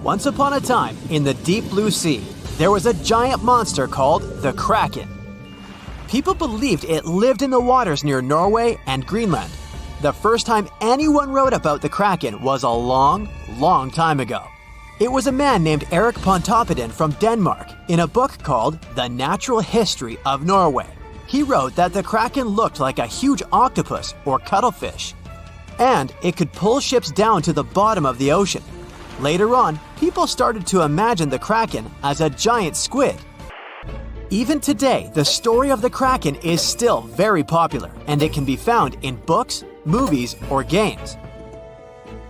Once upon a time, in the deep blue sea, there was a giant monster called the Kraken. People believed it lived in the waters near Norway and Greenland. The first time anyone wrote about the Kraken was a long, long time ago. It was a man named Erik Pontoppidan from Denmark in a book called The Natural History of Norway. He wrote that the Kraken looked like a huge octopus or cuttlefish, and it could pull ships down to the bottom of the ocean. Later on, people started to imagine the Kraken as a giant squid. Even today, the story of the Kraken is still very popular, and it can be found in books, movies, or games.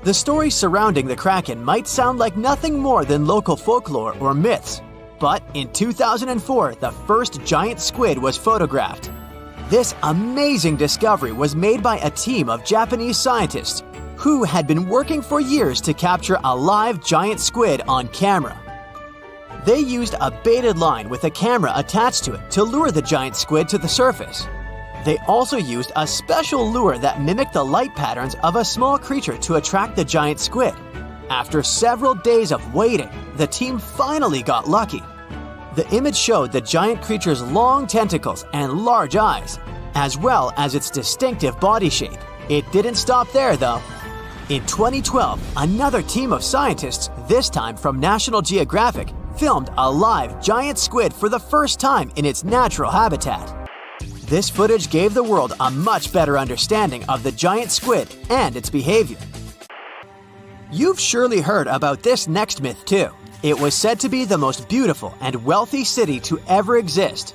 The stories surrounding the Kraken might sound like nothing more than local folklore or myths, but in 2004, the first giant squid was photographed. This amazing discovery was made by a team of Japanese scientists who had been working for years to capture a live giant squid on camera. They used a baited line with a camera attached to it to lure the giant squid to the surface. They also used a special lure that mimicked the light patterns of a small creature to attract the giant squid. After several days of waiting, the team finally got lucky. The image showed the giant creature's long tentacles and large eyes, as well as its distinctive body shape. It didn't stop there, though. In 2012, another team of scientists, this time from National Geographic, filmed a live giant squid for the first time in its natural habitat. This footage gave the world a much better understanding of the giant squid and its behavior. You've surely heard about this next myth too. It was said to be the most beautiful and wealthy city to ever exist.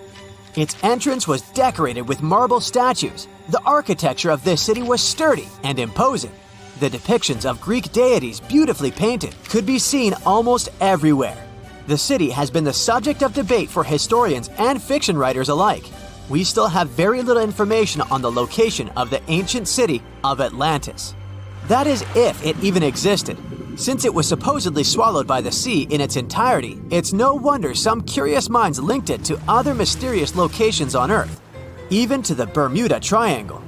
Its entrance was decorated with marble statues. The architecture of this city was sturdy and imposing. The depictions of Greek deities, beautifully painted, could be seen almost everywhere. The city has been the subject of debate for historians and fiction writers alike. We still have very little information on the location of the ancient city of Atlantis. That is, if it even existed. Since it was supposedly swallowed by the sea in its entirety, it's no wonder some curious minds linked it to other mysterious locations on Earth, even to the Bermuda Triangle.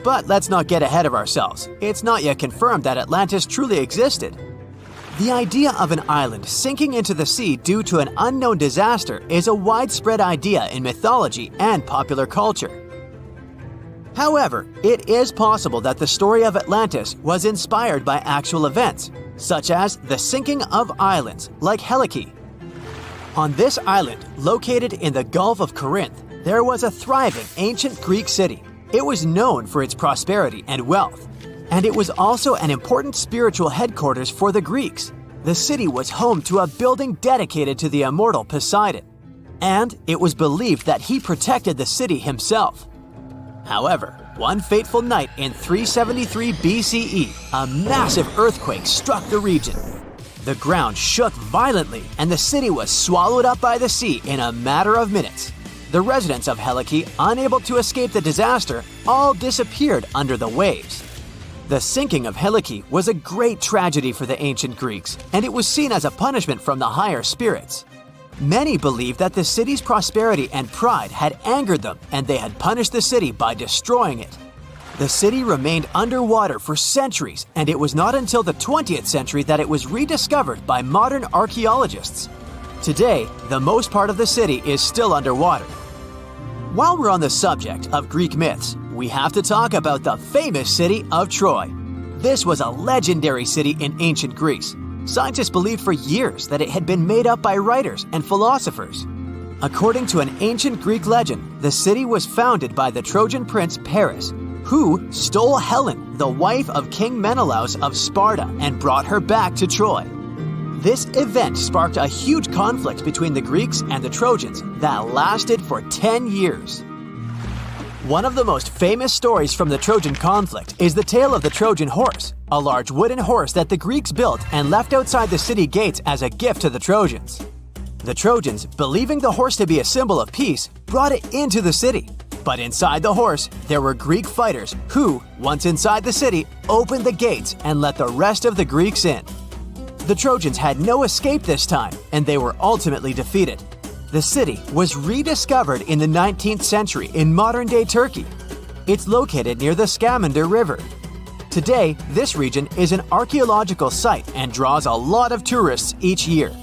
But let's not get ahead of ourselves. It's not yet confirmed that Atlantis truly existed. The idea of an island sinking into the sea due to an unknown disaster is a widespread idea in mythology and popular culture. However, it is possible that the story of Atlantis was inspired by actual events, such as the sinking of islands like Helike. On this island, located in the Gulf of Corinth, there was a thriving ancient Greek city. It was known for its prosperity and wealth, and it was also an important spiritual headquarters for the Greeks. The city was home to a building dedicated to the immortal Poseidon, and it was believed that he protected the city himself. However, one fateful night in 373 BCE, a massive earthquake struck the region. The ground shook violently, and the city was swallowed up by the sea in a matter of minutes. The residents of Helike, unable to escape the disaster, all disappeared under the waves. The sinking of Helike was a great tragedy for the ancient Greeks, and it was seen as a punishment from the higher spirits. Many believed that the city's prosperity and pride had angered them, and they had punished the city by destroying it. The city remained underwater for centuries, and it was not until the 20th century that it was rediscovered by modern archaeologists. Today, the most part of the city is still underwater. While we're on the subject of Greek myths, we have to talk about the famous city of Troy. This was a legendary city in ancient Greece. Scientists believed for years that it had been made up by writers and philosophers. According to an ancient Greek legend, the city was founded by the Trojan prince Paris, who stole Helen, the wife of King Menelaus of Sparta, and brought her back to Troy. This event sparked a huge conflict between the Greeks and the Trojans that lasted for 10 years. One of the most famous stories from the Trojan conflict is the tale of the Trojan horse, a large wooden horse that the Greeks built and left outside the city gates as a gift to the Trojans. The Trojans, believing the horse to be a symbol of peace, brought it into the city. But inside the horse, there were Greek fighters who, once inside the city, opened the gates and let the rest of the Greeks in. The Trojans had no escape this time, and they were ultimately defeated. The city was rediscovered in the 19th century in modern-day Turkey. It's located near the Scamander River. Today, this region is an archaeological site and draws a lot of tourists each year.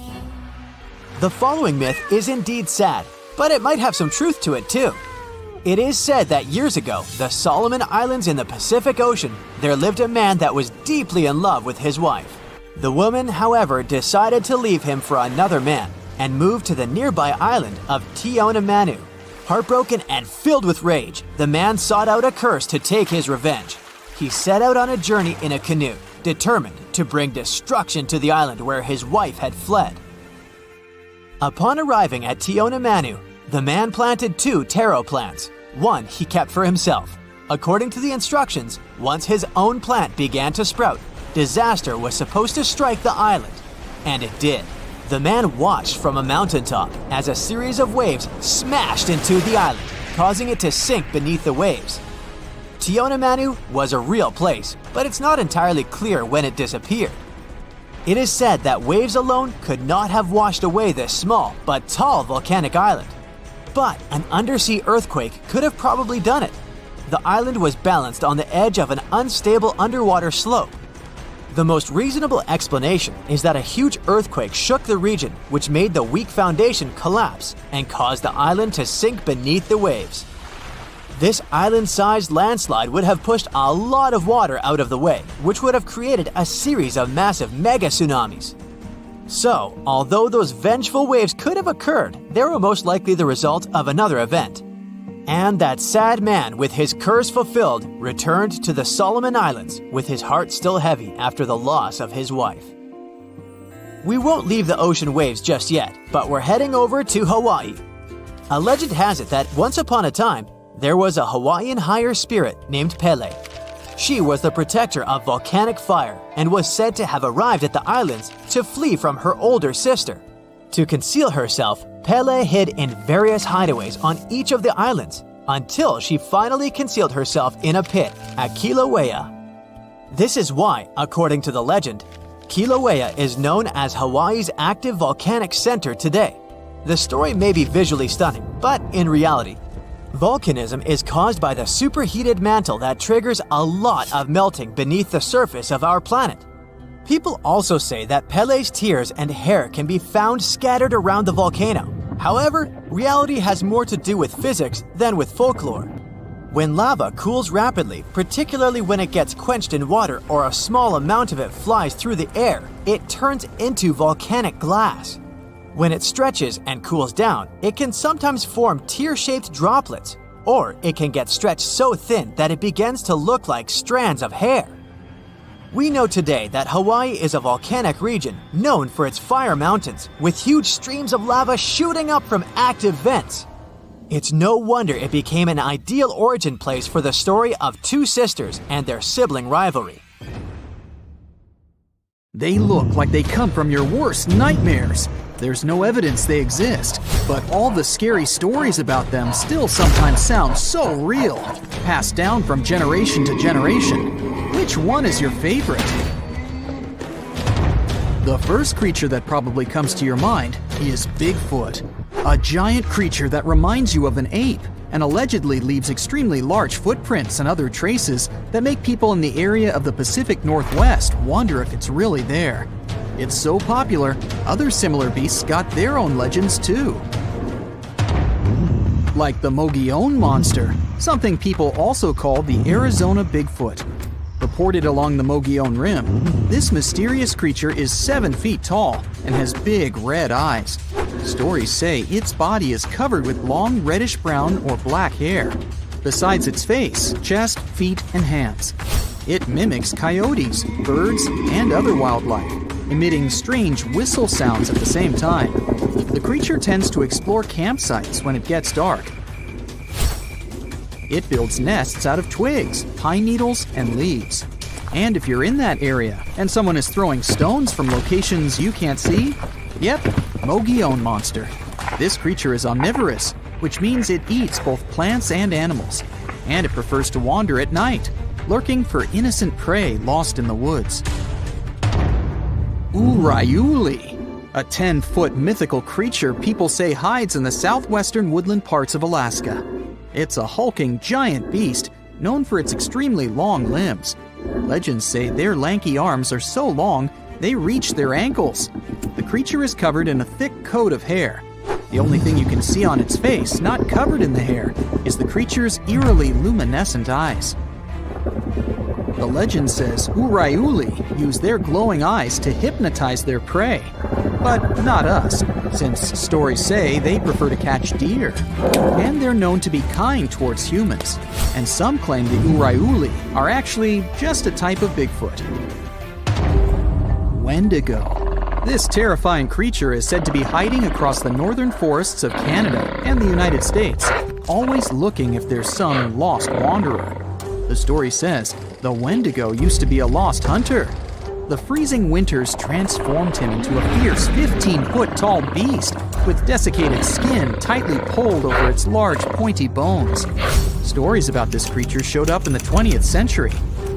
The following myth is indeed sad, but it might have some truth to it too. It is said that years ago, the Solomon Islands in the Pacific Ocean, there lived a man that was deeply in love with his wife. The woman, however, decided to leave him for another man and moved to the nearby island of Tiona Manu. Heartbroken and filled with rage, the man sought out a curse to take his revenge. He set out on a journey in a canoe, determined to bring destruction to the island where his wife had fled. Upon arriving at Tiona Manu, the man planted 2 taro plants. One he kept for himself. According to the instructions, once his own plant began to sprout, disaster was supposed to strike the island. And it did. The man watched from a mountaintop as a series of waves smashed into the island, causing it to sink beneath the waves. Tiona Manu was a real place, but it's not entirely clear when it disappeared. It is said that waves alone could not have washed away this small but tall volcanic island. But an undersea earthquake could have probably done it. The island was balanced on the edge of an unstable underwater slope. The most reasonable explanation is that a huge earthquake shook the region, which made the weak foundation collapse and caused the island to sink beneath the waves. This island-sized landslide would have pushed a lot of water out of the way, which would have created a series of massive mega tsunamis. So, although those vengeful waves could have occurred, they were most likely the result of another event. And that sad man, with his curse fulfilled, returned to the Solomon Islands with his heart still heavy after the loss of his wife. We won't leave the ocean waves just yet, but we're heading over to Hawaii. A legend has it that once upon a time, there was a Hawaiian higher spirit named Pele. She was the protector of volcanic fire and was said to have arrived at the islands to flee from her older sister. To conceal herself, Pele hid in various hideaways on each of the islands until she finally concealed herself in a pit at Kilauea. This is why, according to the legend, Kilauea is known as Hawaii's active volcanic center today. The story may be visually stunning, but in reality, volcanism is caused by the superheated mantle that triggers a lot of melting beneath the surface of our planet. People also say that Pele's tears and hair can be found scattered around the volcano. However, reality has more to do with physics than with folklore. When lava cools rapidly, particularly when it gets quenched in water or a small amount of it flies through the air, it turns into volcanic glass. When it stretches and cools down, it can sometimes form tear-shaped droplets, or it can get stretched so thin that it begins to look like strands of hair. We know today that Hawaii is a volcanic region known for its fire mountains, with huge streams of lava shooting up from active vents. It's no wonder it became an ideal origin place for the story of 2 sisters and their sibling rivalry. They look like they come from your worst nightmares. There's no evidence they exist, but all the scary stories about them still sometimes sound so real, passed down from generation to generation. Which one is your favorite? The first creature that probably comes to your mind is Bigfoot, a giant creature that reminds you of an ape and allegedly leaves extremely large footprints and other traces that make people in the area of the Pacific Northwest wonder if it's really there. It's so popular, other similar beasts got their own legends too. Like the Mogollon Monster, something people also call the Arizona Bigfoot. Reported along the Mogollon Rim, this mysterious creature is 7 feet tall and has big red eyes. Stories say its body is covered with long reddish-brown or black hair, besides its face, chest, feet, and hands. It mimics coyotes, birds, and other wildlife, emitting strange whistle sounds at the same time. The creature tends to explore campsites when it gets dark. It builds nests out of twigs, pine needles, and leaves. And if you're in that area and someone is throwing stones from locations you can't see, yep, Mogollon Monster. This creature is omnivorous, which means it eats both plants and animals. And it prefers to wander at night, lurking for innocent prey lost in the woods. Urayuli, a 10-foot mythical creature people say hides in the southwestern woodland parts of Alaska. It's a hulking giant beast known for its extremely long limbs, Legends say their lanky arms are so long they reach their ankles. The creature is covered in a thick coat of hair. The only thing you can see on its face, not covered in the hair, is the creature's eerily luminescent eyes. The legend says Uraiuli use their glowing eyes to hypnotize their prey. But not us, since stories say they prefer to catch deer. And they're known to be kind towards humans. And some claim the Uraiuli are actually just a type of Bigfoot. Wendigo. This terrifying creature is said to be hiding across the northern forests of Canada and the United States, always looking if there's some lost wanderer. The story says the Wendigo used to be a lost hunter. The freezing winters transformed him into a fierce 15-foot-tall beast with desiccated skin tightly pulled over its large pointy bones. Stories about this creature showed up in the 20th century,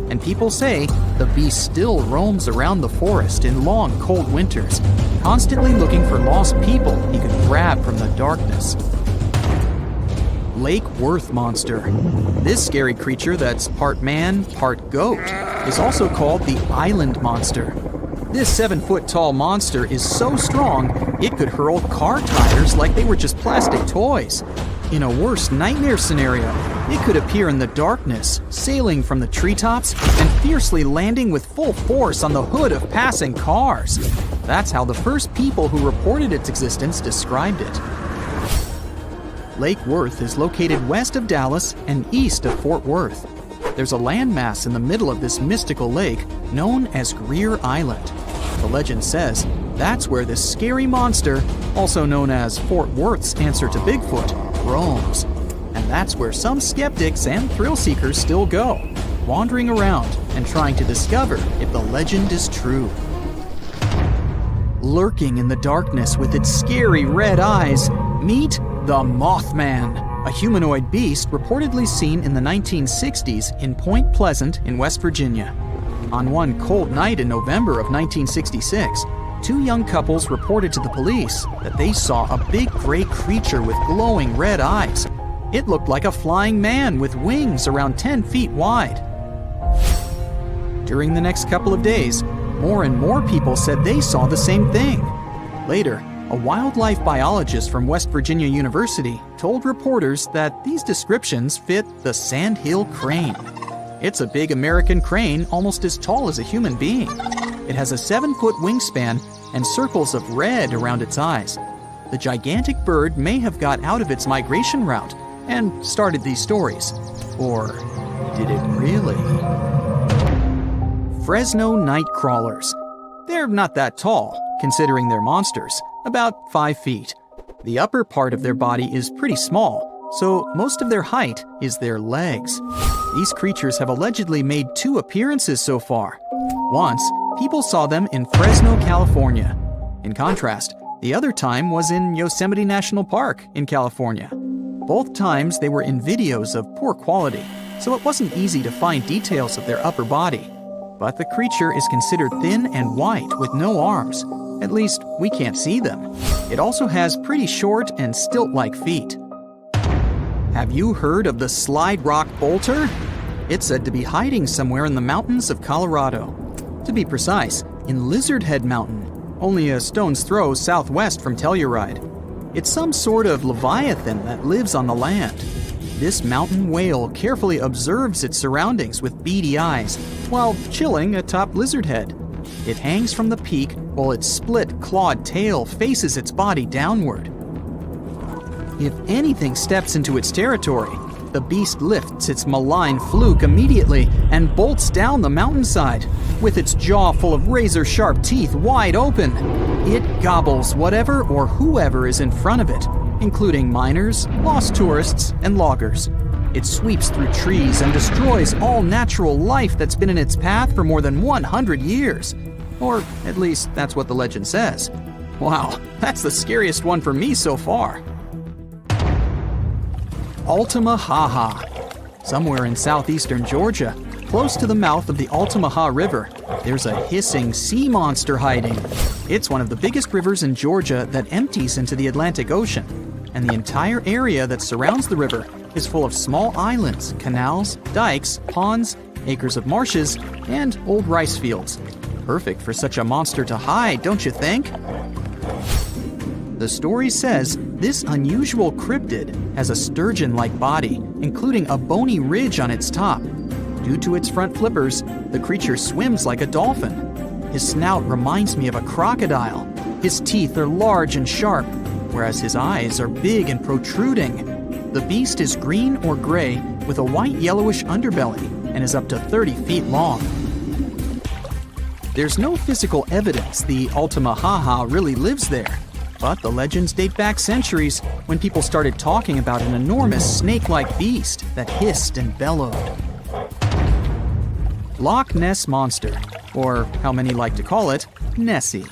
and people say the beast still roams around the forest in long, cold winters, constantly looking for lost people he could grab from the darkness. Lake Worth Monster. This scary creature that's part man, part goat is also called the Island Monster. This 7-foot-tall monster is so strong it could hurl car tires like they were just plastic toys. In a worst nightmare scenario, it could appear in the darkness, sailing from the treetops and fiercely landing with full force on the hood of passing cars. That's how the first people who reported its existence described it. Lake Worth is located west of Dallas and east of Fort Worth. There's a landmass in the middle of this mystical lake known as Greer Island. The legend says that's where this scary monster, also known as Fort Worth's answer to Bigfoot, roams. And that's where some skeptics and thrill seekers still go, wandering around and trying to discover if the legend is true. Lurking in the darkness with its scary red eyes, meet the Mothman, a humanoid beast reportedly seen in the 1960s in Point Pleasant in West Virginia. On one cold night in November of 1966, two young couples reported to the police that they saw a big gray creature with glowing red eyes. It looked like a flying man with wings around 10 feet wide. During the next couple of days, more and more people said they saw the same thing. Later, a wildlife biologist from West Virginia University told reporters that these descriptions fit the sandhill crane. It's a big American crane almost as tall as a human being. It has a 7-foot wingspan and circles of red around its eyes. The gigantic bird may have got out of its migration route and started these stories. Or did it really? Fresno nightcrawlers. They're not that tall, considering they're monsters, about 5 feet. The upper part of their body is pretty small, so most of their height is their legs. These creatures have allegedly made 2 appearances so far. Once, people saw them in Fresno, California. In contrast, the other time was in Yosemite National Park in California. Both times they were in videos of poor quality, so it wasn't easy to find details of their upper body. But the creature is considered thin and white with no arms. At least, we can't see them. It also has pretty short and stilt-like feet. Have you heard of the slide rock bolter? It's said to be hiding somewhere in the mountains of Colorado. To be precise, in Lizard Head Mountain, only a stone's throw southwest from Telluride. It's some sort of leviathan that lives on the land. This mountain whale carefully observes its surroundings with beady eyes while chilling atop Lizard Head. It hangs from the peak while its split, clawed tail faces its body downward. If anything steps into its territory, the beast lifts its malign fluke immediately and bolts down the mountainside. With its jaw full of razor-sharp teeth wide open, it gobbles whatever or whoever is in front of it, including miners, lost tourists, and loggers. It sweeps through trees and destroys all natural life that's been in its path for more than 100 years. Or at least that's what the legend says. Wow, that's the scariest one for me so far. Altamaha. Somewhere in southeastern Georgia, close to the mouth of the Altamaha River, there's a hissing sea monster hiding. It's one of the biggest rivers in Georgia that empties into the Atlantic Ocean, and the entire area that surrounds the river is full of small islands, canals, dikes, ponds, acres of marshes, and old rice fields. Perfect for such a monster to hide, don't you think? The story says this unusual cryptid has a sturgeon-like body, including a bony ridge on its top. Due to its front flippers, the creature swims like a dolphin. His snout reminds me of a crocodile. His teeth are large and sharp, whereas his eyes are big and protruding. The beast is green or gray with a white-yellowish underbelly and is up to 30 feet long. There's no physical evidence the Altamahaha really lives there, but the legends date back centuries when people started talking about an enormous snake-like beast that hissed and bellowed. Loch Ness Monster, or how many like to call it, Nessie.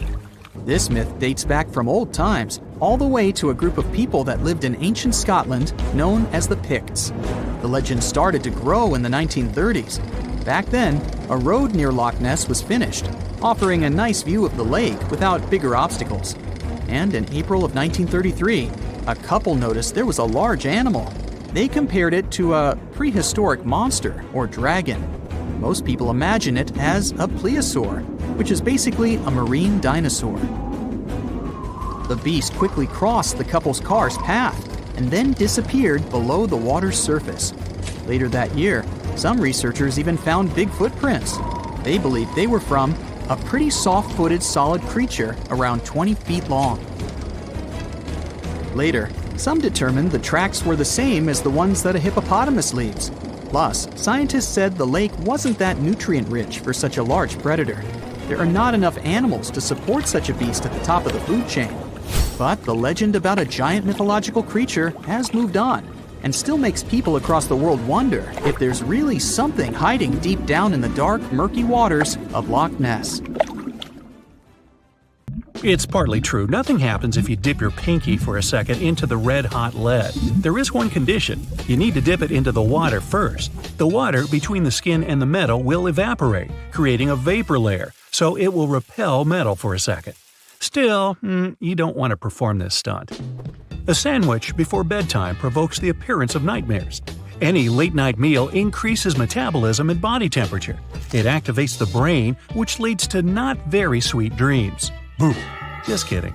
This myth dates back from old times, all the way to a group of people that lived in ancient Scotland known as the Picts. The legend started to grow in the 1930s. Back then, a road near Loch Ness was finished, offering a nice view of the lake without bigger obstacles. And in April of 1933, a couple noticed there was a large animal. They compared it to a prehistoric monster or dragon. Most people imagine it as a plesiosaur, which is basically a marine dinosaur. The beast quickly crossed the couple's car's path and then disappeared below the water's surface. Later that year, some researchers even found big footprints. They believed they were from a pretty soft-footed solid creature around 20 feet long. Later, some determined the tracks were the same as the ones that a hippopotamus leaves. Plus, scientists said the lake wasn't that nutrient-rich for such a large predator. There are not enough animals to support such a beast at the top of the food chain. But the legend about a giant mythological creature has moved on and still makes people across the world wonder if there's really something hiding deep down in the dark, murky waters of Loch Ness. It's partly true. Nothing happens if you dip your pinky for a second into the red-hot lead. There is one condition. You need to dip it into the water first. The water between the skin and the metal will evaporate, creating a vapor layer, so it will repel metal for a second. Still, you don't want to perform this stunt. A sandwich before bedtime provokes the appearance of nightmares. Any late-night meal increases metabolism and body temperature. It activates the brain, which leads to not very sweet dreams. Boo! Just kidding.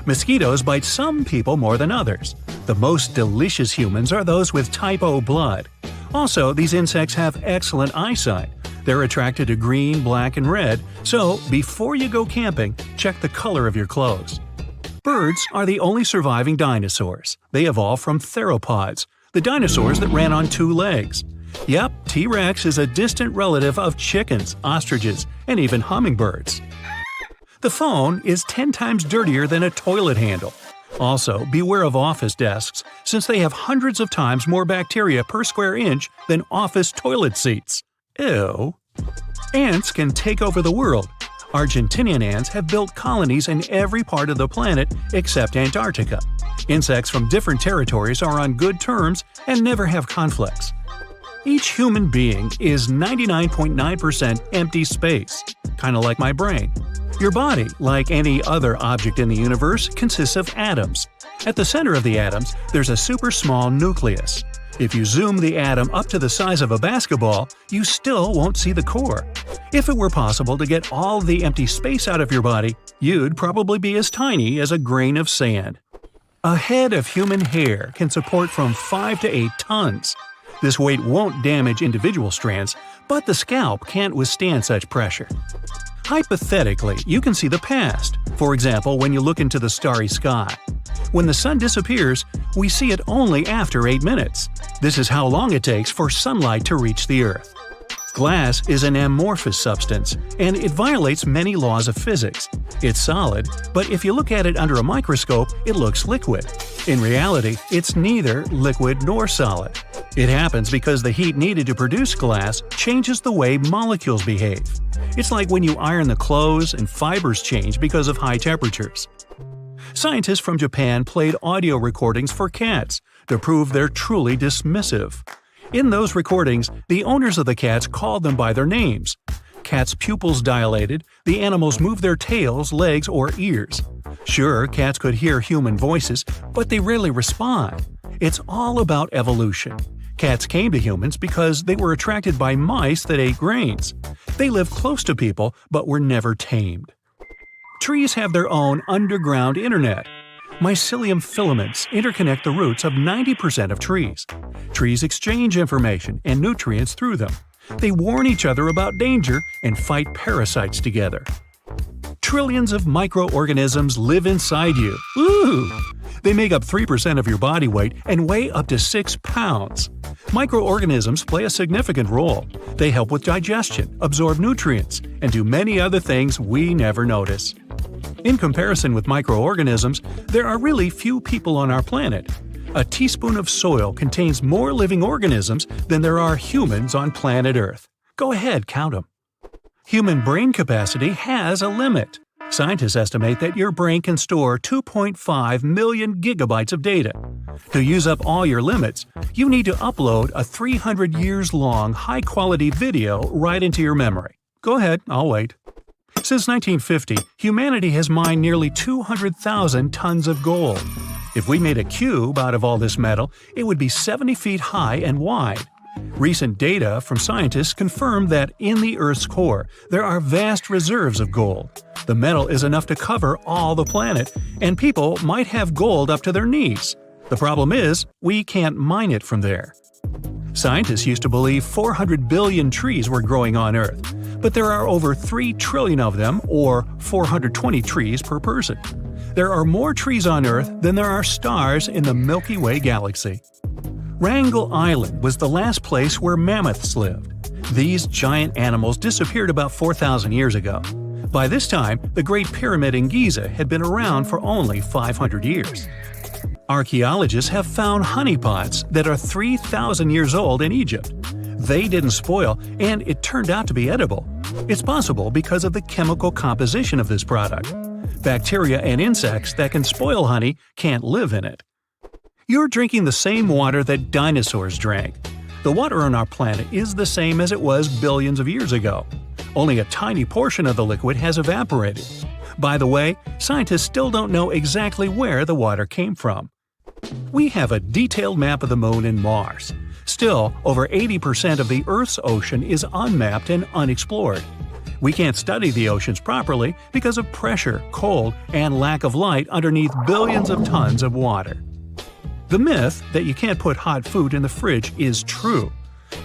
Mosquitoes bite some people more than others. The most delicious humans are those with type O blood. Also, these insects have excellent eyesight. They're attracted to green, black, and red, so before you go camping, check the color of your clothes. Birds are the only surviving dinosaurs. They evolved from theropods, the dinosaurs that ran on two legs. Yep, T-Rex is a distant relative of chickens, ostriches, and even hummingbirds. The phone is 10 times dirtier than a toilet handle. Also, beware of office desks, since they have hundreds of times more bacteria per square inch than office toilet seats. Ew. Ants can take over the world. Argentinian ants have built colonies in every part of the planet except Antarctica. Insects from different territories are on good terms and never have conflicts. Each human being is 99.9% empty space, kind of like my brain. Your body, like any other object in the universe, consists of atoms. At the center of the atoms, there's a super small nucleus. If you zoom the atom up to the size of a basketball, you still won't see the core. If it were possible to get all the empty space out of your body, you'd probably be as tiny as a grain of sand. A head of human hair can support from 5 to 8 tons. This weight won't damage individual strands, but the scalp can't withstand such pressure. Hypothetically, you can see the past, for example when you look into the starry sky. When the sun disappears, we see it only after 8 minutes. This is how long it takes for sunlight to reach the Earth. Glass is an amorphous substance, and it violates many laws of physics. It's solid, but if you look at it under a microscope, it looks liquid. In reality, it's neither liquid nor solid. It happens because the heat needed to produce glass changes the way molecules behave. It's like when you iron the clothes and fibers change because of high temperatures. Scientists from Japan played audio recordings for cats to prove they're truly dismissive. In those recordings, the owners of the cats called them by their names. Cats' pupils dilated, the animals moved their tails, legs, or ears. Sure, cats could hear human voices, but they rarely respond. It's all about evolution. Cats came to humans because they were attracted by mice that ate grains. They lived close to people but were never tamed. Trees have their own underground internet. Mycelium filaments interconnect the roots of 90% of trees. Trees exchange information and nutrients through them. They warn each other about danger and fight parasites together. Trillions of microorganisms live inside you. Ooh! They make up 3% of your body weight and weigh up to 6 pounds. Microorganisms play a significant role. They help with digestion, absorb nutrients, and do many other things we never notice. In comparison with microorganisms, there are really few people on our planet. A teaspoon of soil contains more living organisms than there are humans on planet Earth. Go ahead, count them. Human brain capacity has a limit. Scientists estimate that your brain can store 2.5 million gigabytes of data. To use up all your limits, you need to upload a 300 years long high-quality video right into your memory. Go ahead, I'll wait. Since 1950, humanity has mined nearly 200,000 tons of gold. If we made a cube out of all this metal, it would be 70 feet high and wide. Recent data from scientists confirm that in the Earth's core, there are vast reserves of gold. The metal is enough to cover all the planet, and people might have gold up to their knees. The problem is, we can't mine it from there. Scientists used to believe 400 billion trees were growing on Earth, but there are over 3 trillion of them, or 420 trees per person. There are more trees on Earth than there are stars in the Milky Way galaxy. Wrangel Island was the last place where mammoths lived. These giant animals disappeared about 4,000 years ago. By this time, the Great Pyramid in Giza had been around for only 500 years. Archaeologists have found honeypots that are 3,000 years old in Egypt. They didn't spoil, and it turned out to be edible. It's possible because of the chemical composition of this product. Bacteria and insects that can spoil honey can't live in it. You're drinking the same water that dinosaurs drank. The water on our planet is the same as it was billions of years ago. Only a tiny portion of the liquid has evaporated. By the way, scientists still don't know exactly where the water came from. We have a detailed map of the Moon and Mars. Still, over 80% of the Earth's ocean is unmapped and unexplored. We can't study the oceans properly because of pressure, cold, and lack of light underneath billions of tons of water. The myth that you can't put hot food in the fridge is true.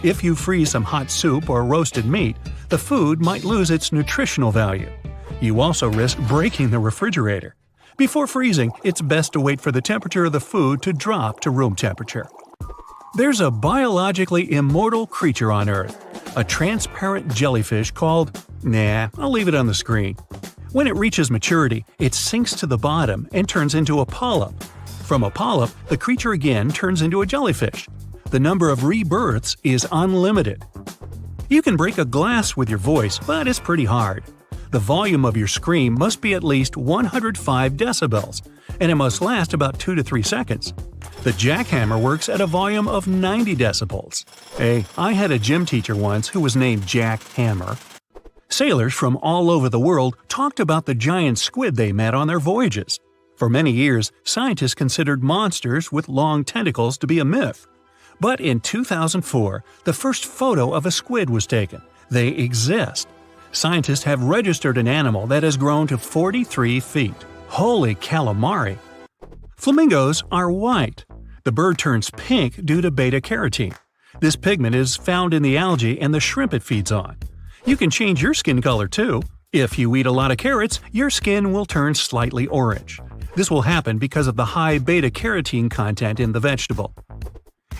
If you freeze some hot soup or roasted meat, the food might lose its nutritional value. You also risk breaking the refrigerator. Before freezing, it's best to wait for the temperature of the food to drop to room temperature. There's a biologically immortal creature on Earth, a transparent jellyfish called… I'll leave it on the screen. When it reaches maturity, it sinks to the bottom and turns into a polyp. From a polyp, the creature again turns into a jellyfish. The number of rebirths is unlimited. You can break a glass with your voice, but it's pretty hard. The volume of your scream must be at least 105 decibels, and it must last about 2 to 3 seconds. The jackhammer works at a volume of 90 decibels. Hey, I had a gym teacher once who was named Jack Hammer. Sailors from all over the world talked about the giant squid they met on their voyages. For many years, scientists considered monsters with long tentacles to be a myth. But in 2004, the first photo of a squid was taken. They exist. Scientists have registered an animal that has grown to 43 feet. Holy calamari! Flamingos are white. The bird turns pink due to beta-carotene. This pigment is found in the algae and the shrimp it feeds on. You can change your skin color too. If you eat a lot of carrots, your skin will turn slightly orange. This will happen because of the high beta-carotene content in the vegetable.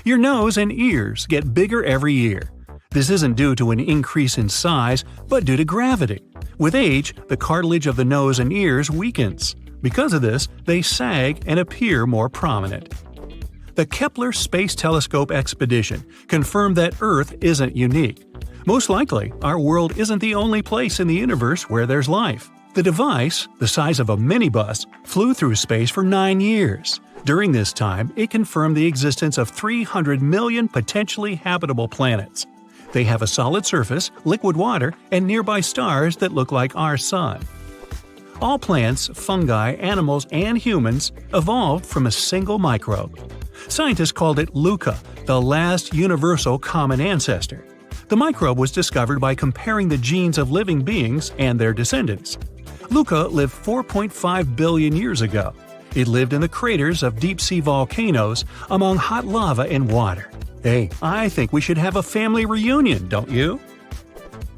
Your nose and ears get bigger every year. This isn't due to an increase in size, but due to gravity. With age, the cartilage of the nose and ears weakens. Because of this, they sag and appear more prominent. The Kepler Space Telescope expedition confirmed that Earth isn't unique. Most likely, our world isn't the only place in the universe where there's life. The device, the size of a minibus, flew through space for 9 years. During this time, it confirmed the existence of 300 million potentially habitable planets. They have a solid surface, liquid water, and nearby stars that look like our Sun. All plants, fungi, animals, and humans evolved from a single microbe. Scientists called it Luca, the last universal common ancestor. The microbe was discovered by comparing the genes of living beings and their descendants. Luca lived 4.5 billion years ago. It lived in the craters of deep-sea volcanoes among hot lava and water. Hey, I think we should have a family reunion, don't you?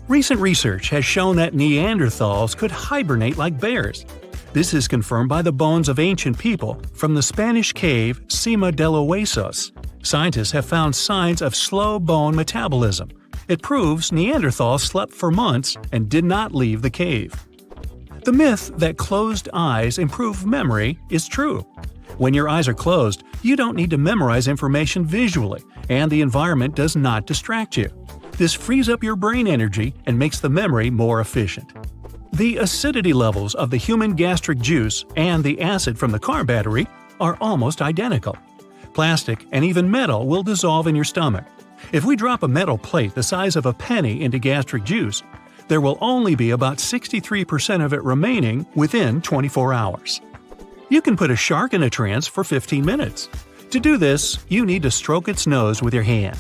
Recent research has shown that Neanderthals could hibernate like bears. This is confirmed by the bones of ancient people from the Spanish cave Cima de los Huesos. Scientists have found signs of slow bone metabolism. It proves Neanderthals slept for months and did not leave the cave. The myth that closed eyes improve memory is true. When your eyes are closed, you don't need to memorize information visually, and the environment does not distract you. This frees up your brain energy and makes the memory more efficient. The acidity levels of the human gastric juice and the acid from the car battery are almost identical. Plastic and even metal will dissolve in your stomach. If we drop a metal plate the size of a penny into gastric juice, there will only be about 63% of it remaining within 24 hours. You can put a shark in a trance for 15 minutes. To do this, you need to stroke its nose with your hand.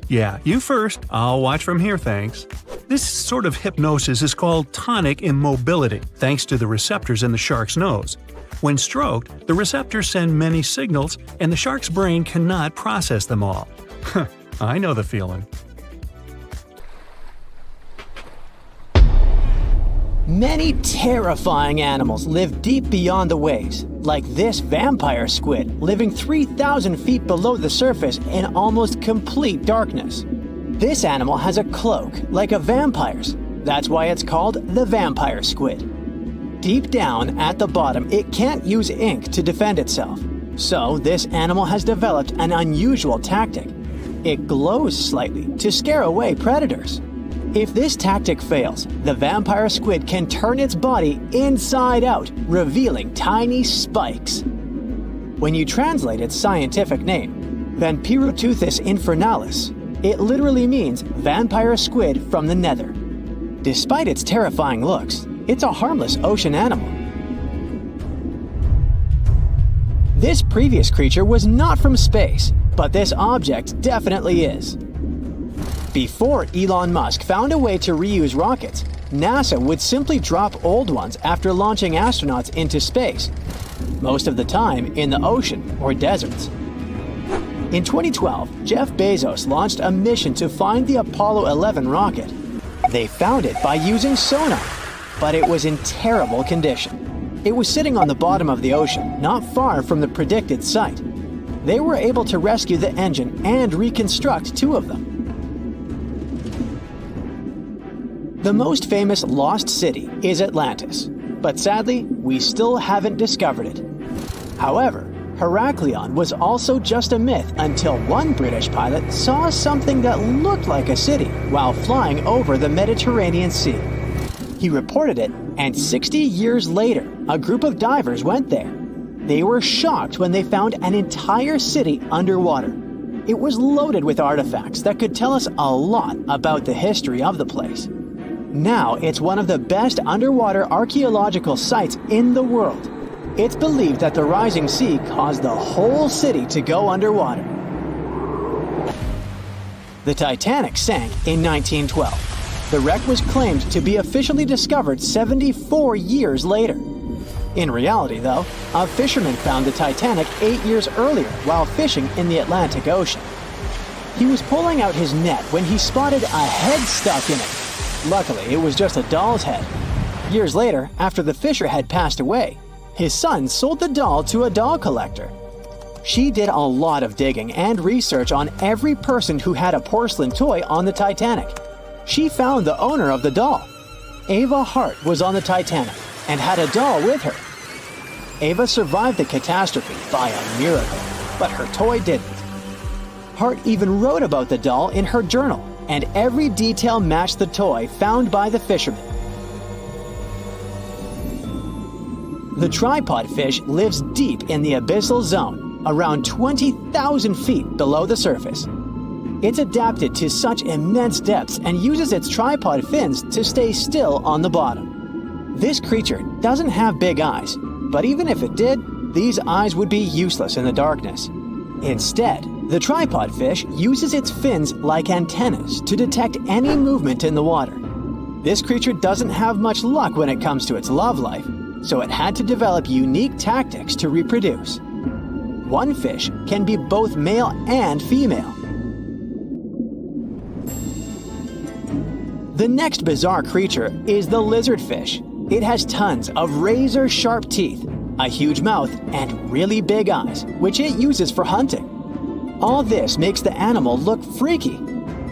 Yeah, you first. I'll watch from here, thanks. This sort of hypnosis is called tonic immobility, thanks to the receptors in the shark's nose. When stroked, the receptors send many signals, and the shark's brain cannot process them all. I know the feeling. Many terrifying animals live deep beyond the waves, like this vampire squid living 3,000 feet below the surface in almost complete darkness. This animal has a cloak, like a vampire's. That's why it's called the vampire squid. Deep down at the bottom, it can't use ink to defend itself. So this animal has developed an unusual tactic. It glows slightly to scare away predators. If this tactic fails, the vampire squid can turn its body inside out, revealing tiny spikes. When you translate its scientific name, Vampiroteuthis infernalis, it literally means vampire squid from the nether. Despite its terrifying looks, it's a harmless ocean animal. This previous creature was not from space, but this object definitely is. Before Elon Musk found a way to reuse rockets, NASA would simply drop old ones after launching astronauts into space, most of the time in the ocean or deserts. In 2012, Jeff Bezos launched a mission to find the Apollo 11 rocket. They found it by using sonar, but it was in terrible condition. It was sitting on the bottom of the ocean, not far from the predicted site. They were able to rescue the engine and reconstruct 2 of them. The most famous lost city is Atlantis, but sadly, we still haven't discovered it. However, Heraklion was also just a myth until one British pilot saw something that looked like a city while flying over the Mediterranean Sea. He reported it, and 60 years later, a group of divers went there. They were shocked when they found an entire city underwater. It was loaded with artifacts that could tell us a lot about the history of the place. Now it's one of the best underwater archaeological sites in the world. It's believed that the rising sea caused the whole city to go underwater. The Titanic sank in 1912. The wreck was claimed to be officially discovered 74 years later. In reality, though, a fisherman found the Titanic 8 years earlier while fishing in the Atlantic Ocean. He was pulling out his net when he spotted a head stuck in it. Luckily, it was just a doll's head. Years later, after the fisher had passed away, his son sold the doll to a doll collector. She did a lot of digging and research on every person who had a porcelain toy on the Titanic. She found the owner of the doll. Ava Hart was on the Titanic and had a doll with her. Ava survived the catastrophe by a miracle, but her toy didn't. Hart even wrote about the doll in her journal, and every detail matched the toy found by the fisherman. The tripod fish lives deep in the abyssal zone, around 20,000 feet below the surface. It's adapted to such immense depths and uses its tripod fins to stay still on the bottom. This creature doesn't have big eyes, but even if it did, these eyes would be useless in the darkness. Instead, the tripod fish uses its fins like antennas to detect any movement in the water. This creature doesn't have much luck when it comes to its love life, so it had to develop unique tactics to reproduce. One fish can be both male and female. The next bizarre creature is the lizardfish. It has tons of razor-sharp teeth, a huge mouth, and really big eyes, which it uses for hunting. All this makes the animal look freaky.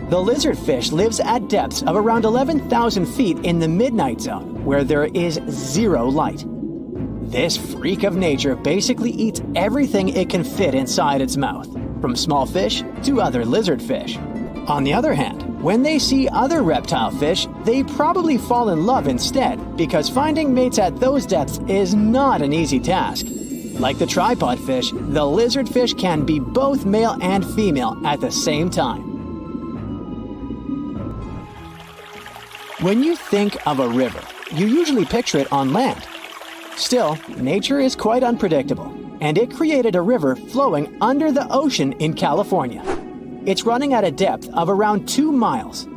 The lizardfish lives at depths of around 11,000 feet in the midnight zone, where there is zero light. This freak of nature basically eats everything it can fit inside its mouth, from small fish to other lizardfish. On the other hand, when they see other reptile fish, they probably fall in love instead, because finding mates at those depths is not an easy task. Like the tripod fish, the lizardfish can be both male and female at the same time. When you think of a river, you usually picture it on land. Still, nature is quite unpredictable, and it created a river flowing under the ocean in California. It's running at a depth of around 2 miles.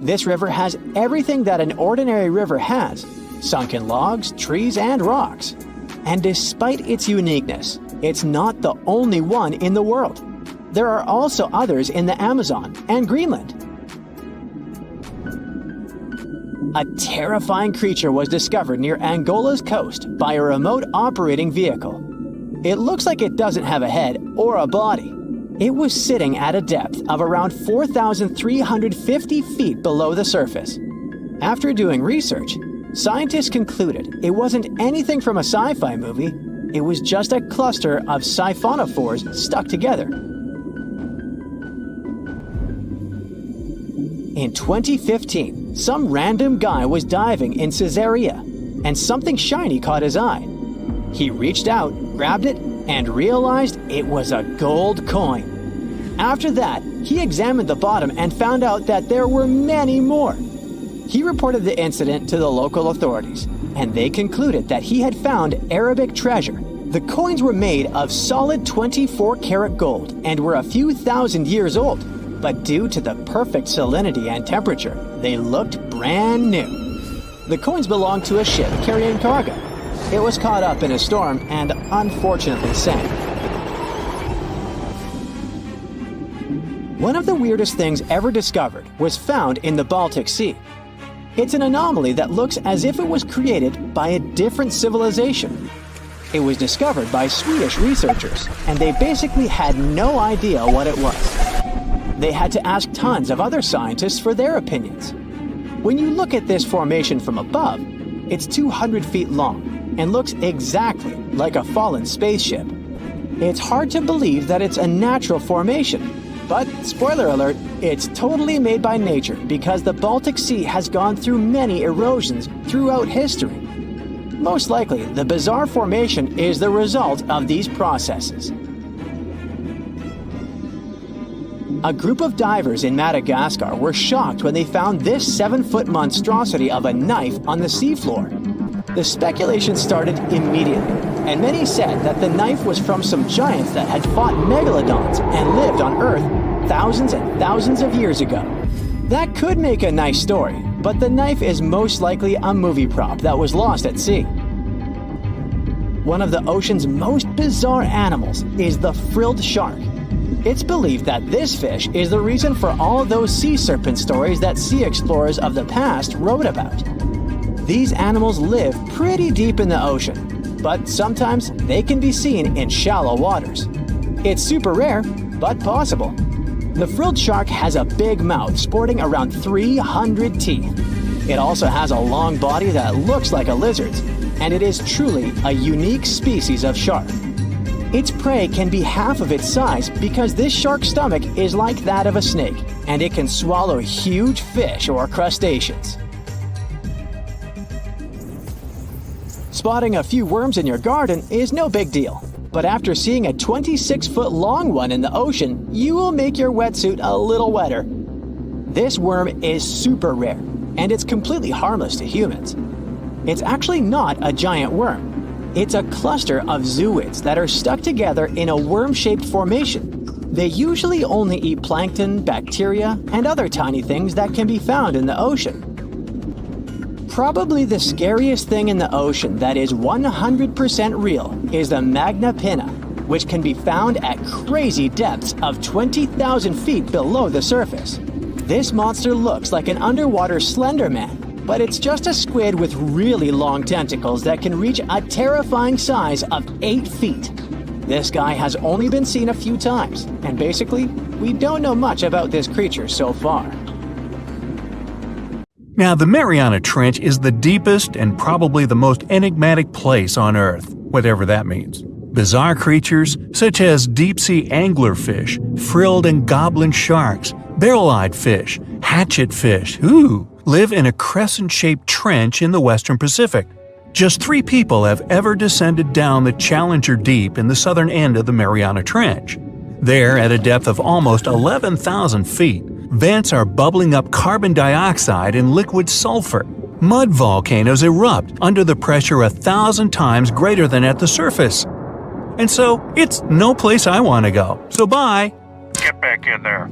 This river has everything that an ordinary river has: sunken logs, trees, and rocks. And despite its uniqueness, it's not the only one in the world. There are also others in the Amazon and Greenland. A terrifying creature was discovered near Angola's coast by a remote operating vehicle. It looks like it doesn't have a head or a body. It was sitting at a depth of around 4,350 feet below the surface. After doing research, scientists concluded it wasn't anything from a sci-fi movie. It was just a cluster of siphonophores stuck together. In 2015, some random guy was diving in Caesarea, and something shiny caught his eye. He reached out, grabbed it, and realized it was a gold coin. After that, he examined the bottom and found out that there were many more. He reported the incident to the local authorities, and they concluded that he had found Arabic treasure. The coins were made of solid 24-karat gold and were a few thousand years old, but due to the perfect salinity and temperature, they looked brand new. The coins belonged to a ship carrying cargo. It was caught up in a storm and unfortunately sank. One of the weirdest things ever discovered was found in the Baltic Sea. It's an anomaly that looks as if it was created by a different civilization. It was discovered by Swedish researchers, and they basically had no idea what it was. They had to ask tons of other scientists for their opinions. When you look at this formation from above, it's 200 feet long and looks exactly like a fallen spaceship. It's hard to believe that it's a natural formation. But, spoiler alert, it's totally made by nature because the Baltic Sea has gone through many erosions throughout history. Most likely, the bizarre formation is the result of these processes. A group of divers in Madagascar were shocked when they found this 7-foot monstrosity of a knife on the seafloor. The speculation started immediately, and many said that the knife was from some giants that had fought megalodons and lived on Earth thousands and thousands of years ago. That could make a nice story, but the knife is most likely a movie prop that was lost at sea. One of the ocean's most bizarre animals is the frilled shark. It's believed that this fish is the reason for all those sea serpent stories that sea explorers of the past wrote about. These animals live pretty deep in the ocean, but sometimes they can be seen in shallow waters. It's super rare, but possible. The frilled shark has a big mouth sporting around 300 teeth. It also has a long body that looks like a lizard's, and it is truly a unique species of shark. Its prey can be half of its size because this shark's stomach is like that of a snake, and it can swallow huge fish or crustaceans. Spotting a few worms in your garden is no big deal, but after seeing a 26-foot long one in the ocean, you will make your wetsuit a little wetter. This worm is super rare, and it's completely harmless to humans. It's actually not a giant worm. It's a cluster of zooids that are stuck together in a worm-shaped formation. They usually only eat plankton, bacteria, and other tiny things that can be found in the ocean. Probably the scariest thing in the ocean that is 100% real is the Magna Pinna, which can be found at crazy depths of 20,000 feet below the surface. This monster looks like an underwater Slender Man, but it's just a squid with really long tentacles that can reach a terrifying size of 8 feet. This guy has only been seen a few times, and basically, we don't know much about this creature so far. Now, the Mariana Trench is the deepest and probably the most enigmatic place on Earth, whatever that means. Bizarre creatures, such as deep-sea anglerfish, frilled and goblin sharks, barrel-eyed fish, hatchet fish, live in a crescent-shaped trench in the western Pacific. Just 3 people have ever descended down the Challenger Deep in the southern end of the Mariana Trench. There, at a depth of almost 11,000 feet, vents are bubbling up carbon dioxide and liquid sulfur. Mud volcanoes erupt under the pressure 1,000 times greater than at the surface. And so, it's no place I want to go. So bye! Get back in there.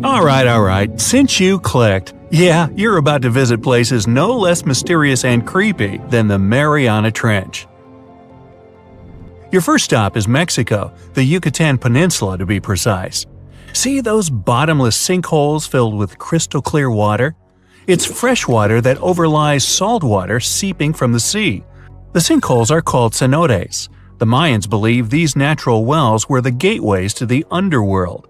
Alright, since you clicked, yeah, you're about to visit places no less mysterious and creepy than the Mariana Trench. Your first stop is Mexico, the Yucatan Peninsula to be precise. See those bottomless sinkholes filled with crystal clear water? It's fresh water that overlies salt water seeping from the sea. The sinkholes are called cenotes. The Mayans believe these natural wells were the gateways to the underworld.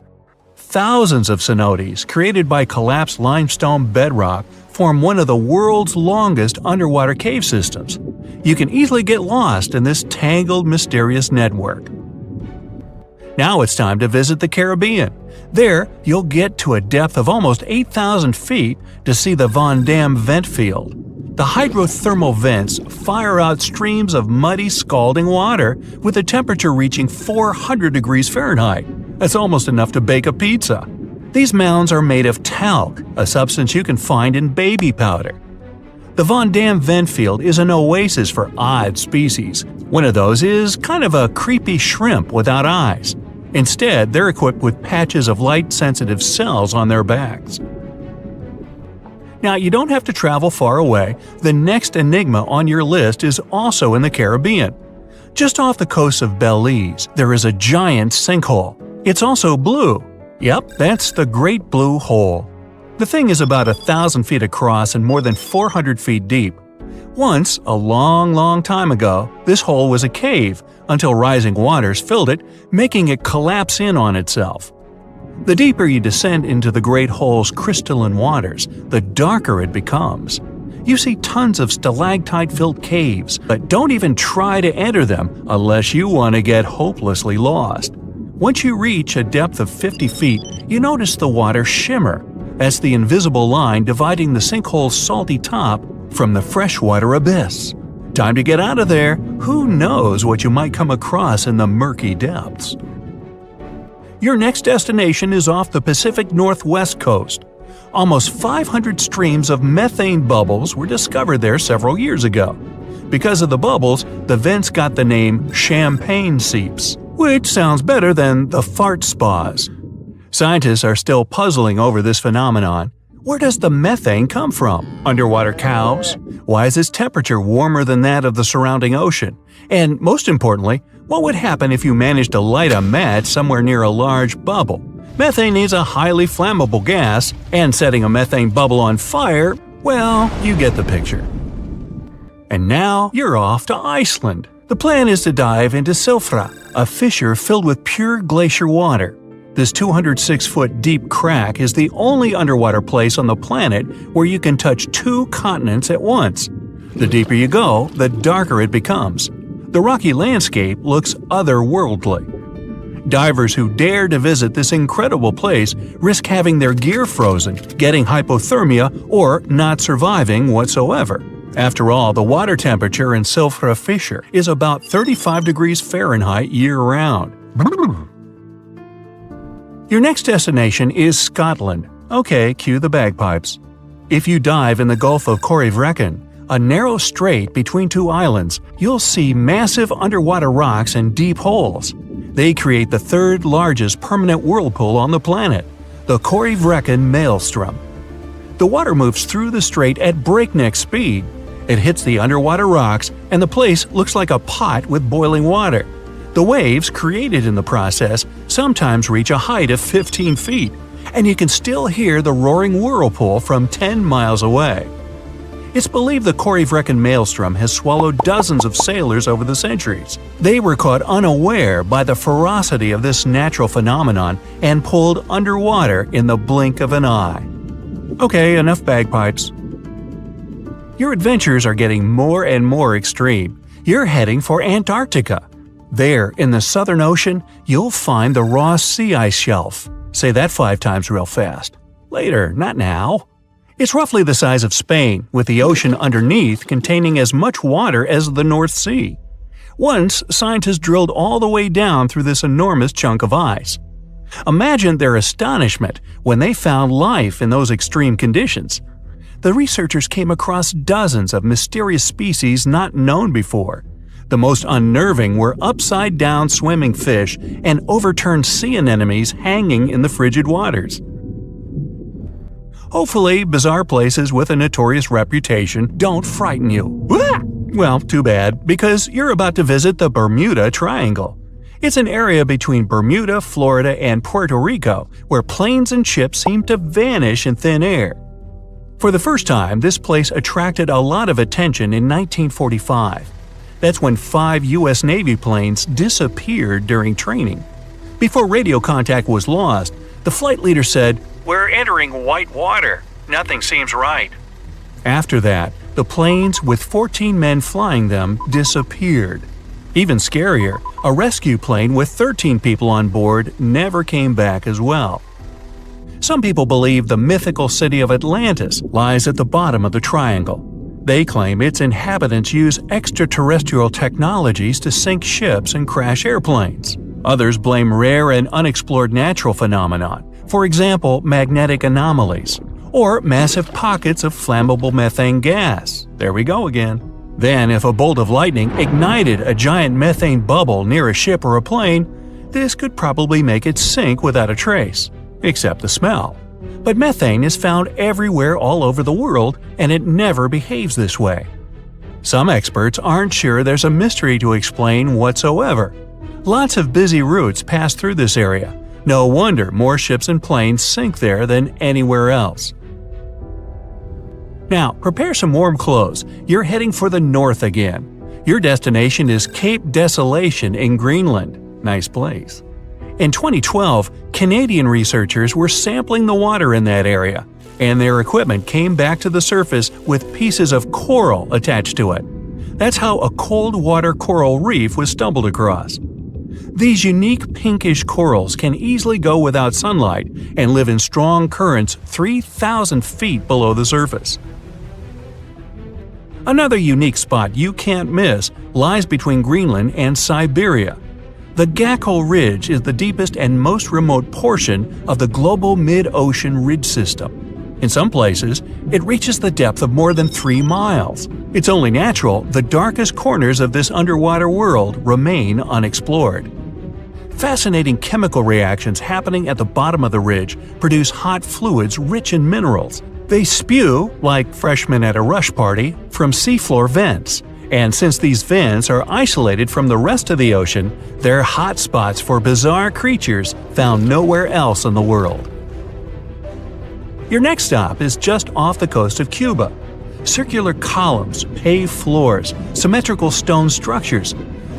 Thousands of cenotes, created by collapsed limestone bedrock, form one of the world's longest underwater cave systems. You can easily get lost in this tangled, mysterious network. Now it's time to visit the Caribbean. There, you'll get to a depth of almost 8,000 feet to see the Von Dam vent field. The hydrothermal vents fire out streams of muddy, scalding water with a temperature reaching 400 degrees Fahrenheit. That's almost enough to bake a pizza. These mounds are made of talc, a substance you can find in baby powder. The Von Dam vent field is an oasis for odd species. One of those is kind of a creepy shrimp without eyes. Instead, they're equipped with patches of light-sensitive cells on their backs. Now, you don't have to travel far away. The next enigma on your list is also in the Caribbean. Just off the coast of Belize, there is a giant sinkhole. It's also blue. Yep, that's the Great Blue Hole. The thing is about 1,000 feet across and more than 400 feet deep. Once, a long time ago, this hole was a cave until rising waters filled it, making it collapse in on itself. The deeper you descend into the Great Hole's crystalline waters, the darker it becomes. You see tons of stalactite-filled caves, but don't even try to enter them unless you want to get hopelessly lost. Once you reach a depth of 50 feet, you notice the water shimmer. That's the invisible line dividing the sinkhole's salty top from the freshwater abyss. Time to get out of there. Who knows what you might come across in the murky depths? Your next destination is off the Pacific Northwest coast. Almost 500 streams of methane bubbles were discovered there several years ago. Because of the bubbles, the vents got the name champagne seeps, which sounds better than the fart spas. Scientists are still puzzling over this phenomenon. Where does the methane come from? Underwater cows? Why is its temperature warmer than that of the surrounding ocean? And most importantly, what would happen if you managed to light a match somewhere near a large bubble? Methane is a highly flammable gas, and setting a methane bubble on fire, well, you get the picture. And now you're off to Iceland. The plan is to dive into Silfra, a fissure filled with pure glacier water. This 206-foot deep crack is the only underwater place on the planet where you can touch 2 continents at once. The deeper you go, the darker it becomes. The rocky landscape looks otherworldly. Divers who dare to visit this incredible place risk having their gear frozen, getting hypothermia, or not surviving whatsoever. After all, the water temperature in Silfra Fissure is about 35 degrees Fahrenheit year-round. Your next destination is Scotland. Okay, cue the bagpipes. If you dive in the Gulf of Corryvreckan, a narrow strait between 2 islands, you'll see massive underwater rocks and deep holes. They create the third largest permanent whirlpool on the planet, the Kraken maelstrom. The water moves through the strait at breakneck speed. It hits the underwater rocks, and the place looks like a pot with boiling water. The waves, created in the process, sometimes reach a height of 15 feet, and you can still hear the roaring whirlpool from 10 miles away. It's believed the Kraken maelstrom has swallowed dozens of sailors over the centuries. They were caught unaware by the ferocity of this natural phenomenon and pulled underwater in the blink of an eye. Okay, enough bagpipes. Your adventures are getting more and more extreme. You're heading for Antarctica. There, in the Southern Ocean, you'll find the Ross Sea Ice Shelf. Say that 5 times real fast. Later, not now. It's roughly the size of Spain, with the ocean underneath containing as much water as the North Sea. Once, scientists drilled all the way down through this enormous chunk of ice. Imagine their astonishment when they found life in those extreme conditions. The researchers came across dozens of mysterious species not known before. The most unnerving were upside-down swimming fish and overturned sea anemones hanging in the frigid waters. Hopefully, bizarre places with a notorious reputation don't frighten you. Well, too bad, because you're about to visit the Bermuda Triangle. It's an area between Bermuda, Florida, and Puerto Rico where planes and ships seem to vanish in thin air. For the first time, this place attracted a lot of attention in 1945. That's when 5 U.S. Navy planes disappeared during training. Before radio contact was lost, the flight leader said, "We're entering white water. Nothing seems right." After that, the planes with 14 men flying them disappeared. Even scarier, a rescue plane with 13 people on board never came back as well. Some people believe the mythical city of Atlantis lies at the bottom of the triangle. They claim its inhabitants use extraterrestrial technologies to sink ships and crash airplanes. Others blame rare and unexplored natural phenomenon, for example magnetic anomalies, or massive pockets of flammable methane gas. There we go again. Then, if a bolt of lightning ignited a giant methane bubble near a ship or a plane, this could probably make it sink without a trace, except the smell. But methane is found everywhere all over the world, and it never behaves this way. Some experts aren't sure there's a mystery to explain whatsoever. Lots of busy routes pass through this area. No wonder more ships and planes sink there than anywhere else. Now, prepare some warm clothes. You're heading for the north again. Your destination is Cape Desolation in Greenland. Nice place. In 2012, Canadian researchers were sampling the water in that area, and their equipment came back to the surface with pieces of coral attached to it. That's how a cold water coral reef was stumbled across. These unique pinkish corals can easily go without sunlight and live in strong currents 3,000 feet below the surface. Another unique spot you can't miss lies between Greenland and Siberia. The Geological Ridge is the deepest and most remote portion of the global mid-ocean ridge system. In some places, it reaches the depth of more than 3 miles. It's only natural the darkest corners of this underwater world remain unexplored. Fascinating chemical reactions happening at the bottom of the ridge produce hot fluids rich in minerals. They spew, like freshmen at a rush party, from seafloor vents. And since these vents are isolated from the rest of the ocean, they're hot spots for bizarre creatures found nowhere else in the world. Your next stop is just off the coast of Cuba. Circular columns, paved floors, symmetrical stone structures.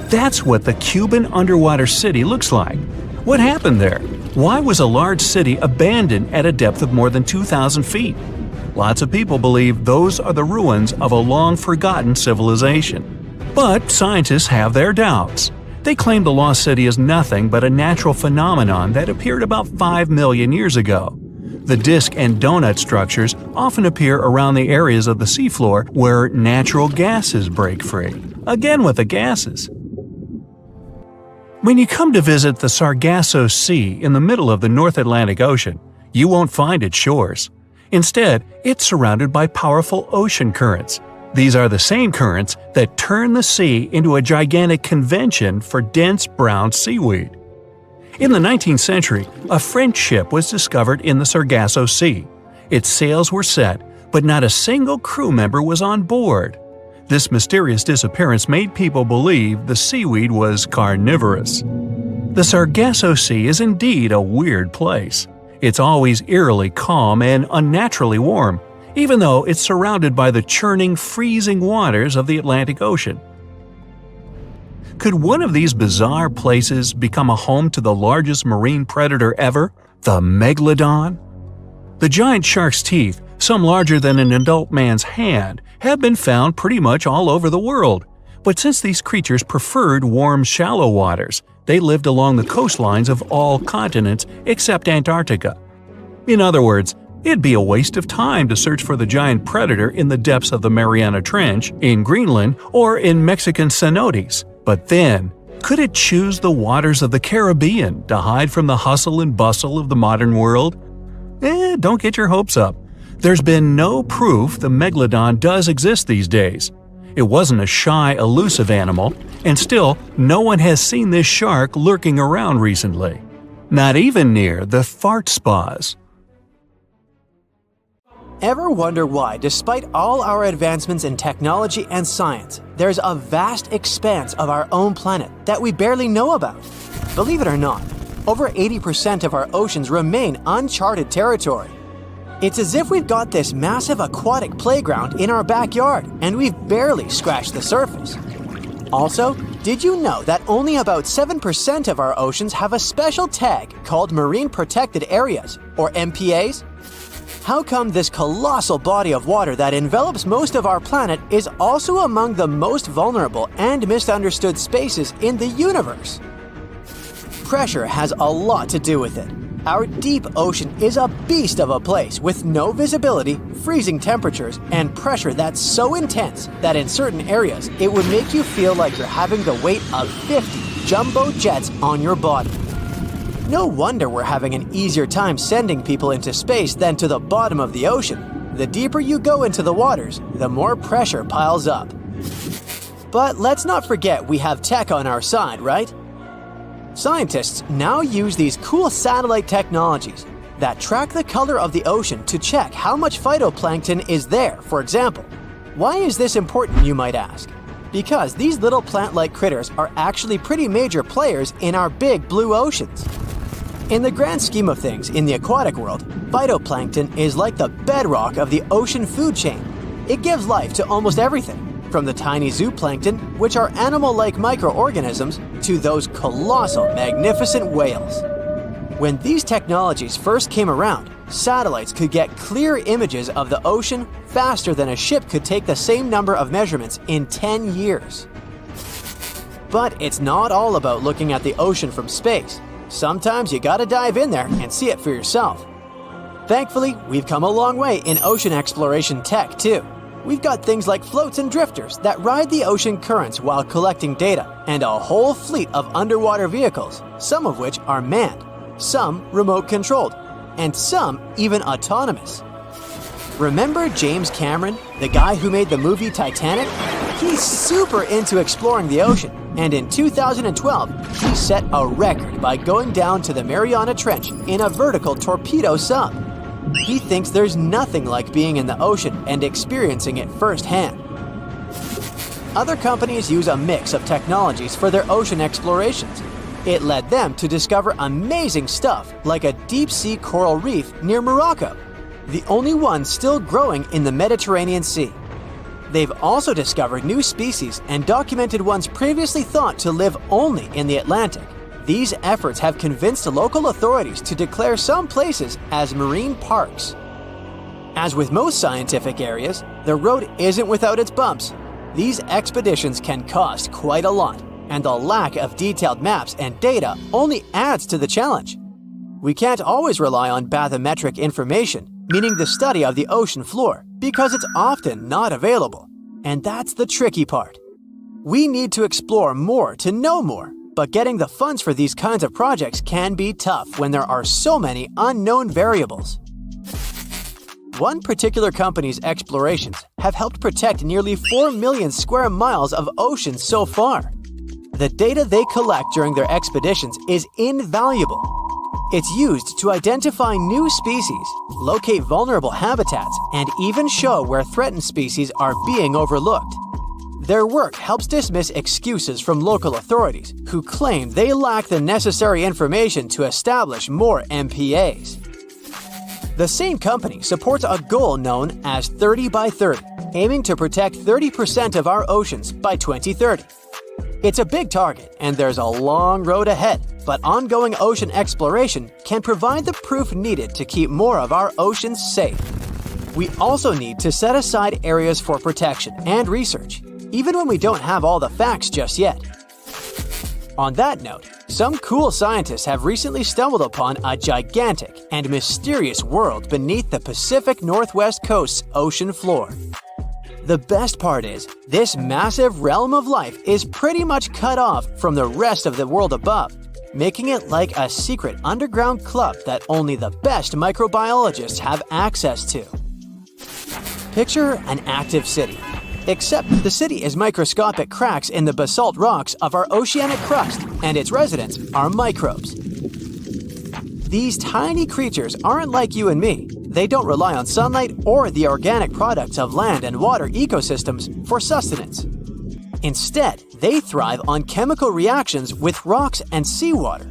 That's what the Cuban underwater city looks like. What happened there? Why was a large city abandoned at a depth of more than 2,000 feet? Lots of people believe those are the ruins of a long-forgotten civilization. But scientists have their doubts. They claim the lost city is nothing but a natural phenomenon that appeared about 5 million years ago. The disc and donut structures often appear around the areas of the seafloor where natural gases break free. Again with the gases. When you come to visit the Sargasso Sea in the middle of the North Atlantic Ocean, you won't find its shores. Instead, it's surrounded by powerful ocean currents. These are the same currents that turn the sea into a gigantic convention for dense brown seaweed. In the 19th century, a French ship was discovered in the Sargasso Sea. Its sails were set, but not a single crew member was on board. This mysterious disappearance made people believe the seaweed was carnivorous. The Sargasso Sea is indeed a weird place. It's always eerily calm and unnaturally warm, even though it's surrounded by the churning, freezing waters of the Atlantic Ocean. Could one of these bizarre places become a home to the largest marine predator ever, the Megalodon? The giant shark's teeth, some larger than an adult man's hand, have been found pretty much all over the world. But since these creatures preferred warm, shallow waters, they lived along the coastlines of all continents except Antarctica. In other words, it'd be a waste of time to search for the giant predator in the depths of the Mariana Trench, in Greenland, or in Mexican cenotes. But then, could it choose the waters of the Caribbean to hide from the hustle and bustle of the modern world? Don't get your hopes up. There's been no proof the Megalodon does exist these days. It wasn't a shy, elusive animal, and still, no one has seen this shark lurking around recently. Not even near the fart spas. Ever wonder why, despite all our advancements in technology and science, there's a vast expanse of our own planet that we barely know about? Believe it or not, over 80% of our oceans remain uncharted territory. It's as if we've got this massive aquatic playground in our backyard, and we've barely scratched the surface. Also, did you know that only about 7% of our oceans have a special tag called Marine Protected Areas, or MPAs? How come this colossal body of water that envelops most of our planet is also among the most vulnerable and misunderstood spaces in the universe? Pressure has a lot to do with it. Our deep ocean is a beast of a place with no visibility, freezing temperatures, and pressure that's so intense that in certain areas it would make you feel like you're having the weight of 50 jumbo jets on your body. No wonder we're having an easier time sending people into space than to the bottom of the ocean. The deeper you go into the waters, the more pressure piles up. But let's not forget we have tech on our side, right? Scientists now use these cool satellite technologies that track the color of the ocean to check how much phytoplankton is there, for example. Why is this important, you might ask? Because these little plant-like critters are actually pretty major players in our big blue oceans. In the grand scheme of things in the aquatic world, phytoplankton is like the bedrock of the ocean food chain. It gives life to almost everything, from the tiny zooplankton, which are animal-like microorganisms, to those colossal, magnificent whales. When these technologies first came around, satellites could get clear images of the ocean faster than a ship could take the same number of measurements in 10 years. But it's not all about looking at the ocean from space. Sometimes you gotta dive in there and see it for yourself. Thankfully, we've come a long way in ocean exploration tech too. We've got things like floats and drifters that ride the ocean currents while collecting data, and a whole fleet of underwater vehicles, some of which are manned, some remote-controlled, and some even autonomous. Remember James Cameron, the guy who made the movie Titanic? He's super into exploring the ocean, and in 2012, he set a record by going down to the Mariana Trench in a vertical torpedo sub. He thinks there's nothing like being in the ocean and experiencing it firsthand. Other companies use a mix of technologies for their ocean explorations. It led them to discover amazing stuff like a deep-sea coral reef near Morocco, the only one still growing in the Mediterranean Sea. They've also discovered new species and documented ones previously thought to live only in the Atlantic. These efforts have convinced local authorities to declare some places as marine parks. As with most scientific areas, the road isn't without its bumps. These expeditions can cost quite a lot, and the lack of detailed maps and data only adds to the challenge. We can't always rely on bathymetric information, meaning the study of the ocean floor, because it's often not available. And that's the tricky part. We need to explore more to know more, but getting the funds for these kinds of projects can be tough when there are so many unknown variables. One particular company's explorations have helped protect nearly 4 million square miles of ocean so far. The data they collect during their expeditions is invaluable. It's used to identify new species, locate vulnerable habitats, and even show where threatened species are being overlooked. Their work helps dismiss excuses from local authorities who claim they lack the necessary information to establish more MPAs. The same company supports a goal known as 30 by 30, aiming to protect 30% of our oceans by 2030. It's a big target, and there's a long road ahead, but ongoing ocean exploration can provide the proof needed to keep more of our oceans safe. We also need to set aside areas for protection and research, even when we don't have all the facts just yet. On that note, some cool scientists have recently stumbled upon a gigantic and mysterious world beneath the Pacific Northwest coast's ocean floor. The best part is, this massive realm of life is pretty much cut off from the rest of the world above, making it like a secret underground club that only the best microbiologists have access to. Picture an active city, except the city is microscopic cracks in the basalt rocks of our oceanic crust, and its residents are microbes. These tiny creatures aren't like you and me. They don't rely on sunlight or the organic products of land and water ecosystems for sustenance. Instead, they thrive on chemical reactions with rocks and seawater.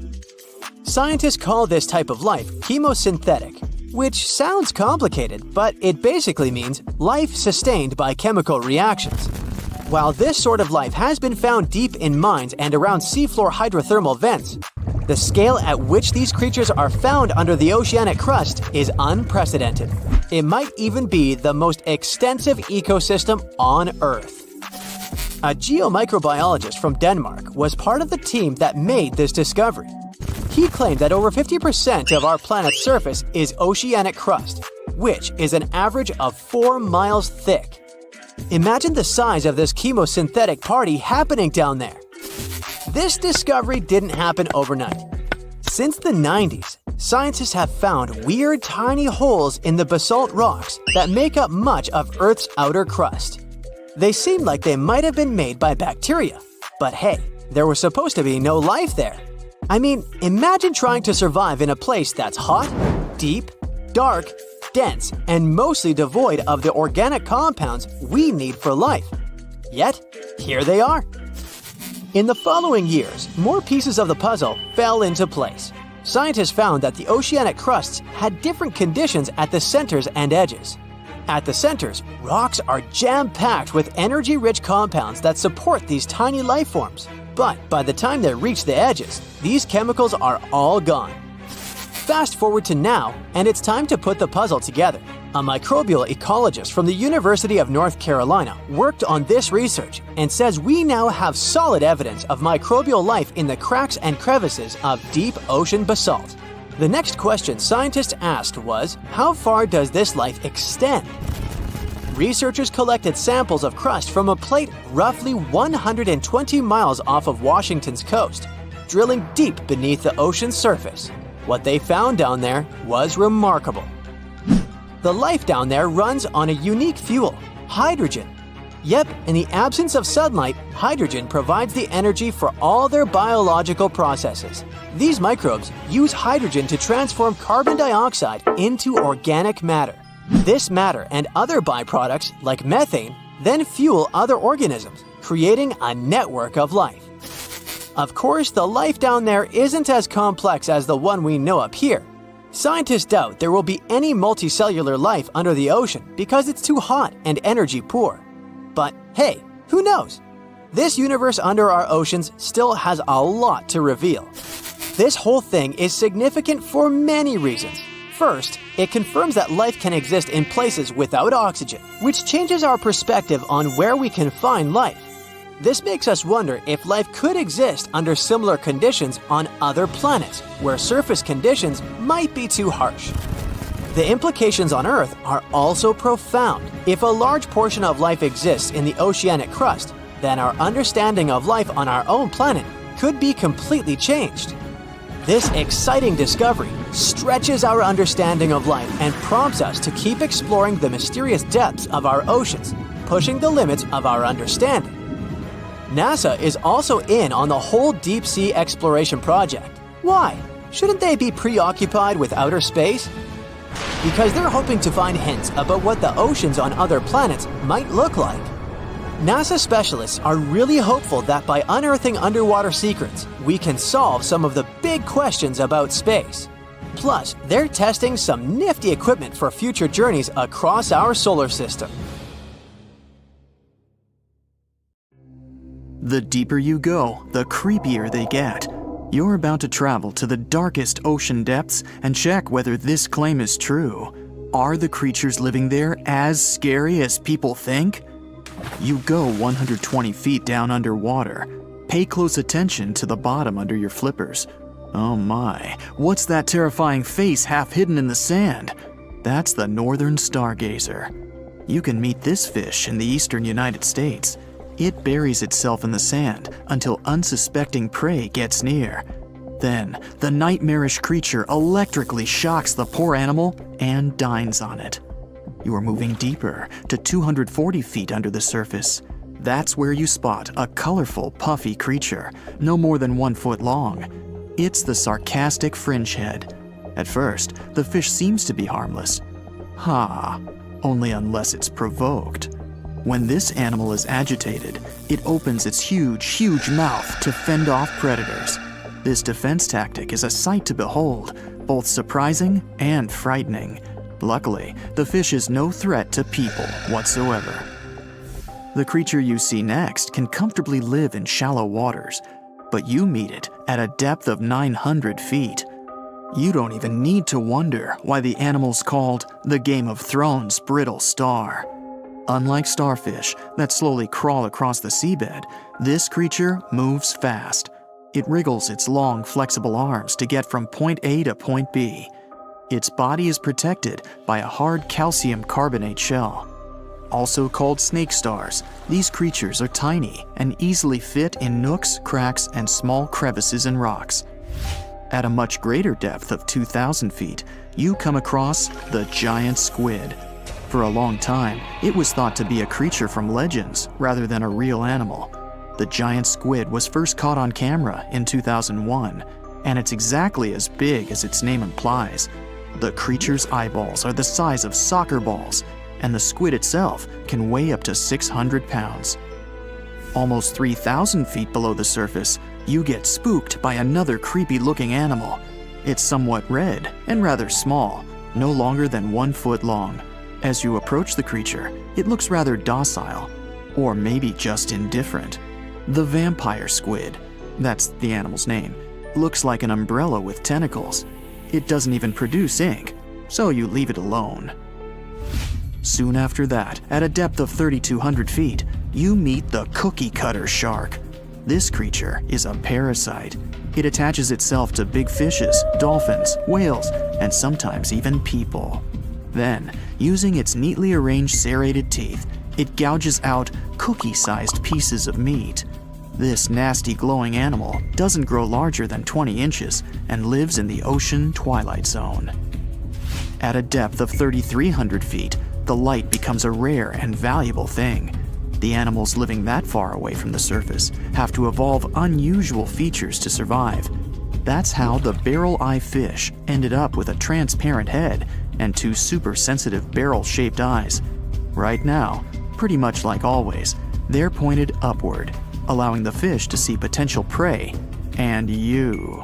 Scientists call this type of life chemosynthetic, which sounds complicated, but it basically means life sustained by chemical reactions. While this sort of life has been found deep in mines and around seafloor hydrothermal vents, the scale at which these creatures are found under the oceanic crust is unprecedented. It might even be the most extensive ecosystem on Earth. A geomicrobiologist from Denmark was part of the team that made this discovery. He claimed that over 50% of our planet's surface is oceanic crust, which is an average of 4 miles thick. Imagine the size of this chemosynthetic party happening down there. This discovery didn't happen overnight. Since the 90s, scientists have found weird tiny holes in the basalt rocks that make up much of Earth's outer crust. They seem like they might have been made by bacteria, but hey, there was supposed to be no life there. I mean, imagine trying to survive in a place that's hot, deep, dark, dense, and mostly devoid of the organic compounds we need for life. Yet, here they are. In the following years, more pieces of the puzzle fell into place. Scientists found that the oceanic crusts had different conditions at the centers and edges. At the centers, rocks are jam-packed with energy-rich compounds that support these tiny life forms. But by the time they reach the edges, these chemicals are all gone. Fast forward to now, and it's time to put the puzzle together. A microbial ecologist from the University of North Carolina worked on this research and says we now have solid evidence of microbial life in the cracks and crevices of deep ocean basalt. The next question scientists asked was, how far does this life extend? Researchers collected samples of crust from a plate roughly 120 miles off of Washington's coast, drilling deep beneath the ocean's surface. What they found down there was remarkable. The life down there runs on a unique fuel, hydrogen. Yep, in the absence of sunlight, hydrogen provides the energy for all their biological processes. These microbes use hydrogen to transform carbon dioxide into organic matter. This matter and other byproducts, like methane, then fuel other organisms, creating a network of life. Of course, the life down there isn't as complex as the one we know up here. Scientists doubt there will be any multicellular life under the ocean because it's too hot and energy poor. But hey, who knows? This universe under our oceans still has a lot to reveal. This whole thing is significant for many reasons. First, it confirms that life can exist in places without oxygen, which changes our perspective on where we can find life. This makes us wonder if life could exist under similar conditions on other planets, where surface conditions might be too harsh. The implications on Earth are also profound. If a large portion of life exists in the oceanic crust, then our understanding of life on our own planet could be completely changed. This exciting discovery stretches our understanding of life and prompts us to keep exploring the mysterious depths of our oceans, pushing the limits of our understanding. NASA is also in on the whole deep sea exploration project. Why? Shouldn't they be preoccupied with outer space? Because they're hoping to find hints about what the oceans on other planets might look like. NASA specialists are really hopeful that by unearthing underwater secrets, we can solve some of the big questions about space. Plus, they're testing some nifty equipment for future journeys across our solar system. The deeper you go, the creepier they get. You're about to travel to the darkest ocean depths and check whether this claim is true. Are the creatures living there as scary as people think? You go 120 feet down underwater. Pay close attention to the bottom under your flippers. Oh my, what's that terrifying face half hidden in the sand? That's the northern stargazer. You can meet this fish in the eastern United States. It buries itself in the sand until unsuspecting prey gets near. Then, the nightmarish creature electrically shocks the poor animal and dines on it. You are moving deeper to 240 feet under the surface. That's where you spot a colorful, puffy creature, no more than 1 foot long. It's the sarcastic fringehead. At first, the fish seems to be harmless. Only unless it's provoked. When this animal is agitated, it opens its huge mouth to fend off predators. This defense tactic is a sight to behold, both surprising and frightening. Luckily, the fish is no threat to people whatsoever. The creature you see next can comfortably live in shallow waters, but you meet it at a depth of 900 feet. You don't even need to wonder why the animal's called the Game of Thrones brittle star. Unlike starfish that slowly crawl across the seabed, this creature moves fast. It wriggles its long, flexible arms to get from point A to point B. Its body is protected by a hard calcium carbonate shell. Also called snake stars, these creatures are tiny and easily fit in nooks, cracks, and small crevices in rocks. At a much greater depth of 2,000 feet, you come across the giant squid. For a long time, it was thought to be a creature from legends rather than a real animal. The giant squid was first caught on camera in 2001, and it's exactly as big as its name implies. The creature's eyeballs are the size of soccer balls, and the squid itself can weigh up to 600 pounds. Almost 3,000 feet below the surface, you get spooked by another creepy-looking animal. It's somewhat red and rather small, no longer than 1 foot long. As you approach the creature, it looks rather docile, or maybe just indifferent. The vampire squid, that's the animal's name, looks like an umbrella with tentacles. It doesn't even produce ink, so you leave it alone. Soon after that, at a depth of 3,200 feet, you meet the cookie cutter shark. This creature is a parasite. It attaches itself to big fishes, dolphins, whales, and sometimes even people. Then, using its neatly arranged serrated teeth, it gouges out cookie-sized pieces of meat. This nasty glowing animal doesn't grow larger than 20 inches and lives in the ocean twilight zone. At a depth of 3,300 feet, the light becomes a rare and valuable thing. The animals living that far away from the surface have to evolve unusual features to survive. That's how the barrel-eye fish ended up with a transparent head and 2 super-sensitive barrel-shaped eyes. Right now, pretty much like always, they're pointed upward, allowing the fish to see potential prey and you.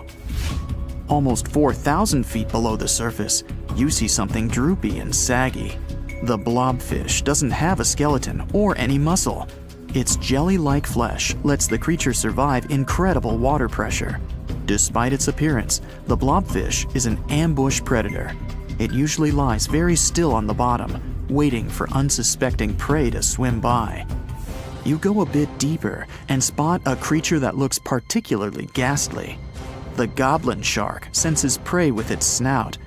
Almost 4,000 feet below the surface, you see something droopy and saggy. The blobfish doesn't have a skeleton or any muscle. Its jelly-like flesh lets the creature survive incredible water pressure. Despite its appearance, the blobfish is an ambush predator. It usually lies very still on the bottom, waiting for unsuspecting prey to swim by. You go a bit deeper and spot a creature that looks particularly ghastly. The goblin shark senses prey with its snout.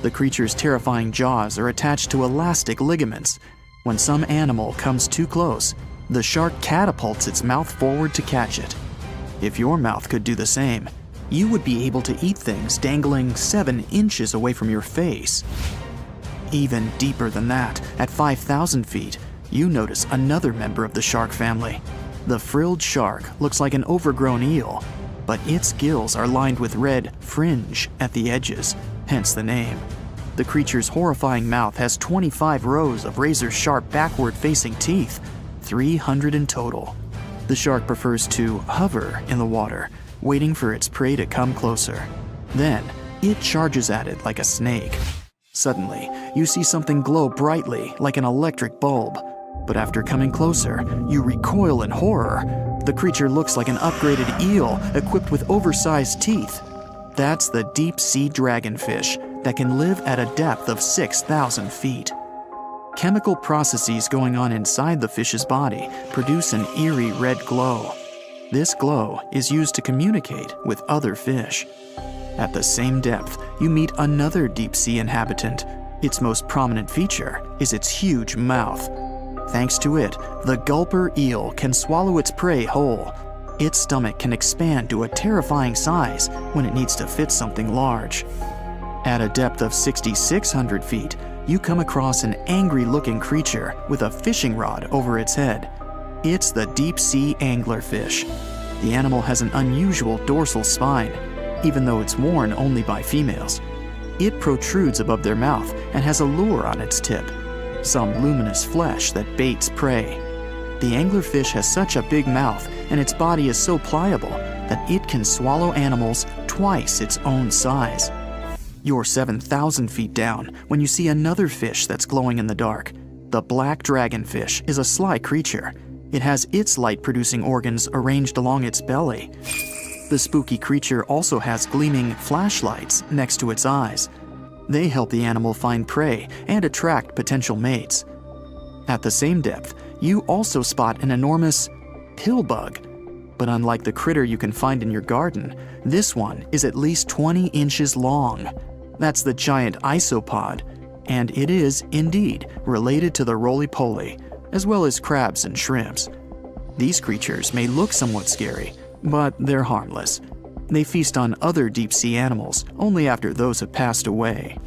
The creature's terrifying jaws are attached to elastic ligaments. When some animal comes too close, the shark catapults its mouth forward to catch it. If your mouth could do the same, you would be able to eat things dangling 7 inches away from your face. Even deeper than that, at 5,000 feet, you notice another member of the shark family. The frilled shark looks like an overgrown eel, but its gills are lined with red fringe at the edges, hence the name. The creature's horrifying mouth has 25 rows of razor-sharp backward-facing teeth, 300 in total. The shark prefers to hover in the water, waiting for its prey to come closer. Then, it charges at it like a snake. Suddenly, you see something glow brightly like an electric bulb. But after coming closer, you recoil in horror. The creature looks like an upgraded eel equipped with oversized teeth. That's the deep-sea dragonfish that can live at a depth of 6,000 feet. Chemical processes going on inside the fish's body produce an eerie red glow. This glow is used to communicate with other fish. At the same depth, you meet another deep-sea inhabitant. Its most prominent feature is its huge mouth. Thanks to it, the gulper eel can swallow its prey whole. Its stomach can expand to a terrifying size when it needs to fit something large. At a depth of 6,600 feet, you come across an angry-looking creature with a fishing rod over its head. It's the deep-sea anglerfish. The animal has an unusual dorsal spine, even though it's worn only by females. It protrudes above their mouth and has a lure on its tip, some luminous flesh that baits prey. The anglerfish has such a big mouth and its body is so pliable that it can swallow animals twice its own size. You're 7,000 feet down when you see another fish that's glowing in the dark. The black dragonfish is a sly creature. It has its light-producing organs arranged along its belly. The spooky creature also has gleaming flashlights next to its eyes. They help the animal find prey and attract potential mates. At the same depth, you also spot an enormous pillbug. But unlike the critter you can find in your garden, this one is at least 20 inches long. That's the giant isopod, and it is, indeed, related to the roly-poly, as well as crabs and shrimps. These creatures may look somewhat scary, but they're harmless. They feast on other deep-sea animals only after those have passed away.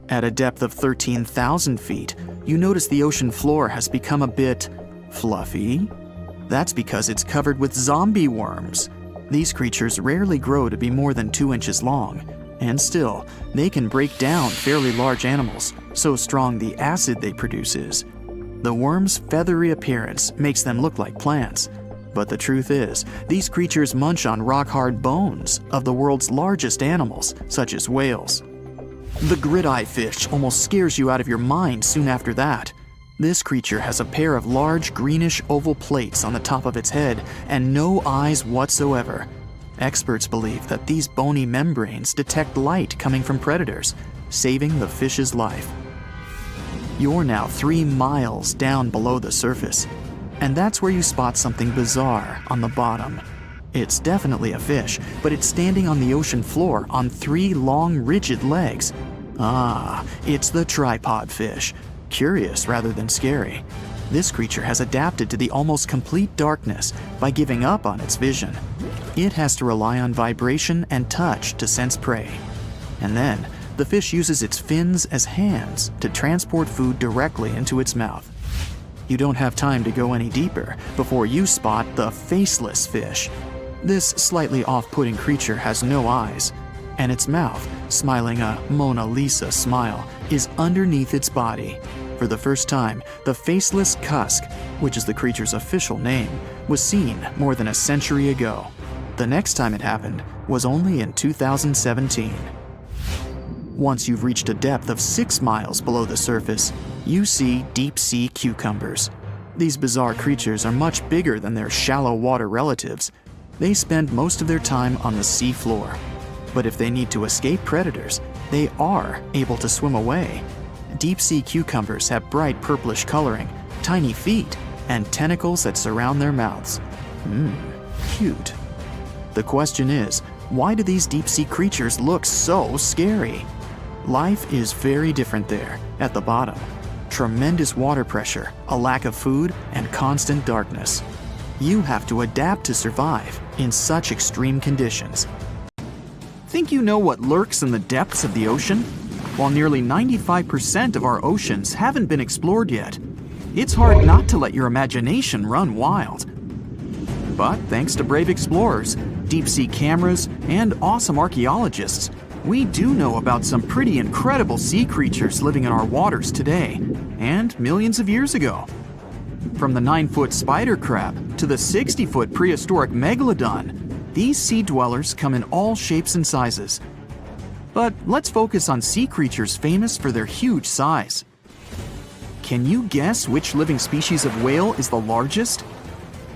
At a depth of 13,000 feet, you notice the ocean floor has become a bit fluffy. That's because it's covered with zombie worms. These creatures rarely grow to be more than 2 inches long, and still, they can break down fairly large animals, so strong the acid they produce is. The worms' feathery appearance makes them look like plants, but the truth is, these creatures munch on rock-hard bones of the world's largest animals, such as whales. The grid-eye fish almost scares you out of your mind soon after that. This creature has a pair of large greenish oval plates on the top of its head and no eyes whatsoever. Experts believe that these bony membranes detect light coming from predators, saving the fish's life. You're now 3 miles down below the surface, and that's where you spot something bizarre on the bottom. It's definitely a fish, but it's standing on the ocean floor on 3 long, rigid legs. Ah, it's the tripod fish. Curious rather than scary. This creature has adapted to the almost complete darkness by giving up on its vision. It has to rely on vibration and touch to sense prey. And then, the fish uses its fins as hands to transport food directly into its mouth. You don't have time to go any deeper before you spot the faceless fish. This slightly off-putting creature has no eyes, and its mouth, smiling a Mona Lisa smile, is underneath its body. For the first time, the faceless cusk, which is the creature's official name, was seen more than a century ago. The next time it happened was only in 2017. Once you've reached a depth of 6 miles below the surface, you see deep-sea cucumbers. These bizarre creatures are much bigger than their shallow water relatives. They spend most of their time on the sea floor. But if they need to escape predators, they are able to swim away. Deep-sea cucumbers have bright purplish coloring, tiny feet, and tentacles that surround their mouths. Cute. The question is, why do these deep-sea creatures look so scary? Life is very different there, at the bottom. Tremendous water pressure, a lack of food, and constant darkness. You have to adapt to survive in such extreme conditions. Think you know what lurks in the depths of the ocean? While nearly 95% of our oceans haven't been explored yet, it's hard not to let your imagination run wild. But thanks to brave explorers, deep-sea cameras, and awesome archaeologists, we do know about some pretty incredible sea creatures living in our waters today, and millions of years ago. From the 9-foot spider crab to the 60-foot prehistoric megalodon, these sea dwellers come in all shapes and sizes. But let's focus on sea creatures famous for their huge size. Can you guess which living species of whale is the largest?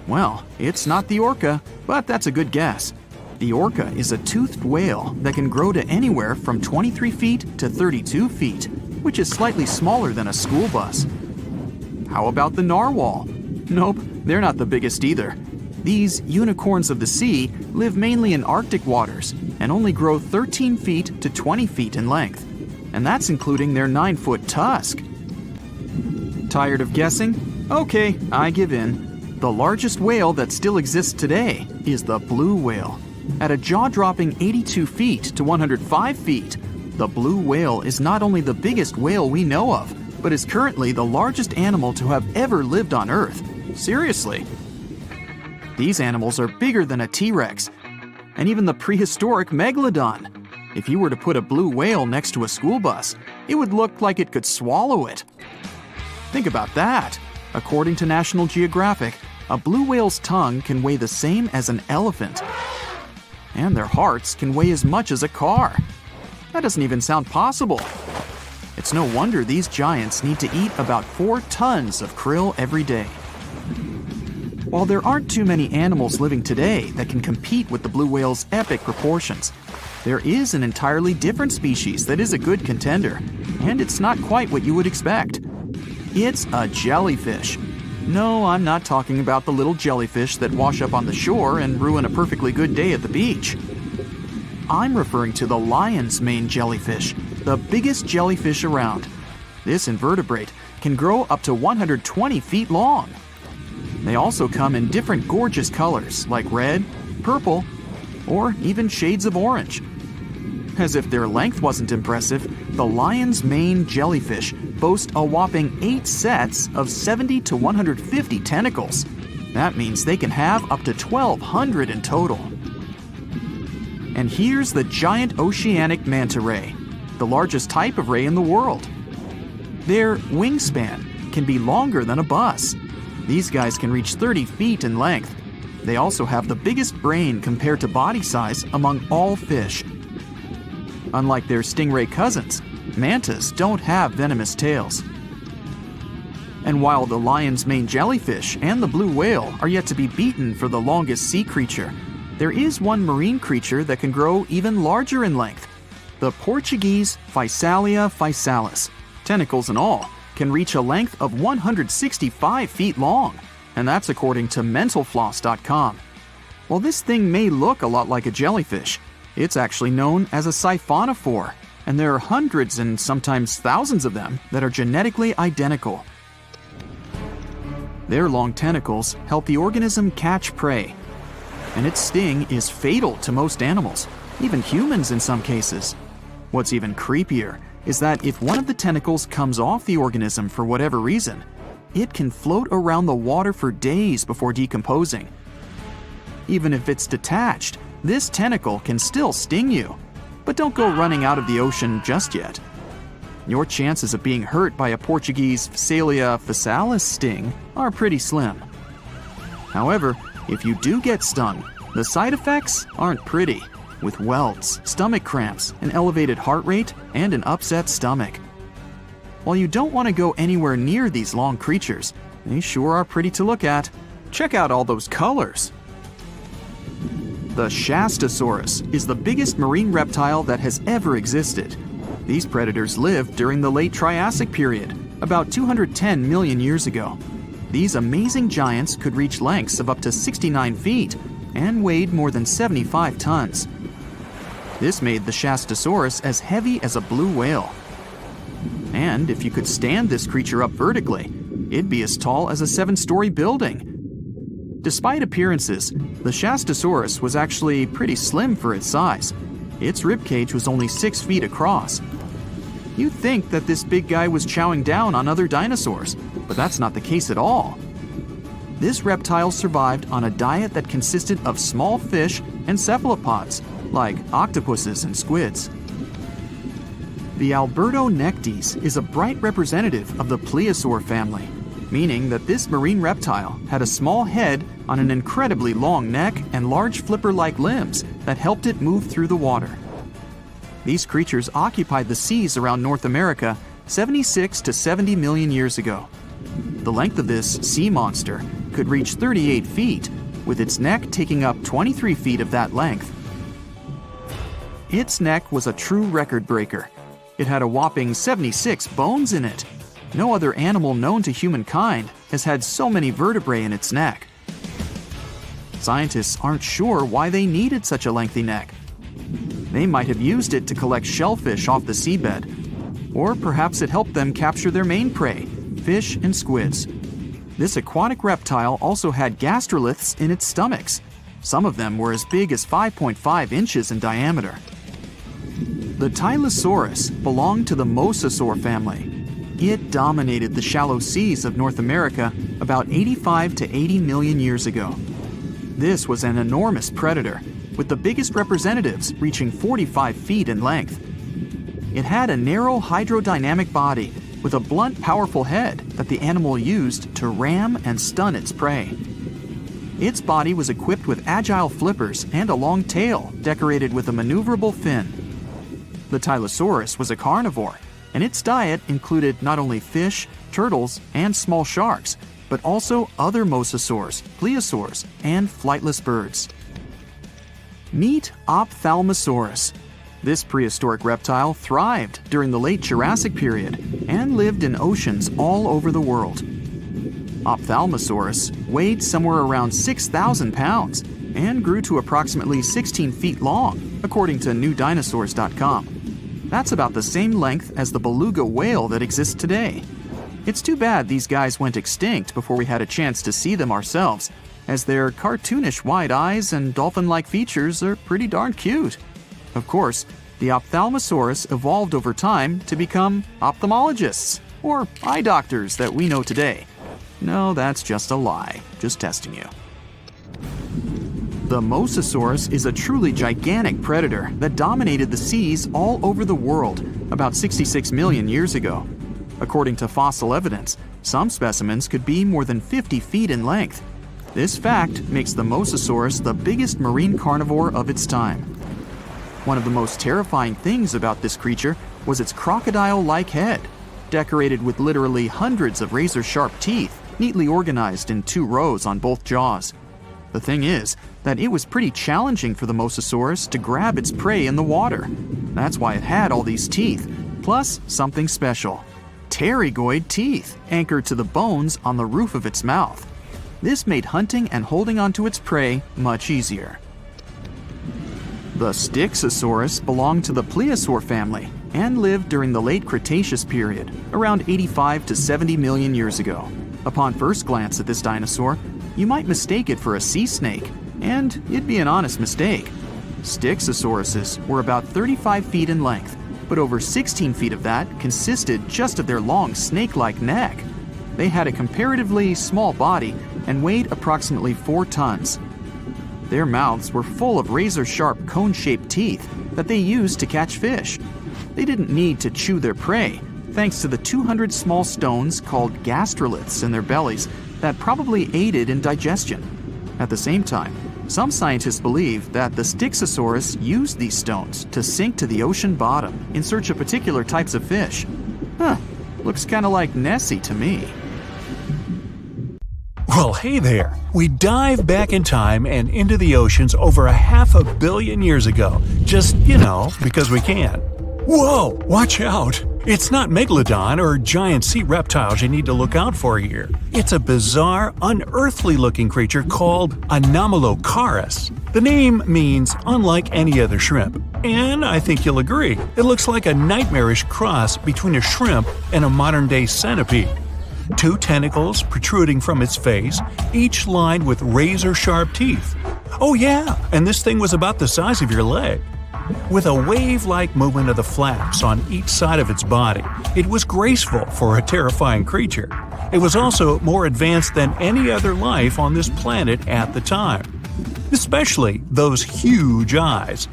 Well, it's not the orca, but that's a good guess. The orca is a toothed whale that can grow to anywhere from 23 feet to 32 feet, which is slightly smaller than a school bus. How about the narwhal? Nope, they're not the biggest either. These unicorns of the sea live mainly in Arctic waters and only grow 13 feet to 20 feet in length, and that's including their 9-foot tusk. Tired of guessing? Okay, I give in. The largest whale that still exists today is the blue whale. At a jaw-dropping 82 feet to 105 feet, the blue whale is not only the biggest whale we know of, but is currently the largest animal to have ever lived on Earth. Seriously. These animals are bigger than a T-Rex, and even the prehistoric Megalodon. If you were to put a blue whale next to a school bus, it would look like it could swallow it. Think about that. According to National Geographic, a blue whale's tongue can weigh the same as an elephant. And their hearts can weigh as much as a car. That doesn't even sound possible. It's no wonder these giants need to eat about 4 tons of krill every day. While there aren't too many animals living today that can compete with the blue whale's epic proportions, there is an entirely different species that is a good contender, and it's not quite what you would expect. It's a jellyfish. No, I'm not talking about the little jellyfish that wash up on the shore and ruin a perfectly good day at the beach. I'm referring to the lion's mane jellyfish, the biggest jellyfish around. This invertebrate can grow up to 120 feet long. They also come in different gorgeous colors like red, purple, or even shades of orange. As if their length wasn't impressive, the lion's mane jellyfish boast a whopping 8 sets of 70 to 150 tentacles. That means they can have up to 1,200 in total. And here's the giant oceanic manta ray, the largest type of ray in the world. Their wingspan can be longer than a bus. These guys can reach 30 feet in length. They also have the biggest brain compared to body size among all fish. Unlike their stingray cousins, mantas don't have venomous tails. And while the lion's mane jellyfish and the blue whale are yet to be beaten for the longest sea creature, there is one marine creature that can grow even larger in length. The Portuguese Physalia physalis, tentacles and all, can reach a length of 165 feet long, and that's according to mentalfloss.com. While this thing may look a lot like a jellyfish, it's actually known as a siphonophore, and there are hundreds and sometimes thousands of them that are genetically identical. Their long tentacles help the organism catch prey, and its sting is fatal to most animals, even humans in some cases. What's even creepier is that if one of the tentacles comes off the organism for whatever reason, it can float around the water for days before decomposing. Even if it's detached, this tentacle can still sting you. But don't go running out of the ocean just yet. Your chances of being hurt by a Portuguese Physalia physalis sting are pretty slim. However, if you do get stung, the side effects aren't pretty, with welts, stomach cramps, an elevated heart rate, and an upset stomach. While you don't want to go anywhere near these long creatures, they sure are pretty to look at. Check out all those colors. The Shastasaurus is the biggest marine reptile that has ever existed. These predators lived during the late Triassic period, about 210 million years ago. These amazing giants could reach lengths of up to 69 feet and weighed more than 75 tons. This made the Shastasaurus as heavy as a blue whale. And if you could stand this creature up vertically, it'd be as tall as a 7-story building. Despite appearances, the Shastasaurus was actually pretty slim for its size. Its ribcage was only 6 feet across. You'd think that this big guy was chowing down on other dinosaurs, but that's not the case at all. This reptile survived on a diet that consisted of small fish and cephalopods, like octopuses and squids. The Albertonectes is a bright representative of the plesiosaur family, meaning that this marine reptile had a small head on an incredibly long neck and large flipper-like limbs that helped it move through the water. These creatures occupied the seas around North America 76 to 70 million years ago. The length of this sea monster could reach 38 feet, with its neck taking up 23 feet of that length. Its neck was a true record breaker. It had a whopping 76 bones in it. No other animal known to humankind has had so many vertebrae in its neck. Scientists aren't sure why they needed such a lengthy neck. They might have used it to collect shellfish off the seabed, or perhaps it helped them capture their main prey, fish and squids. This aquatic reptile also had gastroliths in its stomachs. Some of them were as big as 5.5 inches in diameter. The Tylosaurus belonged to the Mosasaur family. It dominated the shallow seas of North America about 85 to 80 million years ago. This was an enormous predator, with the biggest representatives reaching 45 feet in length. It had a narrow hydrodynamic body with a blunt, powerful head that the animal used to ram and stun its prey. Its body was equipped with agile flippers and a long tail decorated with a maneuverable fin. The Tylosaurus was a carnivore, and its diet included not only fish, turtles, and small sharks, but also other mosasaurs, plesiosaurs, and flightless birds. Meet Ophthalmosaurus. This prehistoric reptile thrived during the late Jurassic period and lived in oceans all over the world. Ophthalmosaurus weighed somewhere around 6,000 pounds and grew to approximately 16 feet long, according to newdinosaurs.com. That's about the same length as the beluga whale that exists today. It's too bad these guys went extinct before we had a chance to see them ourselves, as their cartoonish wide eyes and dolphin-like features are pretty darn cute. Of course, the Ophthalmosaurus evolved over time to become ophthalmologists, or eye doctors that we know today. No, that's just a lie. Just testing you. The Mosasaurus is a truly gigantic predator that dominated the seas all over the world about 66 million years ago. According to fossil evidence, some specimens could be more than 50 feet in length. This fact makes the Mosasaurus the biggest marine carnivore of its time. One of the most terrifying things about this creature was its crocodile-like head, decorated with literally hundreds of razor-sharp teeth, neatly organized in 2 rows on both jaws. The thing is that it was pretty challenging for the Mosasaurus to grab its prey in the water. That's why it had all these teeth, plus something special: pterygoid teeth anchored to the bones on the roof of its mouth. This made hunting and holding onto its prey much easier. The Styxosaurus belonged to the plesiosaur family and lived during the late Cretaceous period, around 85 to 70 million years ago. Upon first glance at this dinosaur, you might mistake it for a sea snake, and it'd be an honest mistake. Styxosauruses were about 35 feet in length, but over 16 feet of that consisted just of their long snake-like neck. They had a comparatively small body and weighed approximately 4 tons. Their mouths were full of razor-sharp cone-shaped teeth that they used to catch fish. They didn't need to chew their prey, thanks to the 200 small stones called gastroliths in their bellies that probably aided in digestion. At the same time, some scientists believe that the Styxosaurus used these stones to sink to the ocean bottom in search of particular types of fish. Looks kinda like Nessie to me. Well, hey there! We dive back in time and into the oceans over 500 million years ago. Just, because we can. Whoa! Watch out! It's not Megalodon or giant sea reptiles you need to look out for here. It's a bizarre, unearthly-looking creature called Anomalocaris. The name means unlike any other shrimp. And I think you'll agree, it looks like a nightmarish cross between a shrimp and a modern-day centipede. 2 tentacles protruding from its face, each lined with razor-sharp teeth. Oh yeah, and this thing was about the size of your leg. With a wave-like movement of the flaps on each side of its body, it was graceful for a terrifying creature. It was also more advanced than any other life on this planet at the time. Especially those huge eyes.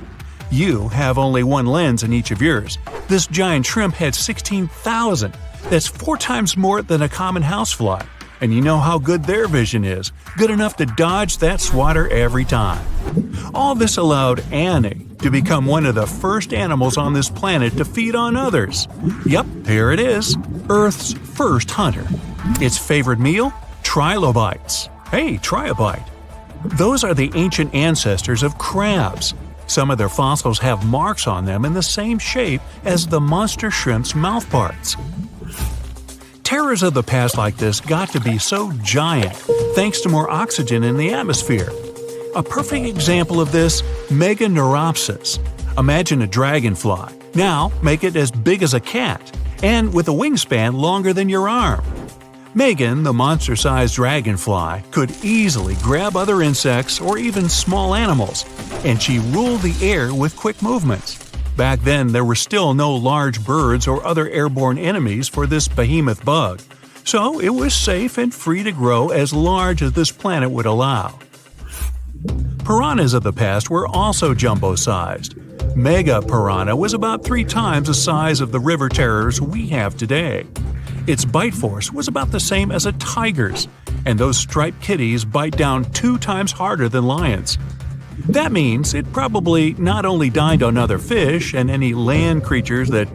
You have only one lens in each of yours. This giant shrimp had 16,000. That's 4 times more than a common housefly. And you know how good their vision is. Good enough to dodge that swatter every time. All this allowed Annie to become one of the first animals on this planet to feed on others. Yep, here it is. Earth's first hunter. Its favorite meal? Trilobites. Hey, try a bite. Those are the ancient ancestors of crabs. Some of their fossils have marks on them in the same shape as the monster shrimp's mouth parts. Terrors of the past like this got to be so giant thanks to more oxygen in the atmosphere. A perfect example of this, Meganeuropsis. Imagine a dragonfly. Now make it as big as a cat, and with a wingspan longer than your arm. Megan, the monster-sized dragonfly, could easily grab other insects or even small animals, and she ruled the air with quick movements. Back then, there were still no large birds or other airborne enemies for this behemoth bug, so it was safe and free to grow as large as this planet would allow. Piranhas of the past were also jumbo-sized. Mega piranha was about 3 times the size of the river terrors we have today. Its bite force was about the same as a tiger's, and those striped kitties bite down 2 times harder than lions. That means it probably not only dined on other fish and any land creatures that,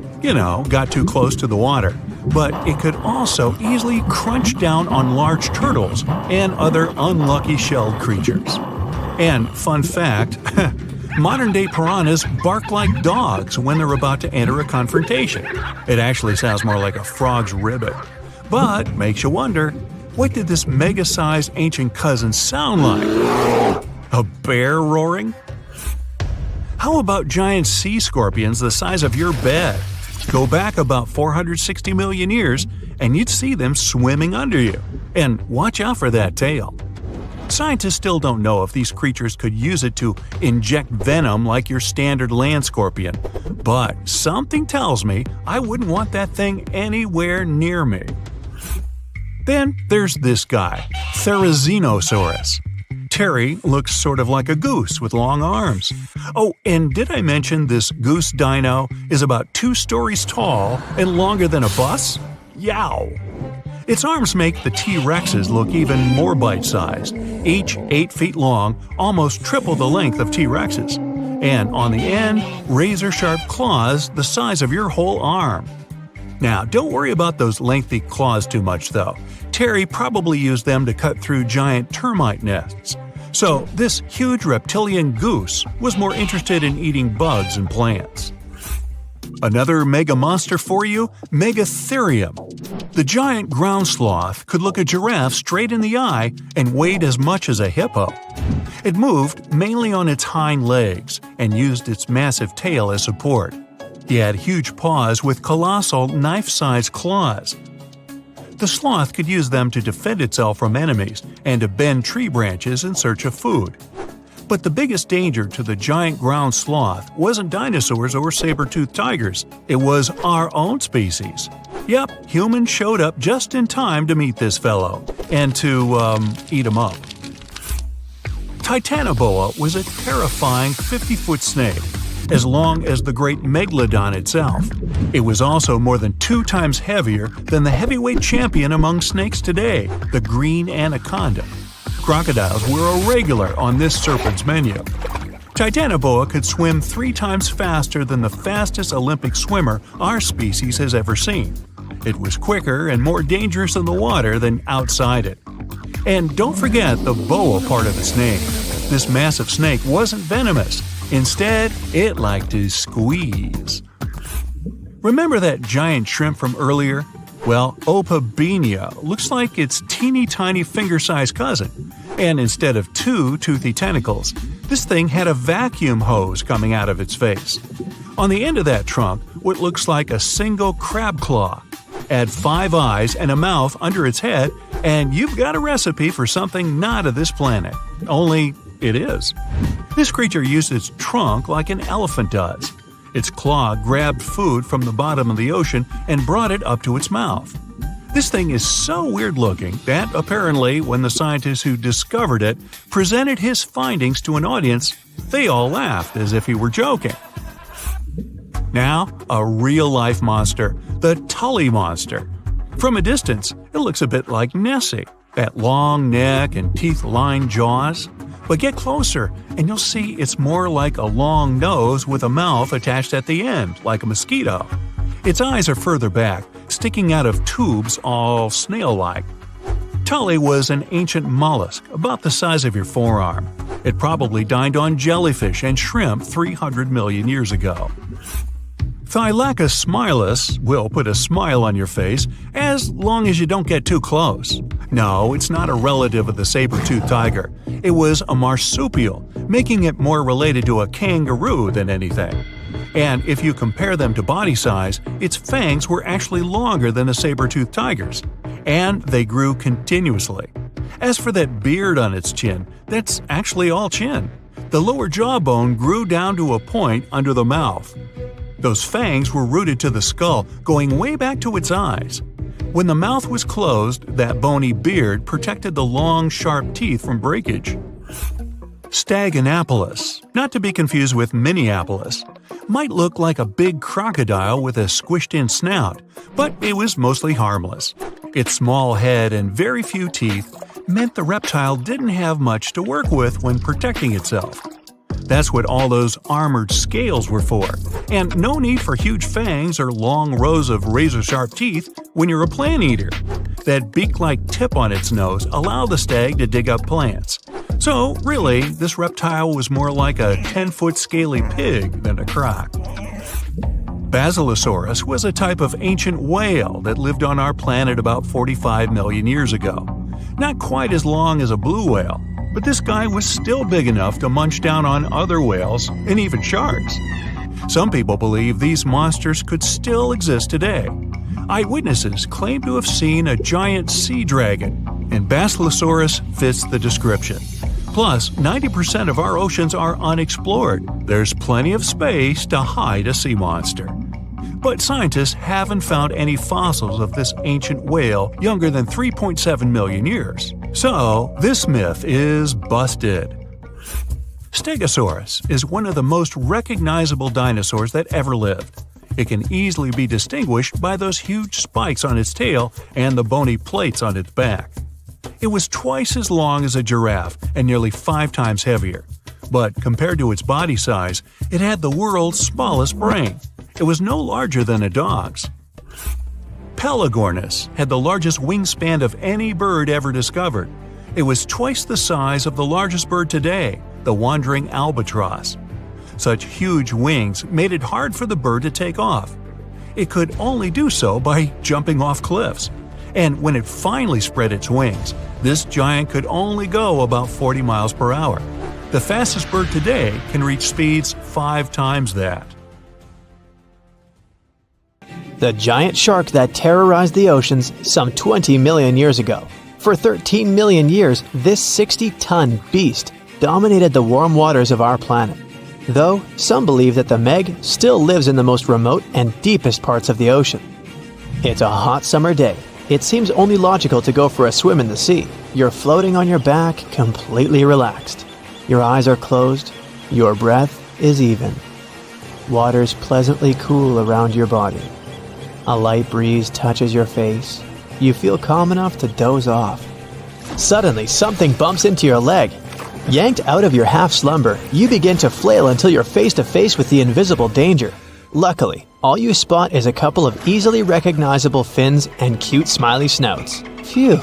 got too close to the water, but it could also easily crunch down on large turtles and other unlucky shelled creatures. And fun fact, modern-day piranhas bark like dogs when they're about to enter a confrontation. It actually sounds more like a frog's ribbit. But makes you wonder, what did this mega-sized ancient cousin sound like? A bear roaring? How about giant sea scorpions the size of your bed? Go back about 460 million years, and you'd see them swimming under you. And watch out for that tail. Scientists still don't know if these creatures could use it to inject venom like your standard land scorpion, but something tells me I wouldn't want that thing anywhere near me. Then there's this guy, Therizinosaurus. Terry looks sort of like a goose with long arms. Oh, and did I mention this goose dino is about 2 stories tall and longer than a bus? Yow! Its arms make the T-Rexes look even more bite-sized, each 8 feet long, almost triple the length of T-Rexes. And on the end, razor-sharp claws the size of your whole arm. Now, don't worry about those lengthy claws too much, though. Terry probably used them to cut through giant termite nests. So, this huge reptilian goose was more interested in eating bugs and plants. Another mega monster for you, Megatherium. The giant ground sloth could look a giraffe straight in the eye and weighed as much as a hippo. It moved mainly on its hind legs and used its massive tail as support. It had huge paws with colossal knife-sized claws. The sloth could use them to defend itself from enemies and to bend tree branches in search of food. But the biggest danger to the giant ground sloth wasn't dinosaurs or saber-toothed tigers. It was our own species. Yep, humans showed up just in time to meet this fellow and to, eat him up. Titanoboa was a terrifying 50-foot snake, as long as the great Megalodon itself. It was also more than 2 times heavier than the heavyweight champion among snakes today, the green anaconda. Crocodiles were a regular on this serpent's menu. Titanoboa could swim 3 times faster than the fastest Olympic swimmer our species has ever seen. It was quicker and more dangerous in the water than outside it. And don't forget the boa part of its name. This massive snake wasn't venomous. Instead, it liked to squeeze. Remember that giant shrimp from earlier? Well, Opabenia looks like its teeny-tiny finger-sized cousin. And instead of 2 toothy tentacles, this thing had a vacuum hose coming out of its face. On the end of that trunk, what looks like a single crab claw. Add 5 eyes and a mouth under its head, and you've got a recipe for something not of this planet. Only it is. This creature used its trunk like an elephant does. Its claw grabbed food from the bottom of the ocean and brought it up to its mouth. This thing is so weird-looking that apparently when the scientist who discovered it presented his findings to an audience, they all laughed as if he were joking. Now, a real-life monster, the Tully monster. From a distance, it looks a bit like Nessie, that long neck and teeth-lined jaws. But get closer, and you'll see it's more like a long nose with a mouth attached at the end, like a mosquito. Its eyes are further back, sticking out of tubes all snail-like. Tully was an ancient mollusk, about the size of your forearm. It probably dined on jellyfish and shrimp 300 million years ago. Thylacus smilus will put a smile on your face as long as you don't get too close. No, it's not a relative of the saber-toothed tiger. It was a marsupial, making it more related to a kangaroo than anything. And if you compare them to body size, its fangs were actually longer than a saber-toothed tiger's. And they grew continuously. As for that beard on its chin, that's actually all chin. The lower jawbone grew down to a point under the mouth. Those fangs were rooted to the skull, going way back to its eyes. When the mouth was closed, that bony beard protected the long, sharp teeth from breakage. Staganapolis, not to be confused with Minneapolis, might look like a big crocodile with a squished-in snout, but it was mostly harmless. Its small head and very few teeth meant the reptile didn't have much to work with when protecting itself. That's what all those armored scales were for, and no need for huge fangs or long rows of razor-sharp teeth when you're a plant eater. That beak-like tip on its nose allowed the stag to dig up plants. So, really, this reptile was more like a 10-foot scaly pig than a croc. Basilosaurus was a type of ancient whale that lived on our planet about 45 million years ago. Not quite as long as a blue whale, but this guy was still big enough to munch down on other whales and even sharks. Some people believe these monsters could still exist today. Eyewitnesses claim to have seen a giant sea dragon, and Basilosaurus fits the description. Plus, 90% of our oceans are unexplored. There's plenty of space to hide a sea monster. But scientists haven't found any fossils of this ancient whale younger than 3.7 million years. So, this myth is busted. Stegosaurus is one of the most recognizable dinosaurs that ever lived. It can easily be distinguished by those huge spikes on its tail and the bony plates on its back. It was twice as long as a giraffe and nearly 5 times heavier. But compared to its body size, it had the world's smallest brain. It was no larger than a dog's. Pelagornis had the largest wingspan of any bird ever discovered. It was twice the size of the largest bird today, the wandering albatross. Such huge wings made it hard for the bird to take off. It could only do so by jumping off cliffs. And when it finally spread its wings, this giant could only go about 40 miles per hour. The fastest bird today can reach speeds 5 times that. The giant shark that terrorized the oceans some 20 million years ago. For 13 million years, this 60-ton beast dominated the warm waters of our planet. Though, some believe that the Meg still lives in the most remote and deepest parts of the ocean. It's a hot summer day. It seems only logical to go for a swim in the sea. You're floating on your back, completely relaxed. Your eyes are closed. Your breath is even. Water's pleasantly cool around your body. A light breeze touches your face. You feel calm enough to doze off. Suddenly, something bumps into your leg. Yanked out of your half-slumber, you begin to flail until you're face to face with the invisible danger. Luckily, all you spot is a couple of easily recognizable fins and cute smiley snouts. Phew,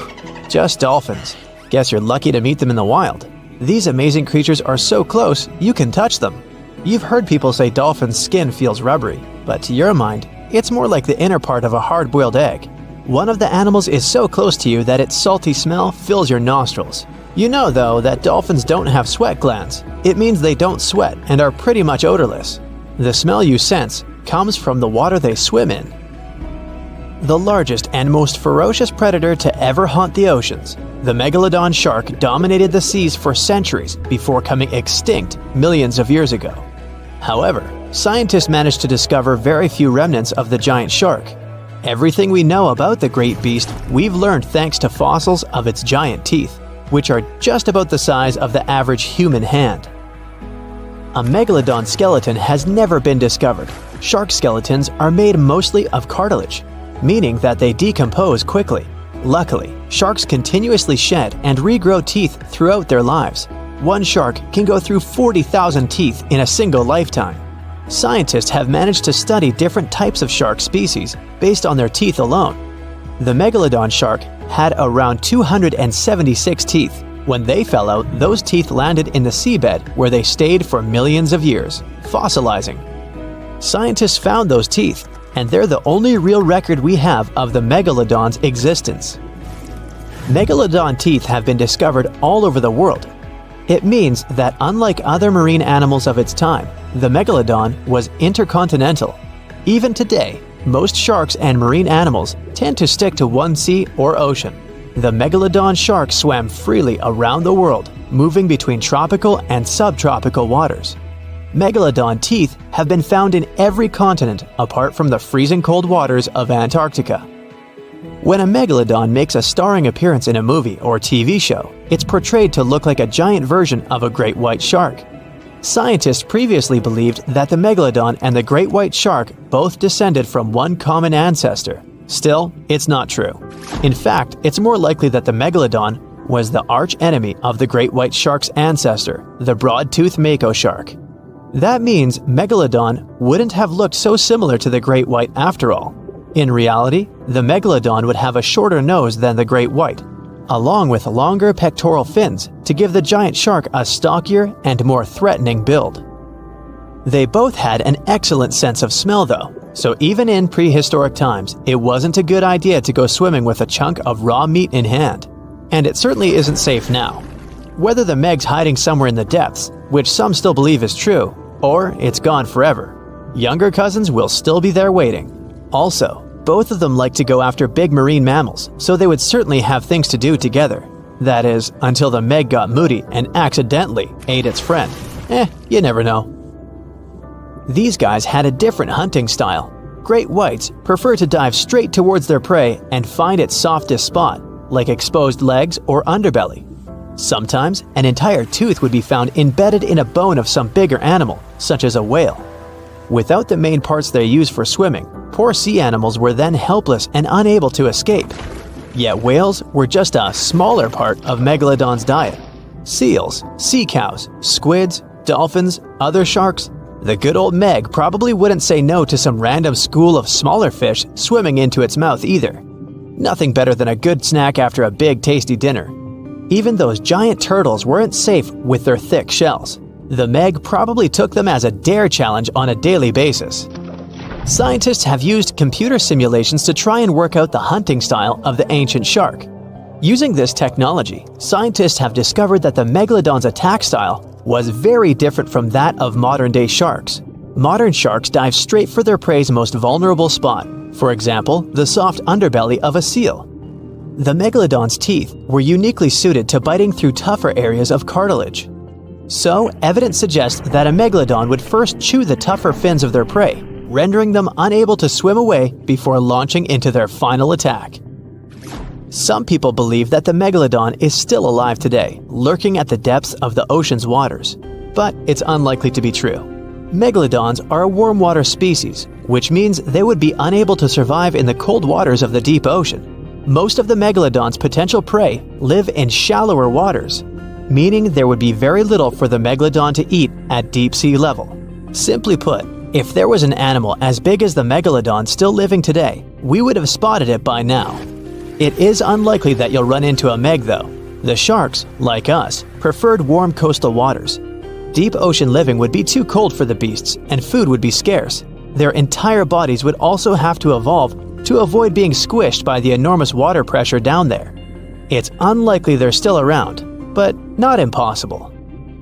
just dolphins. Guess you're lucky to meet them in the wild. These amazing creatures are so close, you can touch them. You've heard people say dolphins' skin feels rubbery, but to your mind, it's more like the inner part of a hard-boiled egg. One of the animals is so close to you that its salty smell fills your nostrils. You know, though, that dolphins don't have sweat glands. It means they don't sweat and are pretty much odorless. The smell you sense comes from the water they swim in. The largest and most ferocious predator to ever haunt the oceans, the Megalodon shark dominated the seas for centuries before coming extinct millions of years ago. However, scientists managed to discover very few remnants of the giant shark. Everything we know about the great beast we've learned thanks to fossils of its giant teeth, which are just about the size of the average human hand. A megalodon skeleton has never been discovered. Shark skeletons are made mostly of cartilage, meaning that they decompose quickly. Luckily, sharks continuously shed and regrow teeth throughout their lives. One shark can go through 40,000 teeth in a single lifetime. Scientists have managed to study different types of shark species based on their teeth alone. The megalodon shark had around 276 teeth. When they fell out, those teeth landed in the seabed where they stayed for millions of years, fossilizing. Scientists found those teeth, and they're the only real record we have of the megalodon's existence. Megalodon teeth have been discovered all over the world. It means that unlike other marine animals of its time, the megalodon was intercontinental. Even today, most sharks and marine animals tend to stick to one sea or ocean. The megalodon shark swam freely around the world, moving between tropical and subtropical waters. Megalodon teeth have been found in every continent apart from the freezing cold waters of Antarctica. When a megalodon makes a starring appearance in a movie or TV show, it's portrayed to look like a giant version of a great white shark. Scientists previously believed that the megalodon and the great white shark both descended from one common ancestor. Still, it's not true. In fact, it's more likely that the megalodon was the arch-enemy of the great white shark's ancestor, the broad-toothed mako shark. That means Megalodon wouldn't have looked so similar to the great white after all. In reality, the Megalodon would have a shorter nose than the great white, along with longer pectoral fins to give the giant shark a stockier and more threatening build. They both had an excellent sense of smell though, so even in prehistoric times, it wasn't a good idea to go swimming with a chunk of raw meat in hand. And it certainly isn't safe now. Whether the Meg's hiding somewhere in the depths, which some still believe is true, or it's gone forever, younger cousins will still be there waiting. Also, both of them like to go after big marine mammals, so they would certainly have things to do together. That is, until the Meg got moody and accidentally ate its friend. You never know. These guys had a different hunting style. Great whites prefer to dive straight towards their prey and find its softest spot, like exposed legs or underbelly. Sometimes, an entire tooth would be found embedded in a bone of some bigger animal, such as a whale. Without the main parts they use for swimming, poor sea animals were then helpless and unable to escape. Yet whales were just a smaller part of Megalodon's diet. Seals, sea cows, squids, dolphins, other sharks. The good old Meg probably wouldn't say no to some random school of smaller fish swimming into its mouth either. Nothing better than a good snack after a big tasty dinner. Even those giant turtles weren't safe with their thick shells. The Meg probably took them as a dare challenge on a daily basis. Scientists have used computer simulations to try and work out the hunting style of the ancient shark. Using this technology, scientists have discovered that the Megalodon's attack style was very different from that of modern-day sharks. Modern sharks dive straight for their prey's most vulnerable spot, for example, the soft underbelly of a seal. The Megalodon's teeth were uniquely suited to biting through tougher areas of cartilage. So, evidence suggests that a Megalodon would first chew the tougher fins of their prey, rendering them unable to swim away before launching into their final attack. Some people believe that the Megalodon is still alive today, lurking at the depths of the ocean's waters. But it's unlikely to be true. Megalodons are a warm water species, which means they would be unable to survive in the cold waters of the deep ocean. Most of the Megalodon's potential prey live in shallower waters, meaning there would be very little for the Megalodon to eat at deep sea level. Simply put, if there was an animal as big as the Megalodon still living today, we would have spotted it by now. It is unlikely that you'll run into a Meg though. The sharks, like us, preferred warm coastal waters. Deep ocean living would be too cold for the beasts, and food would be scarce. Their entire bodies would also have to evolve to avoid being squished by the enormous water pressure down there. It's unlikely they're still around, but not impossible.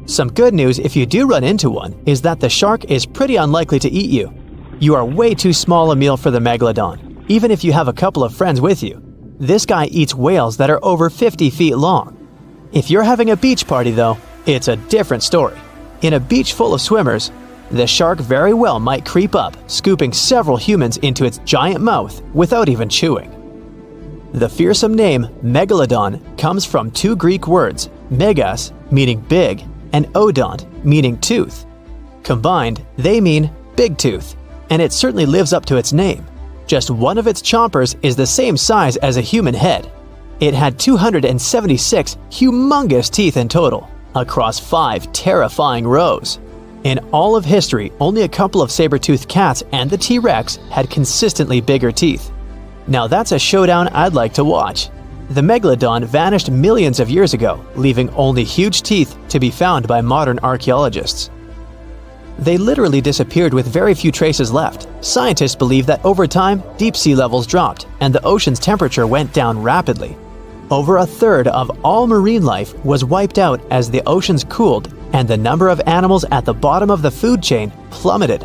Some good news if you do run into one is that the shark is pretty unlikely to eat you. You are way too small a meal for the Megalodon, even if you have a couple of friends with you. This guy eats whales that are over 50 feet long. If you're having a beach party though, it's a different story. In a beach full of swimmers, the shark very well might creep up, scooping several humans into its giant mouth without even chewing. The fearsome name Megalodon comes from two Greek words, megas, meaning big, and odont, meaning tooth. Combined, they mean big tooth, and it certainly lives up to its name. Just one of its chompers is the same size as a human head. It had 276 humongous teeth in total, across 5 terrifying rows. In all of history, only a couple of saber-toothed cats and the T-Rex had consistently bigger teeth. Now that's a showdown I'd like to watch. The Megalodon vanished millions of years ago, leaving only huge teeth to be found by modern archaeologists. They literally disappeared with very few traces left. Scientists believe that over time, deep sea levels dropped and the ocean's temperature went down rapidly. Over a third of all marine life was wiped out as the oceans cooled and the number of animals at the bottom of the food chain plummeted.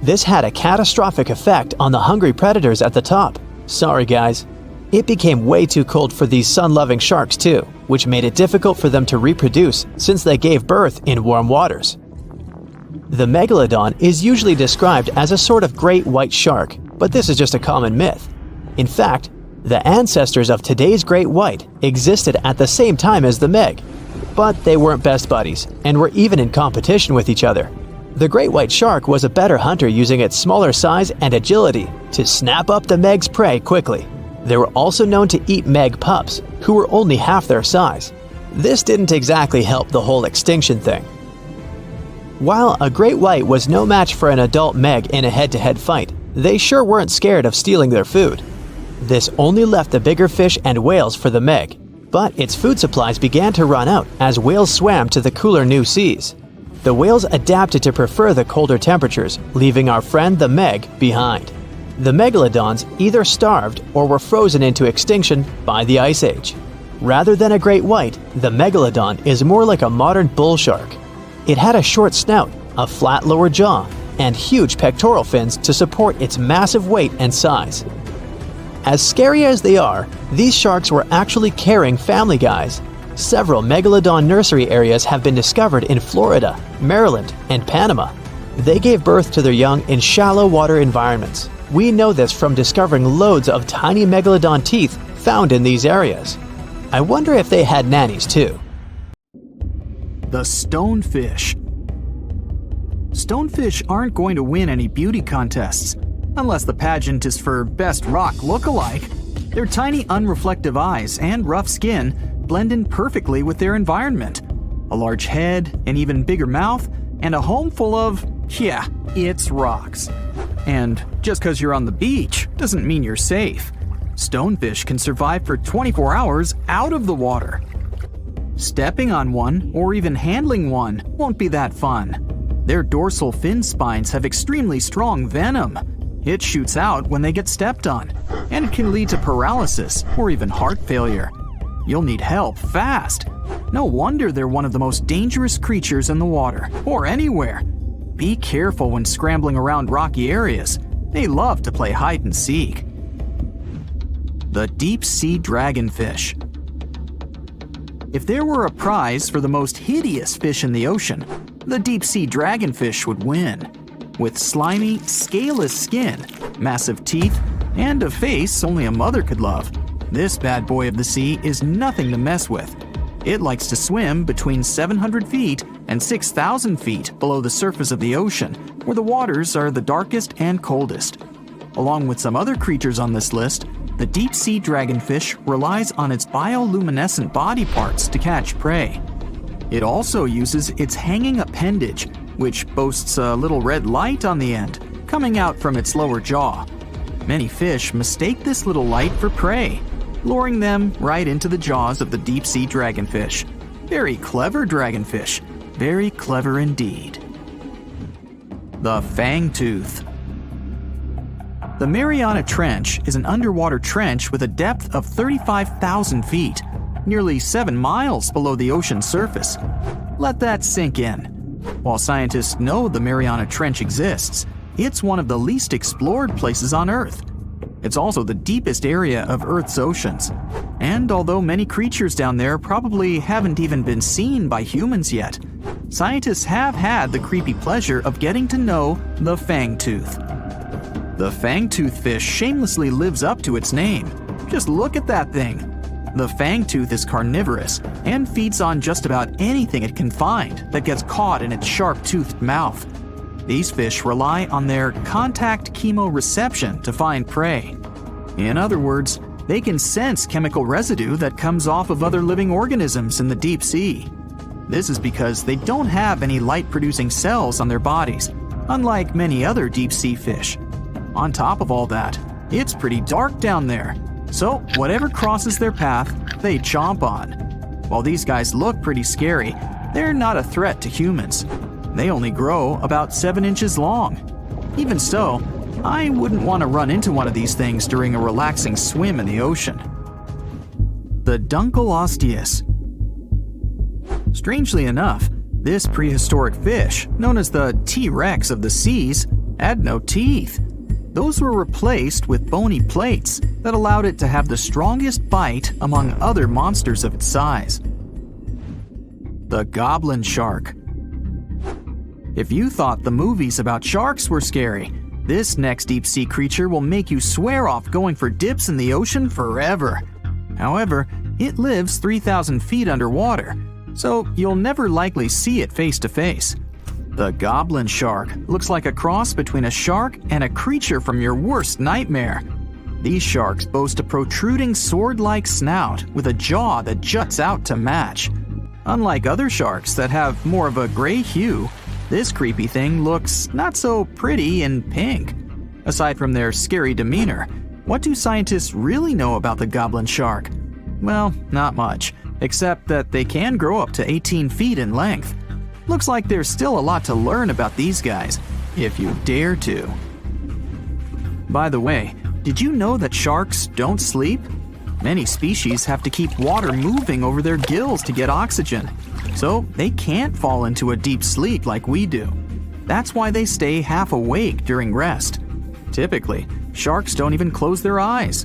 This had a catastrophic effect on the hungry predators at the top. Sorry guys. It became way too cold for these sun-loving sharks too, which made it difficult for them to reproduce since they gave birth in warm waters. The Megalodon is usually described as a sort of great white shark, but this is just a common myth. In fact, the ancestors of today's great white existed at the same time as the Meg, but they weren't best buddies and were even in competition with each other. The great white shark was a better hunter using its smaller size and agility to snap up the Meg's prey quickly. They were also known to eat Meg pups, who were only half their size. This didn't exactly help the whole extinction thing. While a great white was no match for an adult Meg in a head-to-head fight, they sure weren't scared of stealing their food. This only left the bigger fish and whales for the Meg, but its food supplies began to run out as whales swam to the cooler new seas. The whales adapted to prefer the colder temperatures, leaving our friend the Meg behind. The Megalodons either starved or were frozen into extinction by the Ice Age. Rather than a great white, the Megalodon is more like a modern bull shark. It had a short snout, a flat lower jaw, and huge pectoral fins to support its massive weight and size. As scary as they are, these sharks were actually caring family guys. Several Megalodon nursery areas have been discovered in Florida, Maryland, and Panama. They gave birth to their young in shallow water environments. We know this from discovering loads of tiny Megalodon teeth found in these areas. I wonder if they had nannies too. The stonefish. Stonefish aren't going to win any beauty contests, unless the pageant is for best rock look-alike. Their tiny unreflective eyes and rough skin blend in perfectly with their environment. A large head, an even bigger mouth, and a home full of, yeah, it's rocks. And just because you're on the beach doesn't mean you're safe. Stonefish can survive for 24 hours out of the water. Stepping on one, or even handling one, won't be that fun. Their dorsal fin spines have extremely strong venom. It shoots out when they get stepped on, and it can lead to paralysis or even heart failure. You'll need help fast. No wonder they're one of the most dangerous creatures in the water, or anywhere. Be careful when scrambling around rocky areas. They love to play hide and seek. The deep-sea dragonfish. If there were a prize for the most hideous fish in the ocean, the deep-sea dragonfish would win. With slimy, scaleless skin, massive teeth, and a face only a mother could love, this bad boy of the sea is nothing to mess with. It likes to swim between 700 feet and 6,000 feet below the surface of the ocean, where the waters are the darkest and coldest. Along with some other creatures on this list, the deep-sea dragonfish relies on its bioluminescent body parts to catch prey. It also uses its hanging appendage, which boasts a little red light on the end, coming out from its lower jaw. Many fish mistake this little light for prey, luring them right into the jaws of the deep-sea dragonfish. Very clever dragonfish, very clever indeed. The fangtooth. The Mariana Trench is an underwater trench with a depth of 35,000 feet, nearly 7 miles below the ocean surface. Let that sink in. While scientists know the Mariana Trench exists, it's one of the least explored places on Earth. It's also the deepest area of Earth's oceans. And although many creatures down there probably haven't even been seen by humans yet, scientists have had the creepy pleasure of getting to know the fangtooth. The fangtooth fish shamelessly lives up to its name. Just look at that thing. The fangtooth is carnivorous and feeds on just about anything it can find that gets caught in its sharp-toothed mouth. These fish rely on their contact chemoreception to find prey. In other words, they can sense chemical residue that comes off of other living organisms in the deep sea. This is because they don't have any light-producing cells on their bodies, unlike many other deep-sea fish. On top of all that, it's pretty dark down there, so whatever crosses their path, they chomp on. While these guys look pretty scary, they're not a threat to humans. They only grow about 7 inches long. Even so, I wouldn't want to run into one of these things during a relaxing swim in the ocean. The Dunkleosteus. Strangely enough, this prehistoric fish, known as the T-Rex of the seas, had no teeth. Those were replaced with bony plates that allowed it to have the strongest bite among other monsters of its size. The goblin shark. If you thought the movies about sharks were scary, this next deep-sea creature will make you swear off going for dips in the ocean forever. However, it lives 3,000 feet underwater, so you'll never likely see it face to face. The goblin shark looks like a cross between a shark and a creature from your worst nightmare. These sharks boast a protruding sword-like snout with a jaw that juts out to match. Unlike other sharks that have more of a gray hue, this creepy thing looks not so pretty and pink. Aside from their scary demeanor, what do scientists really know about the goblin shark? Well, not much, except that they can grow up to 18 feet in length. Looks like there's still a lot to learn about these guys, if you dare to. By the way, did you know that sharks don't sleep? Many species have to keep water moving over their gills to get oxygen, so they can't fall into a deep sleep like we do. That's why they stay half awake during rest. Typically, sharks don't even close their eyes.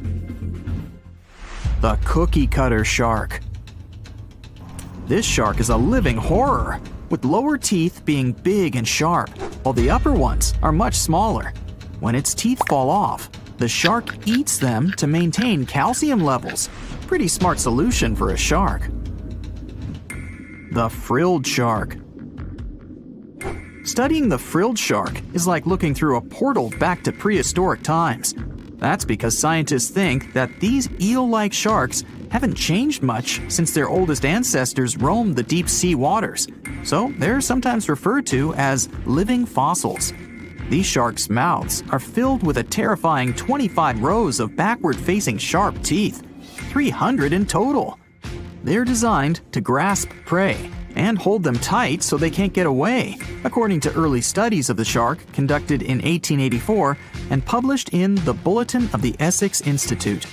The cookie cutter shark. This shark is a living horror, with lower teeth being big and sharp, while the upper ones are much smaller. When its teeth fall off, the shark eats them to maintain calcium levels. Pretty smart solution for a shark. The frilled shark. Studying the frilled shark is like looking through a portal back to prehistoric times. That's because scientists think that these eel-like sharks haven't changed much since their oldest ancestors roamed the deep sea waters, so they're sometimes referred to as living fossils. These sharks' mouths are filled with a terrifying 25 rows of backward-facing sharp teeth, 300 in total. They're designed to grasp prey and hold them tight so they can't get away, according to early studies of the shark conducted in 1884 and published in the Bulletin of the Essex Institute.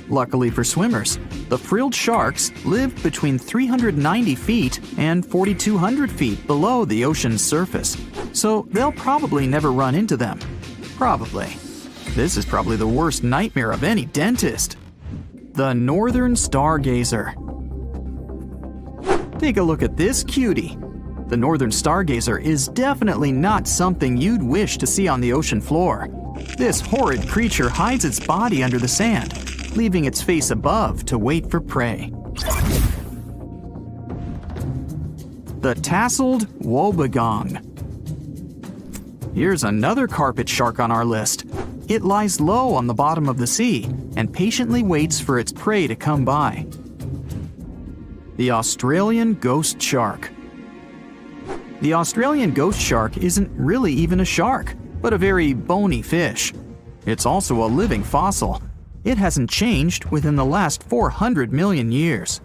Luckily for swimmers, the frilled sharks live between 390 feet and 4,200 feet below the ocean's surface, so they'll probably never run into them. Probably. This is probably the worst nightmare of any dentist. The northern stargazer. Take a look at this cutie. The northern stargazer is definitely not something you'd wish to see on the ocean floor. This horrid creature hides its body under the sand, leaving its face above to wait for prey. The tasseled wobbegong. Here's another carpet shark on our list. It lies low on the bottom of the sea and patiently waits for its prey to come by. The Australian ghost shark. The Australian ghost shark isn't really even a shark, but a very bony fish. It's also a living fossil. It hasn't changed within the last 400 million years.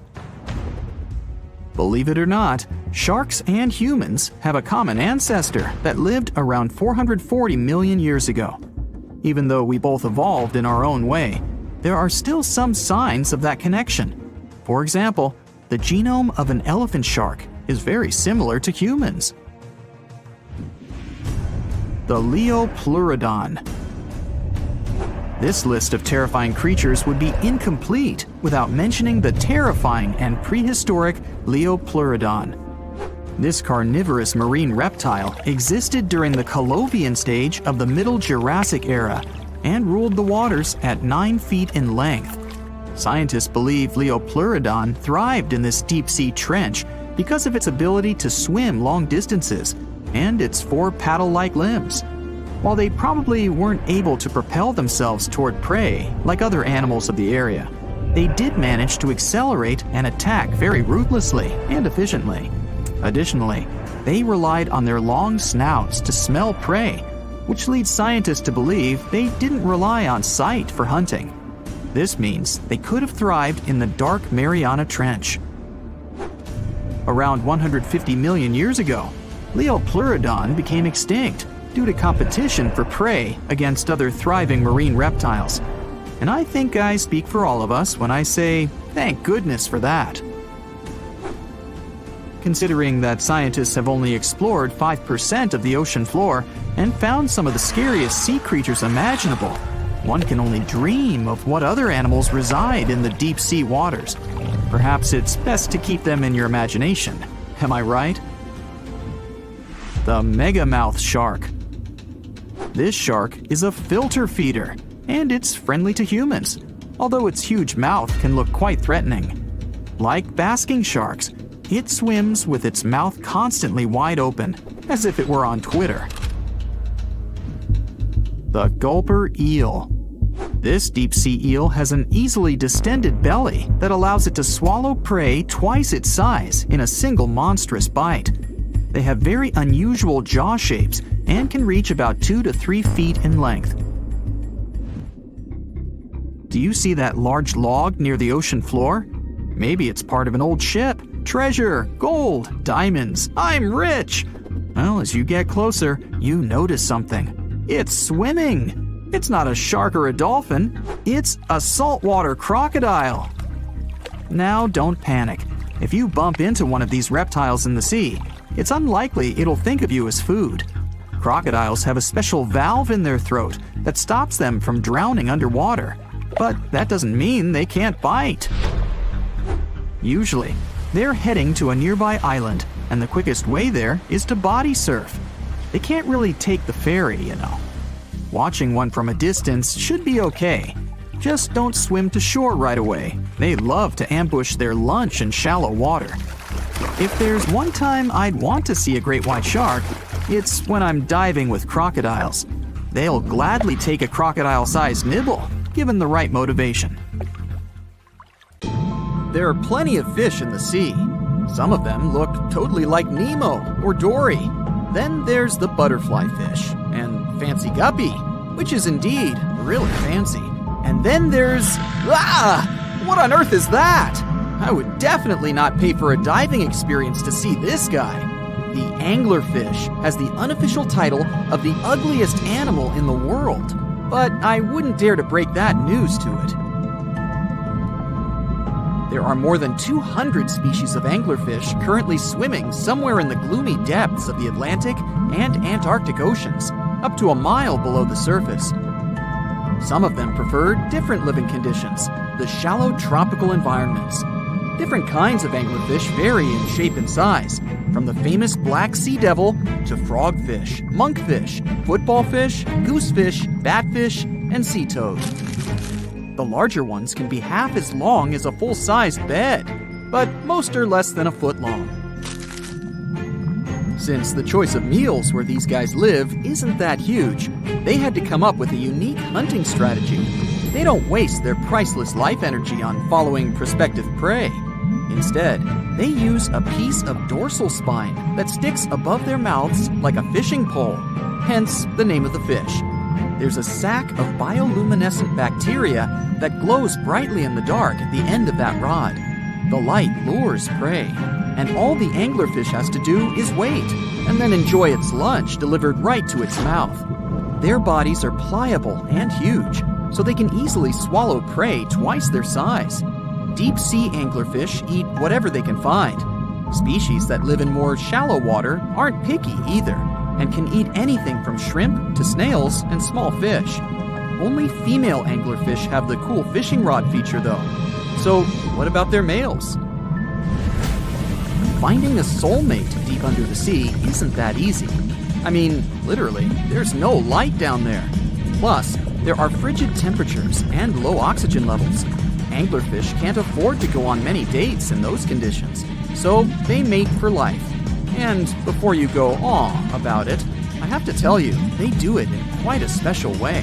Believe it or not, sharks and humans have a common ancestor that lived around 440 million years ago. Even though we both evolved in our own way, there are still some signs of that connection. For example, the genome of an elephant shark is very similar to humans. The Leopleurodon. This list of terrifying creatures would be incomplete without mentioning the terrifying and prehistoric Leopleurodon. This carnivorous marine reptile existed during the Colovian stage of the Middle Jurassic era and ruled the waters at 9 feet in length. Scientists believe Liopleurodon thrived in this deep-sea trench because of its ability to swim long distances and its 4 paddle-like limbs. While they probably weren't able to propel themselves toward prey like other animals of the area, they did manage to accelerate and attack very ruthlessly and efficiently. Additionally, they relied on their long snouts to smell prey, which leads scientists to believe they didn't rely on sight for hunting. This means they could have thrived in the dark Mariana Trench. Around 150 million years ago, Liopleurodon became extinct due to competition for prey against other thriving marine reptiles. And I think I speak for all of us when I say, thank goodness for that. Considering that scientists have only explored 5% of the ocean floor and found some of the scariest sea creatures imaginable, one can only dream of what other animals reside in the deep sea waters. Perhaps it's best to keep them in your imagination. Am I right? The megamouth shark. This shark is a filter feeder, and it's friendly to humans, although its huge mouth can look quite threatening. Like basking sharks, it swims with its mouth constantly wide open, as if it were on Twitter. The gulper eel. This deep-sea eel has an easily distended belly that allows it to swallow prey twice its size in a single monstrous bite. They have very unusual jaw shapes and can reach about 2 to 3 feet in length. Do you see that large log near the ocean floor? Maybe it's part of an old ship. Treasure, gold, diamonds, I'm rich! Well, as you get closer, you notice something. It's swimming! It's not a shark or a dolphin, it's a saltwater crocodile! Now don't panic. If you bump into one of these reptiles in the sea, it's unlikely it'll think of you as food. Crocodiles have a special valve in their throat that stops them from drowning underwater, but that doesn't mean they can't bite. Usually, they're heading to a nearby island, and the quickest way there is to body surf. They can't really take the ferry, you know. Watching one from a distance should be okay. Just don't swim to shore right away. They love to ambush their lunch in shallow water. If there's one time I'd want to see a great white shark, it's when I'm diving with crocodiles. They'll gladly take a crocodile-sized nibble, given the right motivation. There are plenty of fish in the sea. Some of them look totally like Nemo or Dory. Then there's the butterfly fish and fancy guppy, which is indeed really fancy. And then there's... What on earth is that? I would definitely not pay for a diving experience to see this guy. The anglerfish has the unofficial title of the ugliest animal in the world, but I wouldn't dare to break that news to it. There are more than 200 species of anglerfish currently swimming somewhere in the gloomy depths of the Atlantic and Antarctic Oceans, up to a mile below the surface. Some of them prefer different living conditions, the shallow tropical environments. Different kinds of anglerfish vary in shape and size, from the famous black sea devil to frogfish, monkfish, footballfish, goosefish, batfish, and sea toad. The larger ones can be half as long as a full-sized bed, but most are less than a foot long. Since the choice of meals where these guys live isn't that huge, they had to come up with a unique hunting strategy. They don't waste their priceless life energy on following prospective prey. Instead, they use a piece of dorsal spine that sticks above their mouths like a fishing pole, hence the name of the fish. There's a sac of bioluminescent bacteria that glows brightly in the dark at the end of that rod. The light lures prey, and all the anglerfish has to do is wait, and then enjoy its lunch delivered right to its mouth. Their bodies are pliable and huge, so they can easily swallow prey twice their size. Deep-sea anglerfish eat whatever they can find. Species that live in more shallow water aren't picky either, and can eat anything from shrimp to snails and small fish. Only female anglerfish have the cool fishing rod feature though. So what about their males? finding a soulmate deep under the sea isn't that easy. I mean, literally, there's no light down there. Plus, there are frigid temperatures and low oxygen levels. Anglerfish can't afford to go on many dates in those conditions, so they mate for life. And before you go aw about it, I have to tell you, they do it in quite a special way.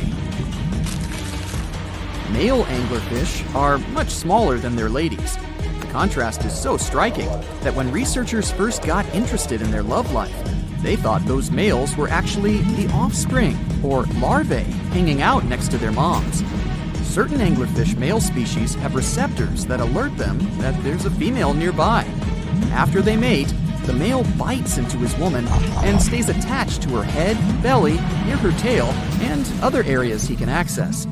Male anglerfish are much smaller than their ladies. The contrast is so striking that when researchers first got interested in their love life, they thought those males were actually the offspring, or larvae, hanging out next to their moms. Certain anglerfish male species have receptors that alert them that there's a female nearby. After they mate, the male bites into his woman and stays attached to her head, belly, near her tail, and other areas he can access.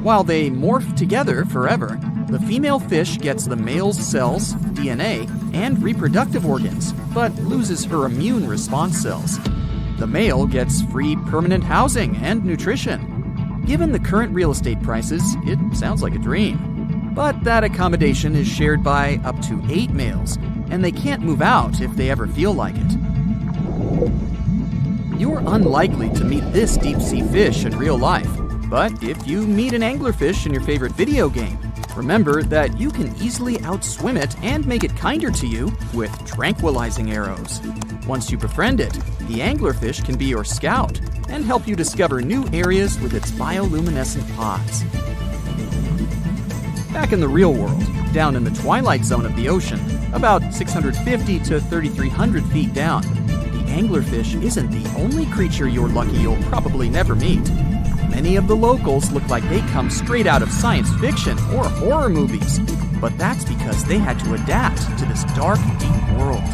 While they morph together forever, the female fish gets the male's cells, DNA, and reproductive organs, but loses her immune response cells. The male gets free permanent housing and nutrition. Given the current real estate prices, it sounds like a dream. But that accommodation is shared by up to 8 males, and they can't move out if they ever feel like it. You're unlikely to meet this deep-sea fish in real life, but if you meet an anglerfish in your favorite video game, remember that you can easily outswim it and make it kinder to you with tranquilizing arrows. Once you befriend it, the anglerfish can be your scout and help you discover new areas with its bioluminescent pods. Back in the real world, down in the twilight zone of the ocean, about 650 to 3,300 feet down, the anglerfish isn't the only creature you're lucky you'll probably never meet. Many of the locals look like they come straight out of science fiction or horror movies, but that's because they had to adapt to this dark, deep world.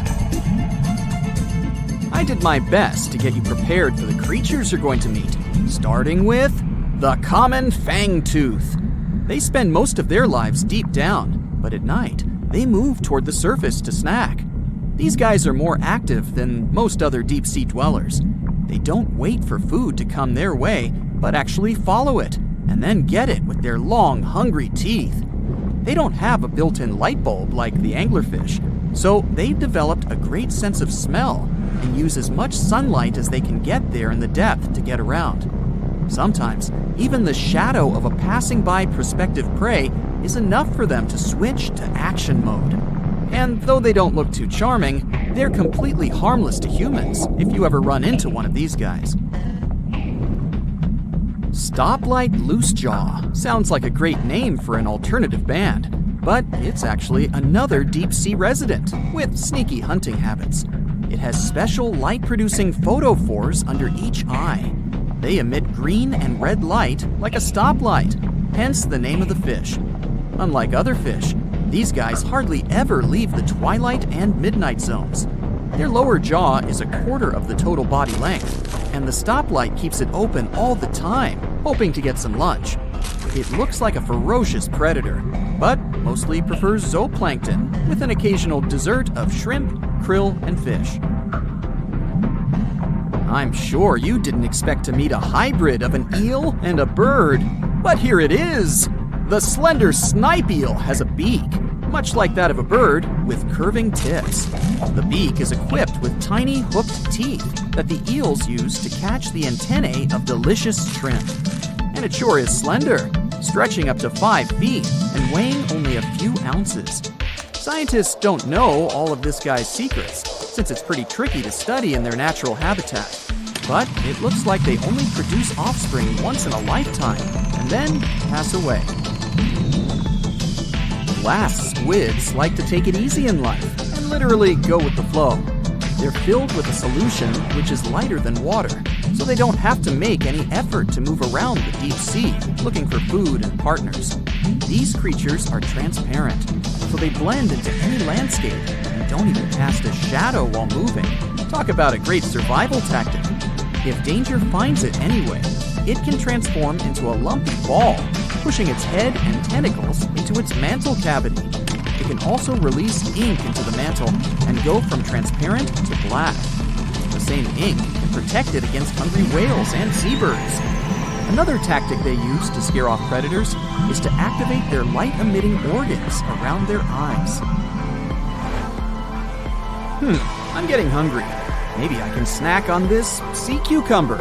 I did my best to get you prepared for the creatures you're going to meet, starting with the common fangtooth. They spend most of their lives deep down, but at night, they move toward the surface to snack. These guys are more active than most other deep-sea dwellers. They don't wait for food to come their way, but actually follow it, and then get it with their long, hungry teeth. They don't have a built-in light bulb like the anglerfish, so they've developed a great sense of smell and use as much sunlight as they can get there in the depth to get around. Sometimes, even the shadow of a passing by prospective prey is enough for them to switch to action mode. And though they don't look too charming, they're completely harmless to humans if you ever run into one of these guys. Stoplight Loosejaw sounds like a great name for an alternative band, but it's actually another deep-sea resident with sneaky hunting habits. It has special light-producing photophores under each eye. They emit green and red light like a stoplight, hence the name of the fish. Unlike other fish, these guys hardly ever leave the twilight and midnight zones. Their lower jaw is a quarter of the total body length, and the stoplight keeps it open all the time, hoping to get some lunch. It looks like a ferocious predator, but mostly prefers zooplankton, with an occasional dessert of shrimp, krill, and fish. I'm sure you didn't expect to meet a hybrid of an eel and a bird, but here it is! The slender snipe eel has a beak, much like that of a bird, with curving tips. The beak is equipped with tiny hooked teeth that the eels use to catch the antennae of delicious shrimp. And it sure is slender, stretching up to 5 feet and weighing only a few ounces. Scientists don't know all of this guy's secrets, since it's pretty tricky to study in their natural habitat. But it looks like they only produce offspring once in a lifetime, and then pass away. Glass squids like to take it easy in life, and literally go with the flow. They're filled with a solution which is lighter than water, so they don't have to make any effort to move around the deep sea, looking for food and partners. These creatures are transparent, so they blend into any landscape and don't even cast a shadow while moving. Talk about a great survival tactic. If danger finds it anyway, it can transform into a lumpy ball, pushing its head and tentacles into its mantle cavity. It can also release ink into the mantle and go from transparent to black. The same ink can protect it against hungry whales and seabirds. Another tactic they use to scare off predators is to activate their light-emitting organs around their eyes. I'm getting hungry. Maybe I can snack on this sea cucumber.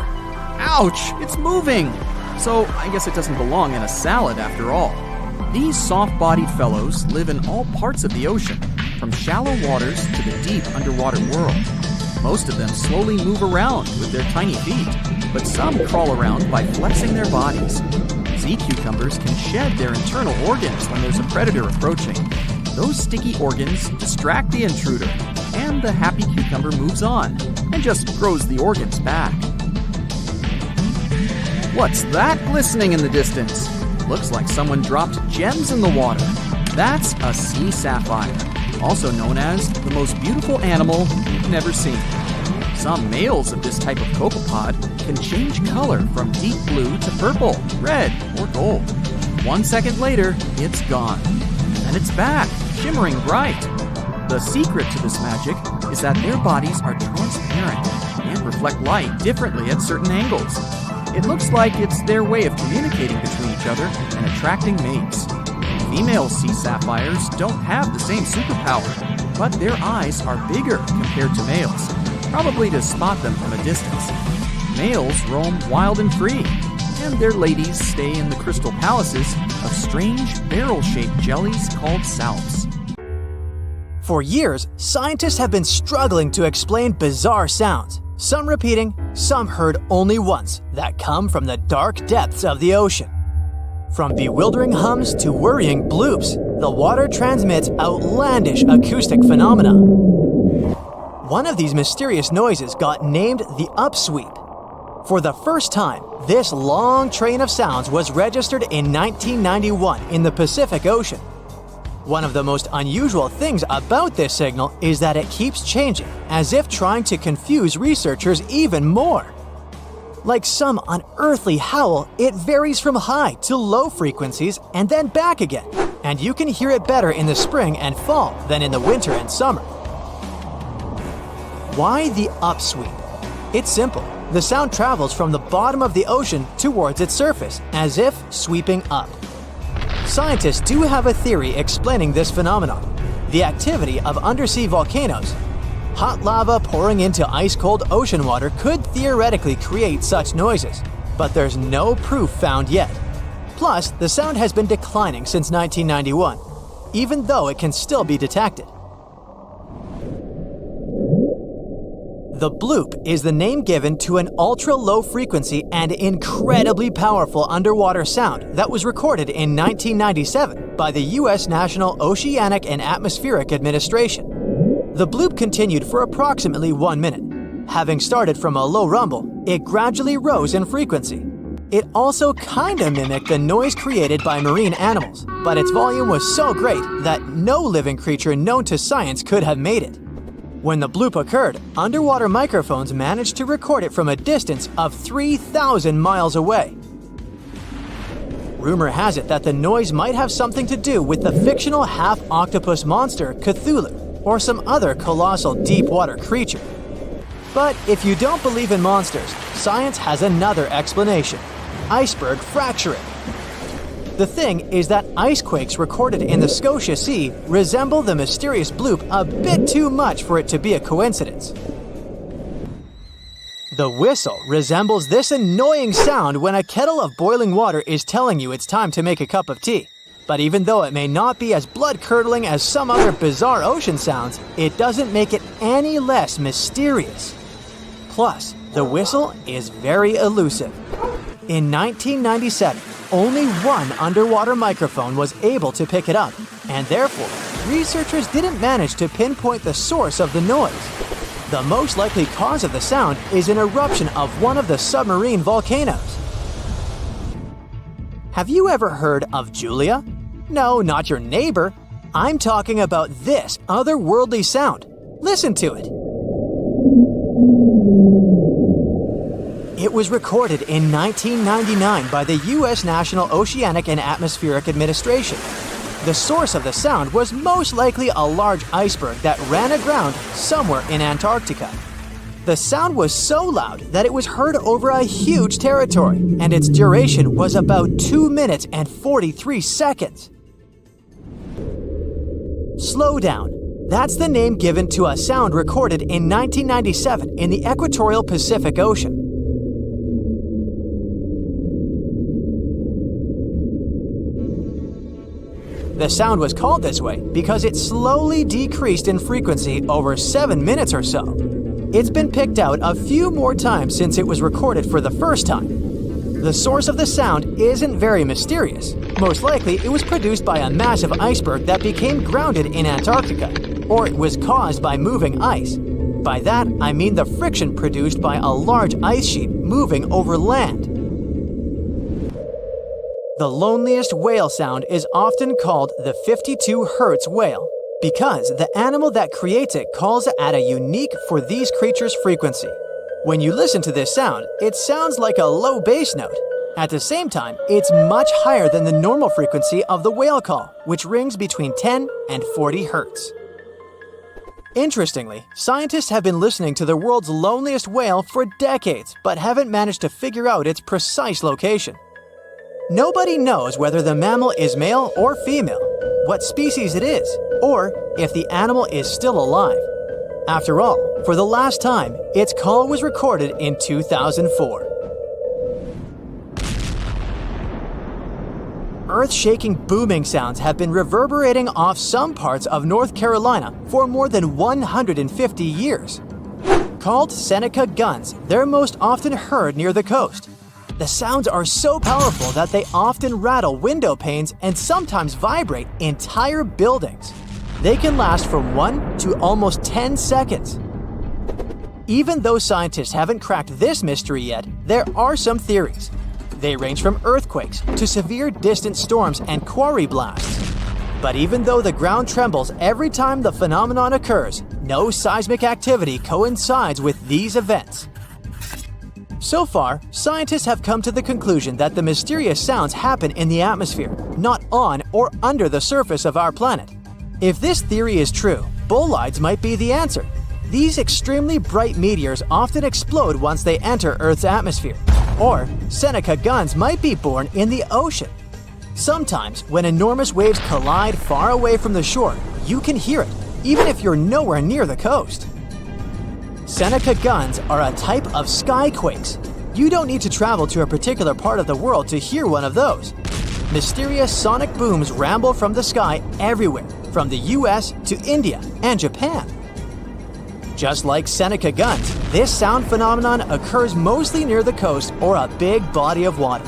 Ouch, it's moving! So I guess it doesn't belong in a salad after all. These soft-bodied fellows live in all parts of the ocean, from shallow waters to the deep underwater world. Most of them slowly move around with their tiny feet, but some crawl around by flexing their bodies. Sea cucumbers can shed their internal organs when there's a predator approaching. Those sticky organs distract the intruder, and the happy cucumber moves on and just grows the organs back. What's that glistening in the distance? Looks like someone dropped gems in the water. That's a sea sapphire, also known as the most beautiful animal you've never seen. Some males of this type of copepod can change color from deep blue to purple, red, or gold. 1 second later, it's gone. And it's back, shimmering bright. The secret to this magic is that their bodies are transparent and reflect light differently at certain angles. It looks like it's their way of communicating between each other and attracting mates. Female sea sapphires don't have the same superpower, but their eyes are bigger compared to males, probably to spot them from a distance. Males roam wild and free, and their ladies stay in the crystal palaces of strange barrel-shaped jellies called salps. For years, scientists have been struggling to explain bizarre sounds, some repeating, some heard only once, that come from the dark depths of the ocean. From bewildering hums to worrying bloops, the water transmits outlandish acoustic phenomena. One of these mysterious noises got named the upsweep. For the first time, this long train of sounds was registered in 1991 in the Pacific Ocean. One of the most unusual things about this signal is that it keeps changing, as if trying to confuse researchers even more. Like some unearthly howl, it varies from high to low frequencies and then back again, and you can hear it better in the spring and fall than in the winter and summer. Why the upsweep? It's simple. The sound travels from the bottom of the ocean towards its surface, as if sweeping up. Scientists do have a theory explaining this phenomenon: the activity of undersea volcanoes. Hot lava pouring into ice-cold ocean water could theoretically create such noises, but there's no proof found yet. Plus, the sound has been declining since 1991, even though it can still be detected. The bloop is the name given to an ultra-low frequency and incredibly powerful underwater sound that was recorded in 1997 by the U.S. National Oceanic and Atmospheric Administration. The bloop continued for approximately 1 minute. Having started from a low rumble, it gradually rose in frequency. It also kinda mimicked the noise created by marine animals, but its volume was so great that no living creature known to science could have made it. When the bloop occurred, underwater microphones managed to record it from a distance of 3,000 miles away. Rumor has it that the noise might have something to do with the fictional half-octopus monster Cthulhu, or some other colossal deep-water creature. But if you don't believe in monsters, science has another explanation: iceberg fracturing. The thing is that ice quakes recorded in the Scotia Sea resemble the mysterious bloop a bit too much for it to be a coincidence. The whistle resembles this annoying sound when a kettle of boiling water is telling you it's time to make a cup of tea. But even though it may not be as blood-curdling as some other bizarre ocean sounds, it doesn't make it any less mysterious. Plus, the whistle is very elusive. In 1997, only one underwater microphone was able to pick it up, and therefore, researchers didn't manage to pinpoint the source of the noise. The most likely cause of the sound is an eruption of one of the submarine volcanoes. Have you ever heard of Julia? No, not your neighbor. I'm talking about this otherworldly sound. Listen to it. It was recorded in 1999 by the U.S. National Oceanic and Atmospheric Administration. The source of the sound was most likely a large iceberg that ran aground somewhere in Antarctica. The sound was so loud that it was heard over a huge territory, and its duration was about 2 minutes and 43 seconds. Slow down. That's the name given to a sound recorded in 1997 in the equatorial Pacific Ocean. The sound was called this way because it slowly decreased in frequency over 7 minutes or so. It's been picked out a few more times since it was recorded for the first time. The source of the sound isn't very mysterious. Most likely, it was produced by a massive iceberg that became grounded in Antarctica, or it was caused by moving ice. By that, I mean the friction produced by a large ice sheet moving over land. The loneliest whale sound is often called the 52 Hz whale because the animal that creates it calls at a unique for these creatures frequency. When you listen to this sound, it sounds like a low bass note. At the same time, it's much higher than the normal frequency of the whale call, which rings between 10 and 40 Hz. Interestingly, scientists have been listening to the world's loneliest whale for decades, but haven't managed to figure out its precise location. Nobody knows whether the mammal is male or female, what species it is, or if the animal is still alive. After all, for the last time, its call was recorded in 2004. Earth-shaking booming sounds have been reverberating off some parts of North Carolina for more than 150 years. Called Seneca guns, they're most often heard near the coast. The sounds are so powerful that they often rattle window panes and sometimes vibrate entire buildings. They can last from 1 to almost 10 seconds. Even though scientists haven't cracked this mystery yet, there are some theories. They range from earthquakes to severe distant storms and quarry blasts. But even though the ground trembles every time the phenomenon occurs, no seismic activity coincides with these events. So far, scientists have come to the conclusion that the mysterious sounds happen in the atmosphere, not on or under the surface of our planet. If this theory is true, bolides might be the answer. These extremely bright meteors often explode once they enter Earth's atmosphere. Or Seneca guns might be born in the ocean. Sometimes, when enormous waves collide far away from the shore, you can hear it, even if you're nowhere near the coast. Seneca guns are a type of skyquakes. You don't need to travel to a particular part of the world to hear one of those. Mysterious sonic booms ramble from the sky everywhere, from the US to India and Japan. Just like Seneca guns, this sound phenomenon occurs mostly near the coast or a big body of water.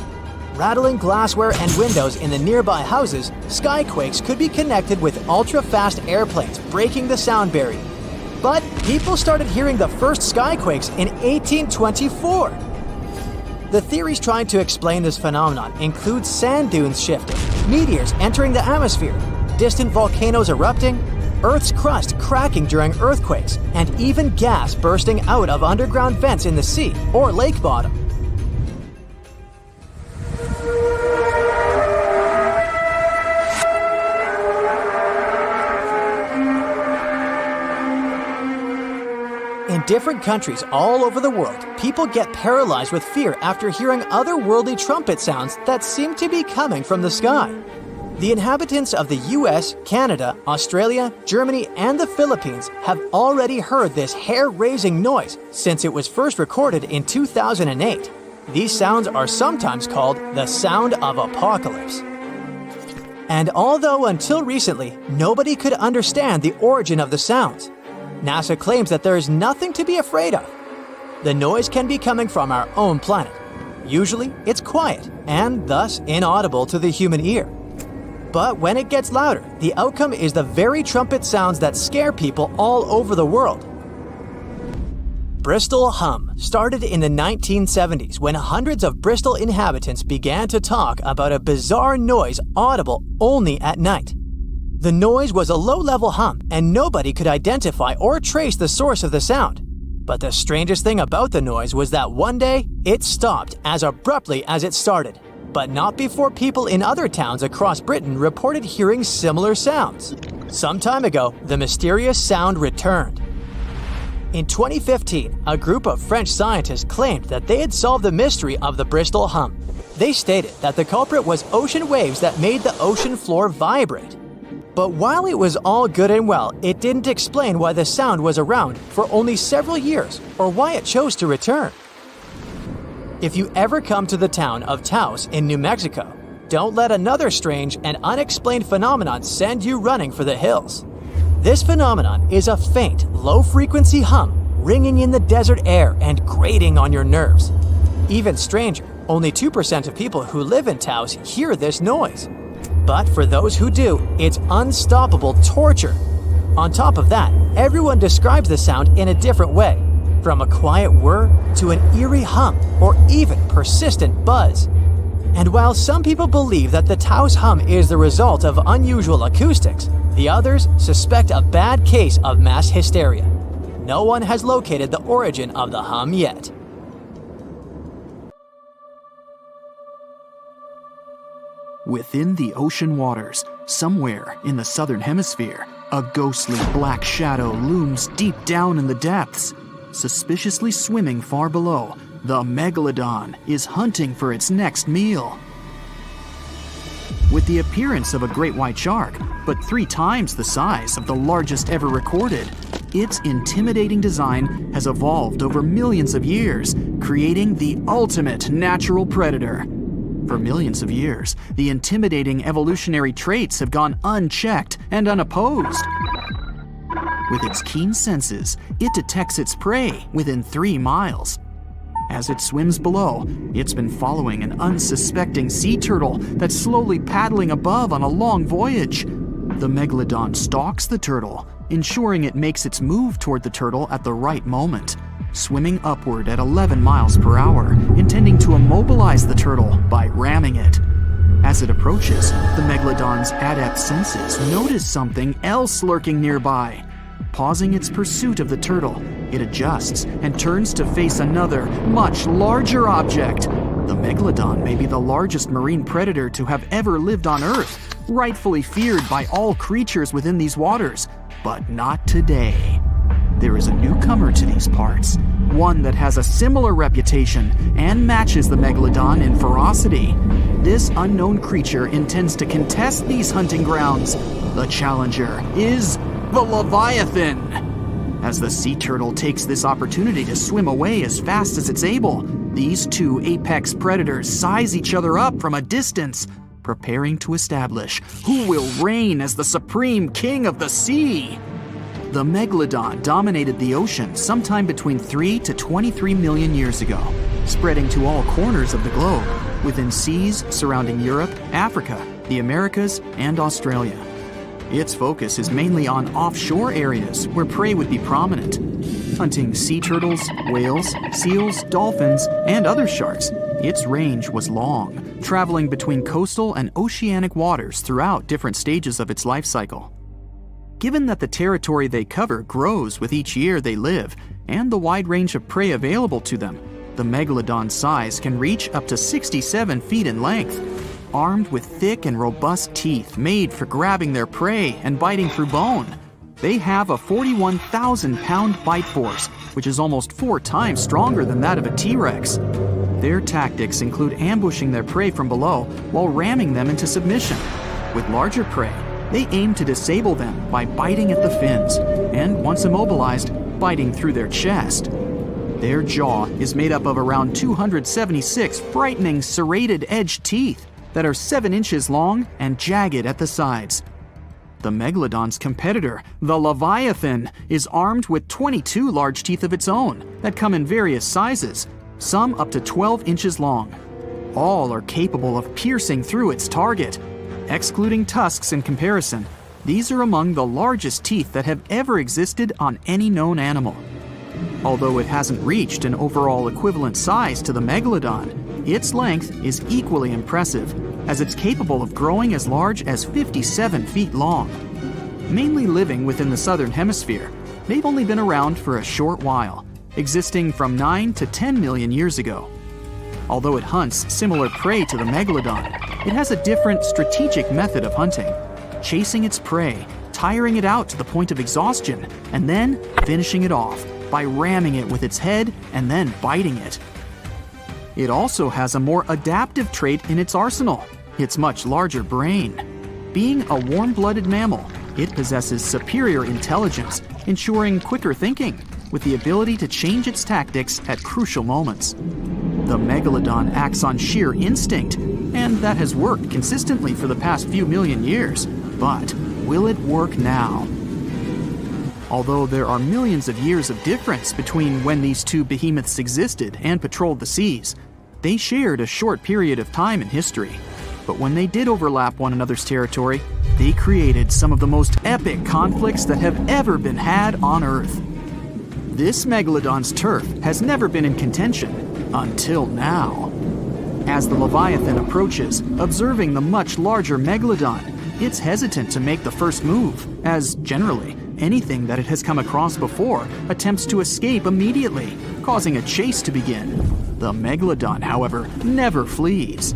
Rattling glassware and windows in the nearby houses, skyquakes could be connected with ultra-fast airplanes breaking the sound barrier. But people started hearing the first skyquakes in 1824. The theories trying to explain this phenomenon include sand dunes shifting, meteors entering the atmosphere, distant volcanoes erupting, Earth's crust cracking during earthquakes, and even gas bursting out of underground vents in the sea or lake bottom. In different countries all over the world, people get paralyzed with fear after hearing otherworldly trumpet sounds that seem to be coming from the sky. The inhabitants of the US, Canada, Australia, Germany, and the Philippines have already heard this hair-raising noise since it was first recorded in 2008. These sounds are sometimes called the sound of apocalypse. And although until recently, nobody could understand the origin of the sounds, NASA claims that there is nothing to be afraid of. The noise can be coming from our own planet. Usually, it's quiet and thus inaudible to the human ear. But when it gets louder, the outcome is the very trumpet sounds that scare people all over the world. Bristol hum started in the 1970s when hundreds of Bristol inhabitants began to talk about a bizarre noise audible only at night. The noise was a low-level hum, and nobody could identify or trace the source of the sound. But the strangest thing about the noise was that one day, it stopped as abruptly as it started, but not before people in other towns across Britain reported hearing similar sounds. Some time ago, the mysterious sound returned. In 2015, a group of French scientists claimed that they had solved the mystery of the Bristol hum. They stated that the culprit was ocean waves that made the ocean floor vibrate. But while it was all good and well, it didn't explain why the sound was around for only several years or why it chose to return. If you ever come to the town of Taos in New Mexico, don't let another strange and unexplained phenomenon send you running for the hills. This phenomenon is a faint, low-frequency hum ringing in the desert air and grating on your nerves. Even stranger, only 2% of people who live in Taos hear this noise. But for those who do, it's unstoppable torture. On top of that, everyone describes the sound in a different way, from a quiet whir to an eerie hum or even persistent buzz. And while some people believe that the Taos hum is the result of unusual acoustics, the others suspect a bad case of mass hysteria. No one has located the origin of the hum yet. Within the ocean waters, somewhere in the southern hemisphere, a ghostly black shadow looms deep down in the depths. Suspiciously swimming far below, the Megalodon is hunting for its next meal. With the appearance of a great white shark, but 3 times the size of the largest ever recorded, its intimidating design has evolved over millions of years, creating the ultimate natural predator. For millions of years, the intimidating evolutionary traits have gone unchecked and unopposed. With its keen senses, it detects its prey within 3 miles. As it swims below, it's been following an unsuspecting sea turtle that's slowly paddling above on a long voyage. The Megalodon stalks the turtle, ensuring it makes its move toward the turtle at the right moment, swimming upward at 11 miles per hour, intending to immobilize the turtle by ramming it. As it approaches, the Megalodon's adept senses notice something else lurking nearby. Pausing its pursuit of the turtle, it adjusts and turns to face another, much larger object. The Megalodon may be the largest marine predator to have ever lived on Earth, rightfully feared by all creatures within these waters, but not today. There is a newcomer to these parts, one that has a similar reputation and matches the Megalodon in ferocity. This unknown creature intends to contest these hunting grounds. The challenger is the Leviathan. As the sea turtle takes this opportunity to swim away as fast as it's able, these 2 apex predators size each other up from a distance, preparing to establish who will reign as the supreme king of the sea. The Megalodon dominated the ocean sometime between 3 to 23 million years ago, spreading to all corners of the globe, within seas surrounding Europe, Africa, the Americas, and Australia. Its focus is mainly on offshore areas where prey would be prominent. Hunting sea turtles, whales, seals, dolphins, and other sharks, its range was long, traveling between coastal and oceanic waters throughout different stages of its life cycle. Given that the territory they cover grows with each year they live, and the wide range of prey available to them, the Megalodon's size can reach up to 67 feet in length. Armed with thick and robust teeth made for grabbing their prey and biting through bone, they have a 41,000-pound bite force, which is almost 4 times stronger than that of a T-Rex. Their tactics include ambushing their prey from below while ramming them into submission. With larger prey, they aim to disable them by biting at the fins, and once immobilized, biting through their chest. Their jaw is made up of around 276 frightening serrated-edged teeth that are 7 inches long and jagged at the sides. The Megalodon's competitor, the Leviathan, is armed with 22 large teeth of its own that come in various sizes, some up to 12 inches long. All are capable of piercing through its target. Excluding tusks in comparison, these are among the largest teeth that have ever existed on any known animal. Although it hasn't reached an overall equivalent size to the Megalodon, its length is equally impressive, as it's capable of growing as large as 57 feet long. Mainly living within the southern hemisphere, they've only been around for a short while, existing from 9 to 10 million years ago. Although it hunts similar prey to the Megalodon, it has a different strategic method of hunting, chasing its prey, tiring it out to the point of exhaustion, and then finishing it off by ramming it with its head and then biting it. It also has a more adaptive trait in its arsenal, its much larger brain. Being a warm-blooded mammal, it possesses superior intelligence, ensuring quicker thinking, with the ability to change its tactics at crucial moments. The Megalodon acts on sheer instinct, and that has worked consistently for the past few million years. But will it work now? Although there are millions of years of difference between when these two behemoths existed and patrolled the seas, they shared a short period of time in history. But when they did overlap one another's territory, they created some of the most epic conflicts that have ever been had on Earth. This Megalodon's turf has never been in contention until now. As the Leviathan approaches, observing the much larger Megalodon, it's hesitant to make the first move, as generally, anything that it has come across before attempts to escape immediately, causing a chase to begin. The Megalodon, however, never flees.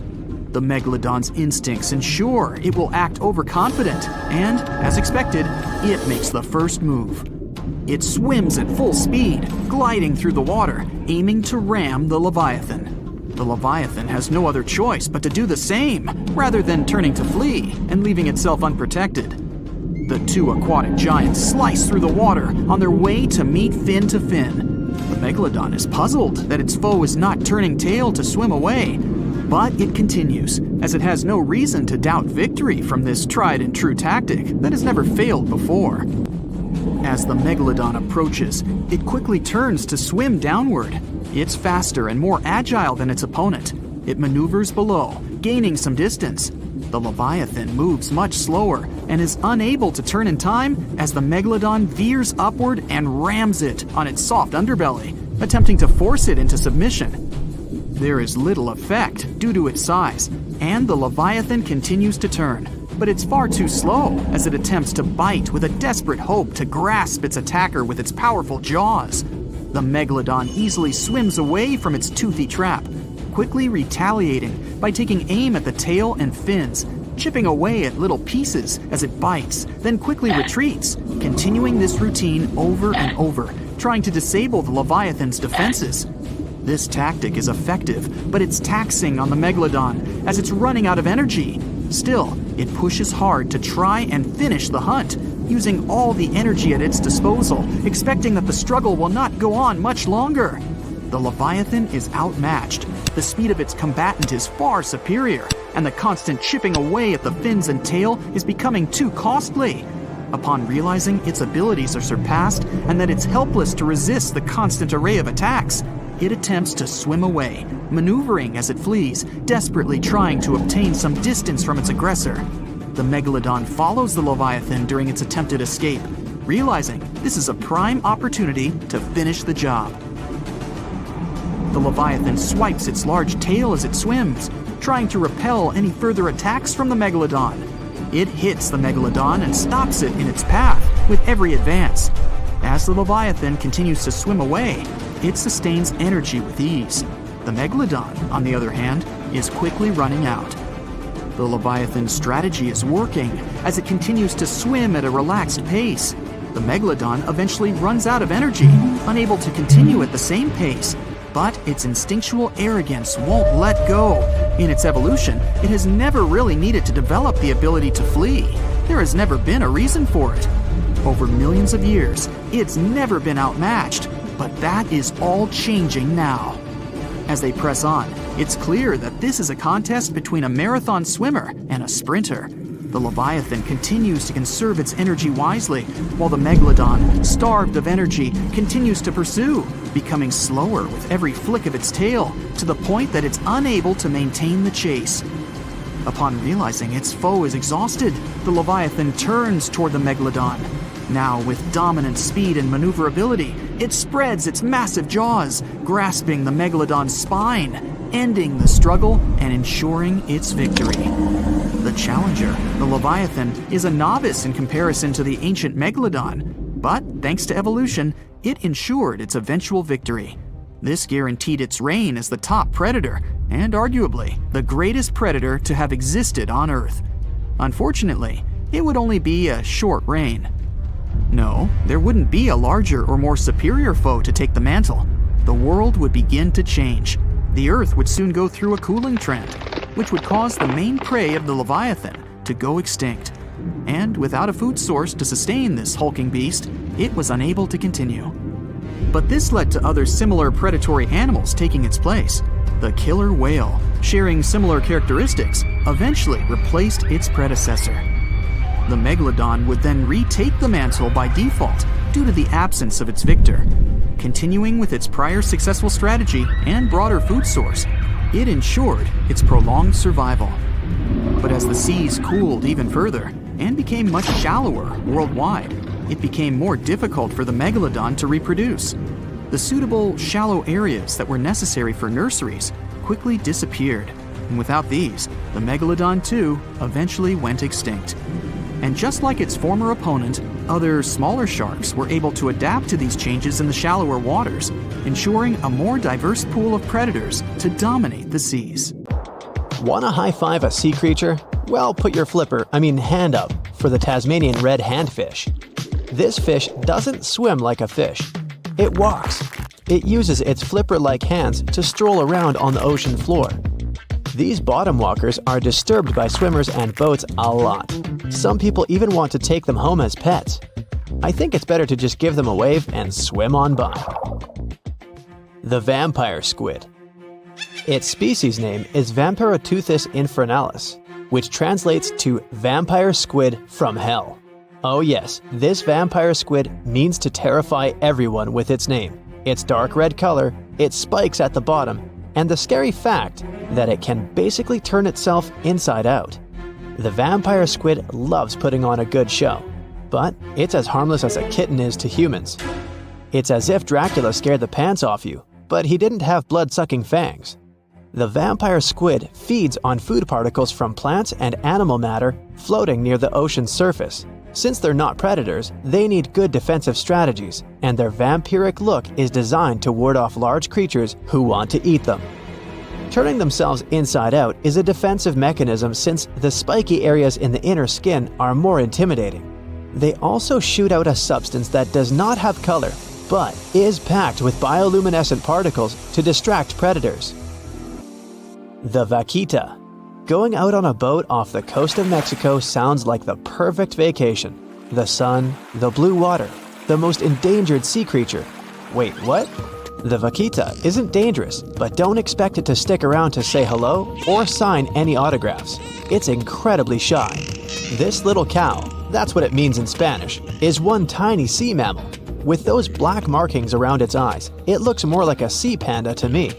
The Megalodon's instincts ensure it will act overconfident, and, as expected, it makes the first move. It swims at full speed, gliding through the water, aiming to ram the Leviathan. The Leviathan has no other choice but to do the same, rather than turning to flee and leaving itself unprotected. The two aquatic giants slice through the water on their way to meet fin to fin. The Megalodon is puzzled that its foe is not turning tail to swim away, but it continues, as it has no reason to doubt victory from this tried and true tactic that has never failed before. As the Megalodon approaches, it quickly turns to swim downward. It's faster and more agile than its opponent. It maneuvers below, gaining some distance. The Leviathan moves much slower and is unable to turn in time as the Megalodon veers upward and rams it on its soft underbelly, attempting to force it into submission. There is little effect due to its size, and the Leviathan continues to turn, but it's far too slow as it attempts to bite with a desperate hope to grasp its attacker with its powerful jaws. The Megalodon easily swims away from its toothy trap, quickly retaliating by taking aim at the tail and fins, chipping away at little pieces as it bites, then quickly retreats, continuing this routine over and over, trying to disable the Leviathan's defenses. This tactic is effective, but it's taxing on the Megalodon as it's running out of energy. Still, it pushes hard to try and finish the hunt, using all the energy at its disposal, expecting that the struggle will not go on much longer. The Leviathan is outmatched. The speed of its combatant is far superior, and the constant chipping away at the fins and tail is becoming too costly. Upon realizing its abilities are surpassed and that it's helpless to resist the constant array of attacks, it attempts to swim away, maneuvering as it flees, desperately trying to obtain some distance from its aggressor. The Megalodon follows the Leviathan during its attempted escape, realizing this is a prime opportunity to finish the job. The Leviathan swipes its large tail as it swims, trying to repel any further attacks from the Megalodon. It hits the Megalodon and stops it in its path with every advance. As the Leviathan continues to swim away, it sustains energy with ease. The Megalodon, on the other hand, is quickly running out. The Leviathan's strategy is working as it continues to swim at a relaxed pace. The Megalodon eventually runs out of energy, unable to continue at the same pace, but its instinctual arrogance won't let go. In its evolution, it has never really needed to develop the ability to flee. There has never been a reason for it. Over millions of years, it's never been outmatched, but that is all changing now. As they press on, it's clear that this is a contest between a marathon swimmer and a sprinter. The Leviathan continues to conserve its energy wisely, while the Megalodon, starved of energy, continues to pursue, becoming slower with every flick of its tail, to the point that it's unable to maintain the chase. Upon realizing its foe is exhausted, the Leviathan turns toward the Megalodon. Now, with dominant speed and maneuverability, it spreads its massive jaws, grasping the Megalodon's spine, ending the struggle and ensuring its victory. The challenger, the Leviathan, is a novice in comparison to the ancient Megalodon, but thanks to evolution, it ensured its eventual victory. This guaranteed its reign as the top predator, and arguably the greatest predator to have existed on Earth. Unfortunately, it would only be a short reign. No, there wouldn't be a larger or more superior foe to take the mantle. The world would begin to change. The Earth would soon go through a cooling trend, which would cause the main prey of the Leviathan, to go extinct. And without a food source to sustain this hulking beast, it was unable to continue. But this led to other similar predatory animals taking its place. The killer whale, sharing similar characteristics, eventually replaced its predecessor. The Megalodon would then retake the mantle by default due to the absence of its victor. Continuing with its prior successful strategy and broader food source, it ensured its prolonged survival. But as the seas cooled even further and became much shallower worldwide, it became more difficult for the Megalodon to reproduce. The suitable shallow areas that were necessary for nurseries quickly disappeared, and without these, the Megalodon too eventually went extinct. And just like its former opponent, other smaller sharks were able to adapt to these changes in the shallower waters, ensuring a more diverse pool of predators to dominate the seas. Wanna high-five a sea creature? Well, put your hand up for the Tasmanian red handfish. This fish doesn't swim like a fish. It walks. It uses its flipper-like hands to stroll around on the ocean floor. These bottom walkers are disturbed by swimmers and boats a lot. Some people even want to take them home as pets. I think it's better to just give them a wave and swim on by. The vampire squid. Its species name is Vampiroteuthis infernalis, which translates to vampire squid from hell. Oh yes, this vampire squid means to terrify everyone with its name, its dark red color, its spikes at the bottom, and the scary fact that it can basically turn itself inside out. The vampire squid loves putting on a good show, but it's as harmless as a kitten is to humans. It's as if Dracula scared the pants off you, but he didn't have blood-sucking fangs. The vampire squid feeds on food particles from plants and animal matter floating near the ocean's surface. Since they're not predators, they need good defensive strategies, and their vampiric look is designed to ward off large creatures who want to eat them. Turning themselves inside out is a defensive mechanism since the spiky areas in the inner skin are more intimidating. They also shoot out a substance that does not have color, but is packed with bioluminescent particles to distract predators. The vaquita. Going out on a boat off the coast of Mexico sounds like the perfect vacation. The sun, the blue water, the most endangered sea creature. Wait, what? The vaquita isn't dangerous, but don't expect it to stick around to say hello or sign any autographs. It's incredibly shy. This little cow, that's what it means in Spanish, is one tiny sea mammal. With those black markings around its eyes, it looks more like a sea panda to me.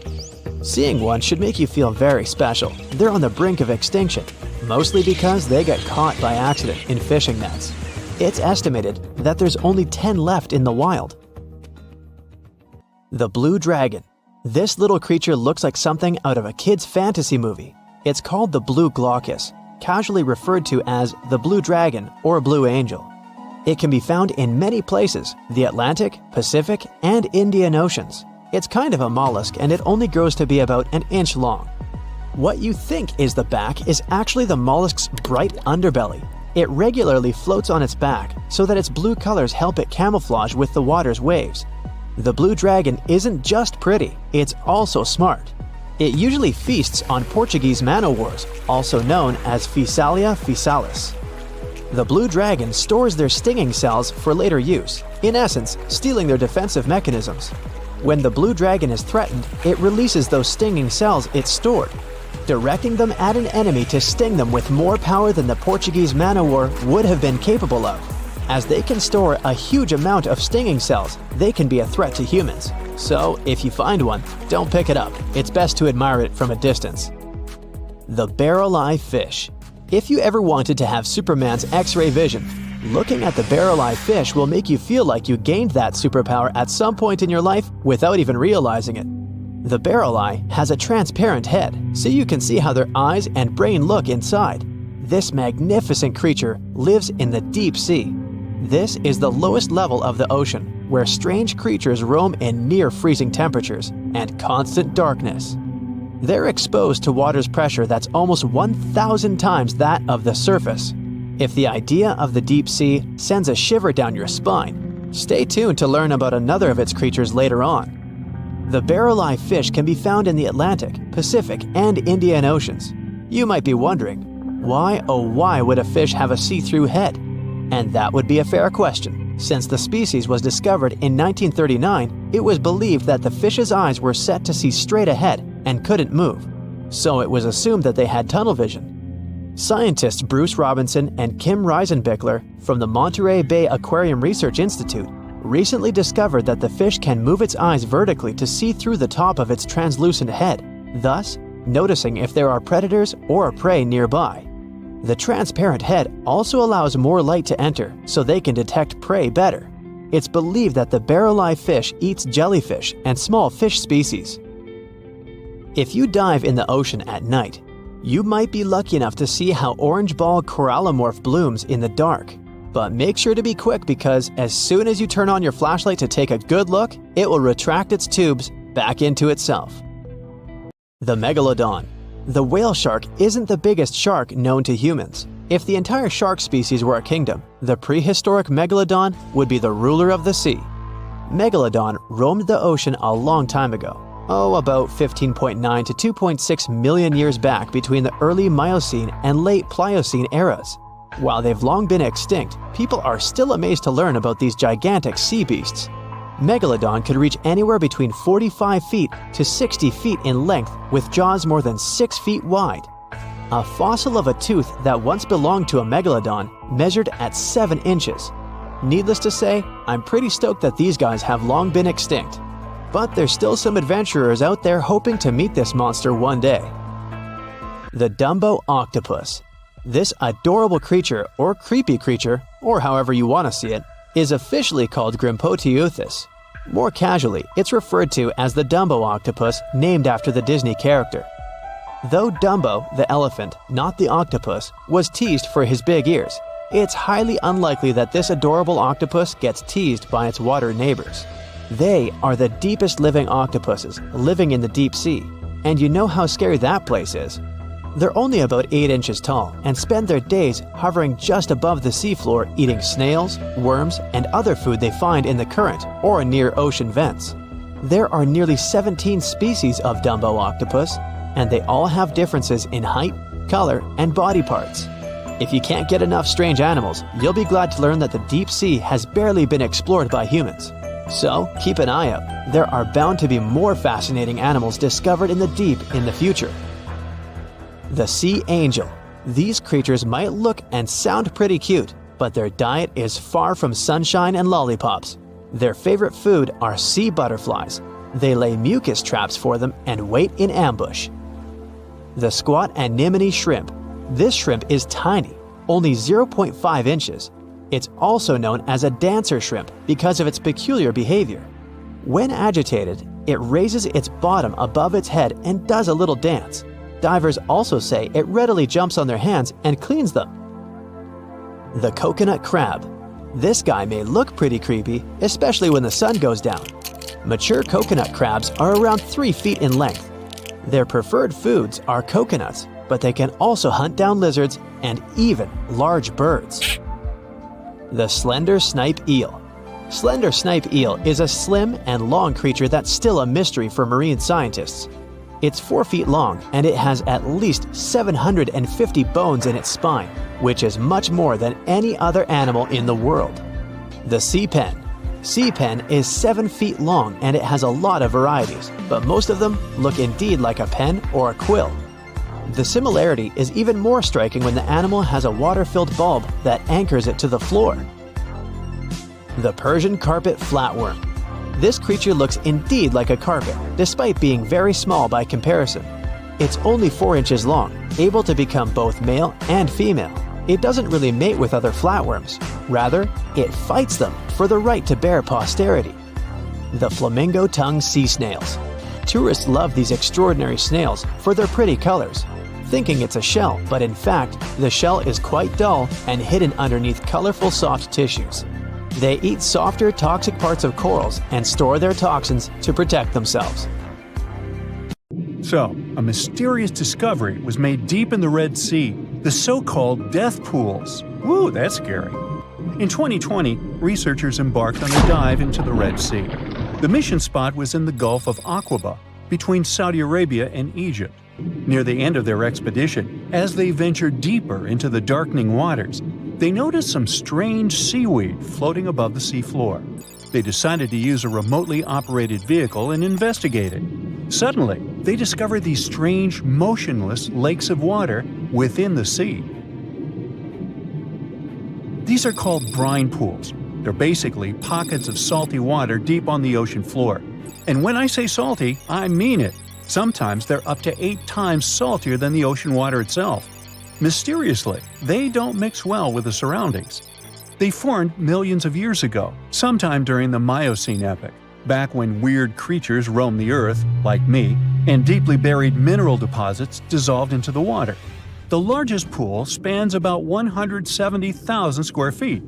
Seeing one should make you feel very special. They're on the brink of extinction, mostly because they got caught by accident in fishing nets. It's estimated that there's only 10 left in the wild. The blue dragon. This little creature looks like something out of a kid's fantasy movie. It's called the blue glaucus, casually referred to as the blue dragon or blue angel. It can be found in many places, the Atlantic, Pacific, and Indian Oceans. It's kind of a mollusk and it only grows to be about an inch long. What you think is the back is actually the mollusk's bright underbelly. It regularly floats on its back so that its blue colors help it camouflage with the water's waves. The blue dragon isn't just pretty, it's also smart. It usually feasts on Portuguese man-o'-wars, also known as Physalia physalis. The blue dragon stores their stinging cells for later use, in essence, stealing their defensive mechanisms. When the blue dragon is threatened, it releases those stinging cells it stored, directing them at an enemy to sting them with more power than the Portuguese man-o'-war would have been capable of. As they can store a huge amount of stinging cells, they can be a threat to humans. So, if you find one, don't pick it up. It's best to admire it from a distance. The barrel-eye fish. If you ever wanted to have Superman's X-ray vision, looking at the barrel-eye fish will make you feel like you gained that superpower at some point in your life without even realizing it. The barrel-eye has a transparent head, so you can see how their eyes and brain look inside. This magnificent creature lives in the deep sea. This is the lowest level of the ocean, where strange creatures roam in near-freezing temperatures and constant darkness. They're exposed to water's pressure that's almost 1,000 times that of the surface. If the idea of the deep sea sends a shiver down your spine, stay tuned to learn about another of its creatures later on. The barrel-eye fish can be found in the Atlantic, Pacific, and Indian Oceans. You might be wondering, Why, oh why would a fish have a see-through head? And that would be a fair question. Since the species was discovered in 1939, it was believed that the fish's eyes were set to see straight ahead and couldn't move. So it was assumed that they had tunnel vision. Scientists Bruce Robinson and Kim Reisenbichler from the Monterey Bay Aquarium Research Institute recently discovered that the fish can move its eyes vertically to see through the top of its translucent head, thus noticing if there are predators or prey nearby. The transparent head also allows more light to enter so they can detect prey better. It's believed that the barrel-eye fish eats jellyfish and small fish species. If you dive in the ocean at night, you might be lucky enough to see how orange ball corallomorph blooms in the dark. But make sure to be quick because as soon as you turn on your flashlight to take a good look, it will retract its tubes back into itself. The Megalodon. The whale shark isn't the biggest shark known to humans. If the entire shark species were a kingdom, the prehistoric Megalodon would be the ruler of the sea. Megalodon roamed the ocean a long time ago. About 15.9 to 2.6 million years back between the early Miocene and late Pliocene eras. While they've long been extinct, people are still amazed to learn about these gigantic sea beasts. Megalodon could reach anywhere between 45 feet to 60 feet in length with jaws more than 6 feet wide. A fossil of a tooth that once belonged to a megalodon measured at 7 inches. Needless to say, I'm pretty stoked that these guys have long been extinct. But there's still some adventurers out there hoping to meet this monster one day. The Dumbo Octopus. This adorable creature, or creepy creature, or however you want to see it, is officially called Grimpoteuthis. More casually, it's referred to as the Dumbo octopus, named after the Disney character. Though Dumbo, the elephant, not the octopus, was teased for his big ears, it's highly unlikely that this adorable octopus gets teased by its water neighbors. They are the deepest living octopuses, living in the deep sea, and you know how scary that place is. They're only about 8 inches tall and spend their days hovering just above the seafloor eating snails, worms, and other food they find in the current or near ocean vents. There are nearly 17 species of Dumbo octopus, and they all have differences in height, color, and body parts. If you can't get enough strange animals, you'll be glad to learn that the deep sea has barely been explored by humans. So keep an eye out. There are bound to be more fascinating animals discovered in the deep in the future. The Sea Angel. These creatures might look and sound pretty cute, but their diet is far from sunshine and lollipops. Their favorite food are sea butterflies. They lay mucus traps for them and wait in ambush. The Squat Anemone Shrimp. This shrimp is tiny, only 0.5 inches. It's also known as a dancer shrimp because of its peculiar behavior. When agitated, it raises its bottom above its head and does a little dance. Divers also say it readily jumps on their hands and cleans them. The Coconut Crab. This guy may look pretty creepy, especially when the sun goes down. Mature coconut crabs are around 3 feet in length. Their preferred foods are coconuts, but they can also hunt down lizards and even large birds. The Slender Snipe Eel. Slender snipe eel is a slim and long creature that's still a mystery for marine scientists. It's 4 feet long and it has at least 750 bones in its spine, which is much more than any other animal in the world. The Sea Pen. Sea pen is 7 feet long and it has a lot of varieties, but most of them look indeed like a pen or a quill. The similarity is even more striking when the animal has a water-filled bulb that anchors it to the floor. The Persian Carpet Flatworm. This creature looks indeed like a carpet, despite being very small by comparison. It's only 4 inches long, able to become both male and female. It doesn't really mate with other flatworms. Rather, it fights them for the right to bear posterity. The Flamingo-tongued Sea Snails. Tourists love these extraordinary snails for their pretty colors, thinking it's a shell, but in fact, the shell is quite dull and hidden underneath colorful soft tissues. They eat softer, toxic parts of corals and store their toxins to protect themselves. So, a mysterious discovery was made deep in the Red Sea, the so-called death pools. Woo, that's scary. In 2020, researchers embarked on a dive into the Red Sea. The mission spot was in the Gulf of Aqaba, between Saudi Arabia and Egypt. Near the end of their expedition, as they ventured deeper into the darkening waters, they noticed some strange seaweed floating above the seafloor. They decided to use a remotely operated vehicle and investigate it. Suddenly, they discovered these strange, motionless lakes of water within the sea. These are called brine pools. They're basically pockets of salty water deep on the ocean floor. And when I say salty, I mean it. Sometimes they're up to 8 times saltier than the ocean water itself. Mysteriously, they don't mix well with the surroundings. They formed millions of years ago, sometime during the Miocene epoch, back when weird creatures roamed the earth, like me, and deeply buried mineral deposits dissolved into the water. The largest pool spans about 170,000 square feet.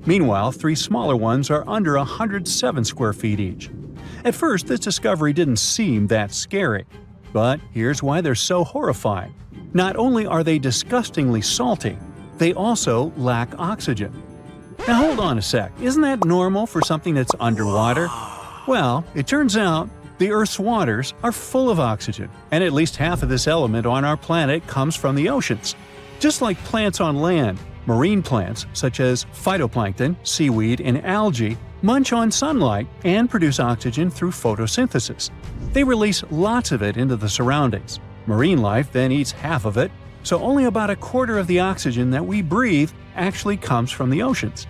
Meanwhile, 3 smaller ones are under 107 square feet each. At first, this discovery didn't seem that scary. But here's why they're so horrifying. Not only are they disgustingly salty, they also lack oxygen. Now hold on a sec, isn't that normal for something that's underwater? Well, it turns out the Earth's waters are full of oxygen, and at least half of this element on our planet comes from the oceans. Just like plants on land, marine plants such as phytoplankton, seaweed, and algae munch on sunlight and produce oxygen through photosynthesis. They release lots of it into the surroundings. Marine life then eats half of it, so only about a quarter of the oxygen that we breathe actually comes from the oceans.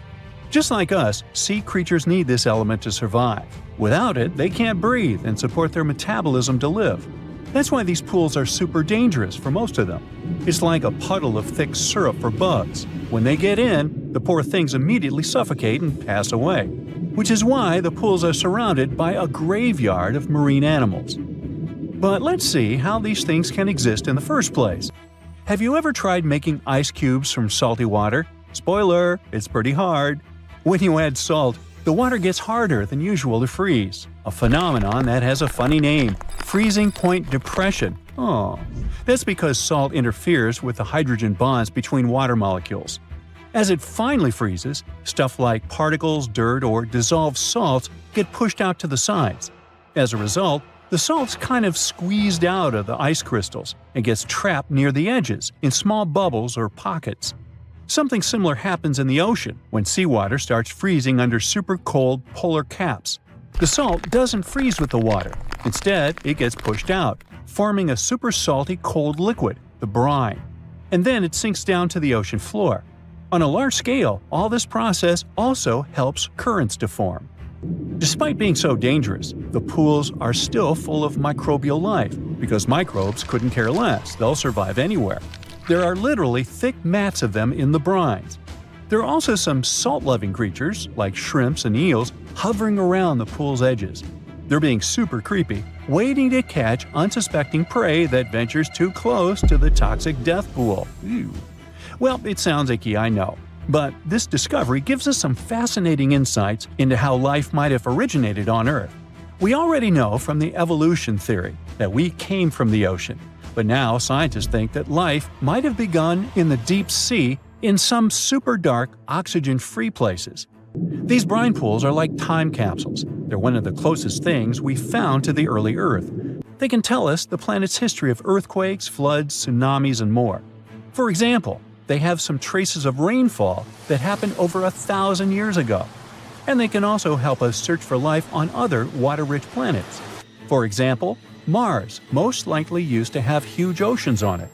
Just like us, sea creatures need this element to survive. Without it, they can't breathe and support their metabolism to live. That's why these pools are super dangerous for most of them. It's like a puddle of thick syrup for bugs. When they get in, the poor things immediately suffocate and pass away. Which is why the pools are surrounded by a graveyard of marine animals. But let's see how these things can exist in the first place. Have you ever tried making ice cubes from salty water? Spoiler, it's pretty hard. When you add salt, the water gets harder than usual to freeze, a phenomenon that has a funny name, freezing point depression. Oh, that's because salt interferes with the hydrogen bonds between water molecules. As it finally freezes, stuff like particles, dirt, or dissolved salts get pushed out to the sides. As a result, the salt's kind of squeezed out of the ice crystals and gets trapped near the edges in small bubbles or pockets. Something similar happens in the ocean when seawater starts freezing under super cold polar caps. The salt doesn't freeze with the water. Instead, it gets pushed out, forming a super salty cold liquid, the brine. And then it sinks down to the ocean floor. On a large scale, all this process also helps currents to form. Despite being so dangerous, the pools are still full of microbial life, because microbes couldn't care less, they'll survive anywhere. There are literally thick mats of them in the brines. There are also some salt-loving creatures, like shrimps and eels, hovering around the pool's edges. They're being super creepy, waiting to catch unsuspecting prey that ventures too close to the toxic death pool. Ew. Well, it sounds icky, I know. But this discovery gives us some fascinating insights into how life might have originated on Earth. We already know from the evolution theory that we came from the ocean, but now scientists think that life might have begun in the deep sea in some super dark, oxygen-free places. These brine pools are like time capsules. They're one of the closest things we found to the early Earth. They can tell us the planet's history of earthquakes, floods, tsunamis, and more. For example, they have some traces of rainfall that happened over 1,000 years ago. And they can also help us search for life on other water-rich planets. For example, Mars most likely used to have huge oceans on it.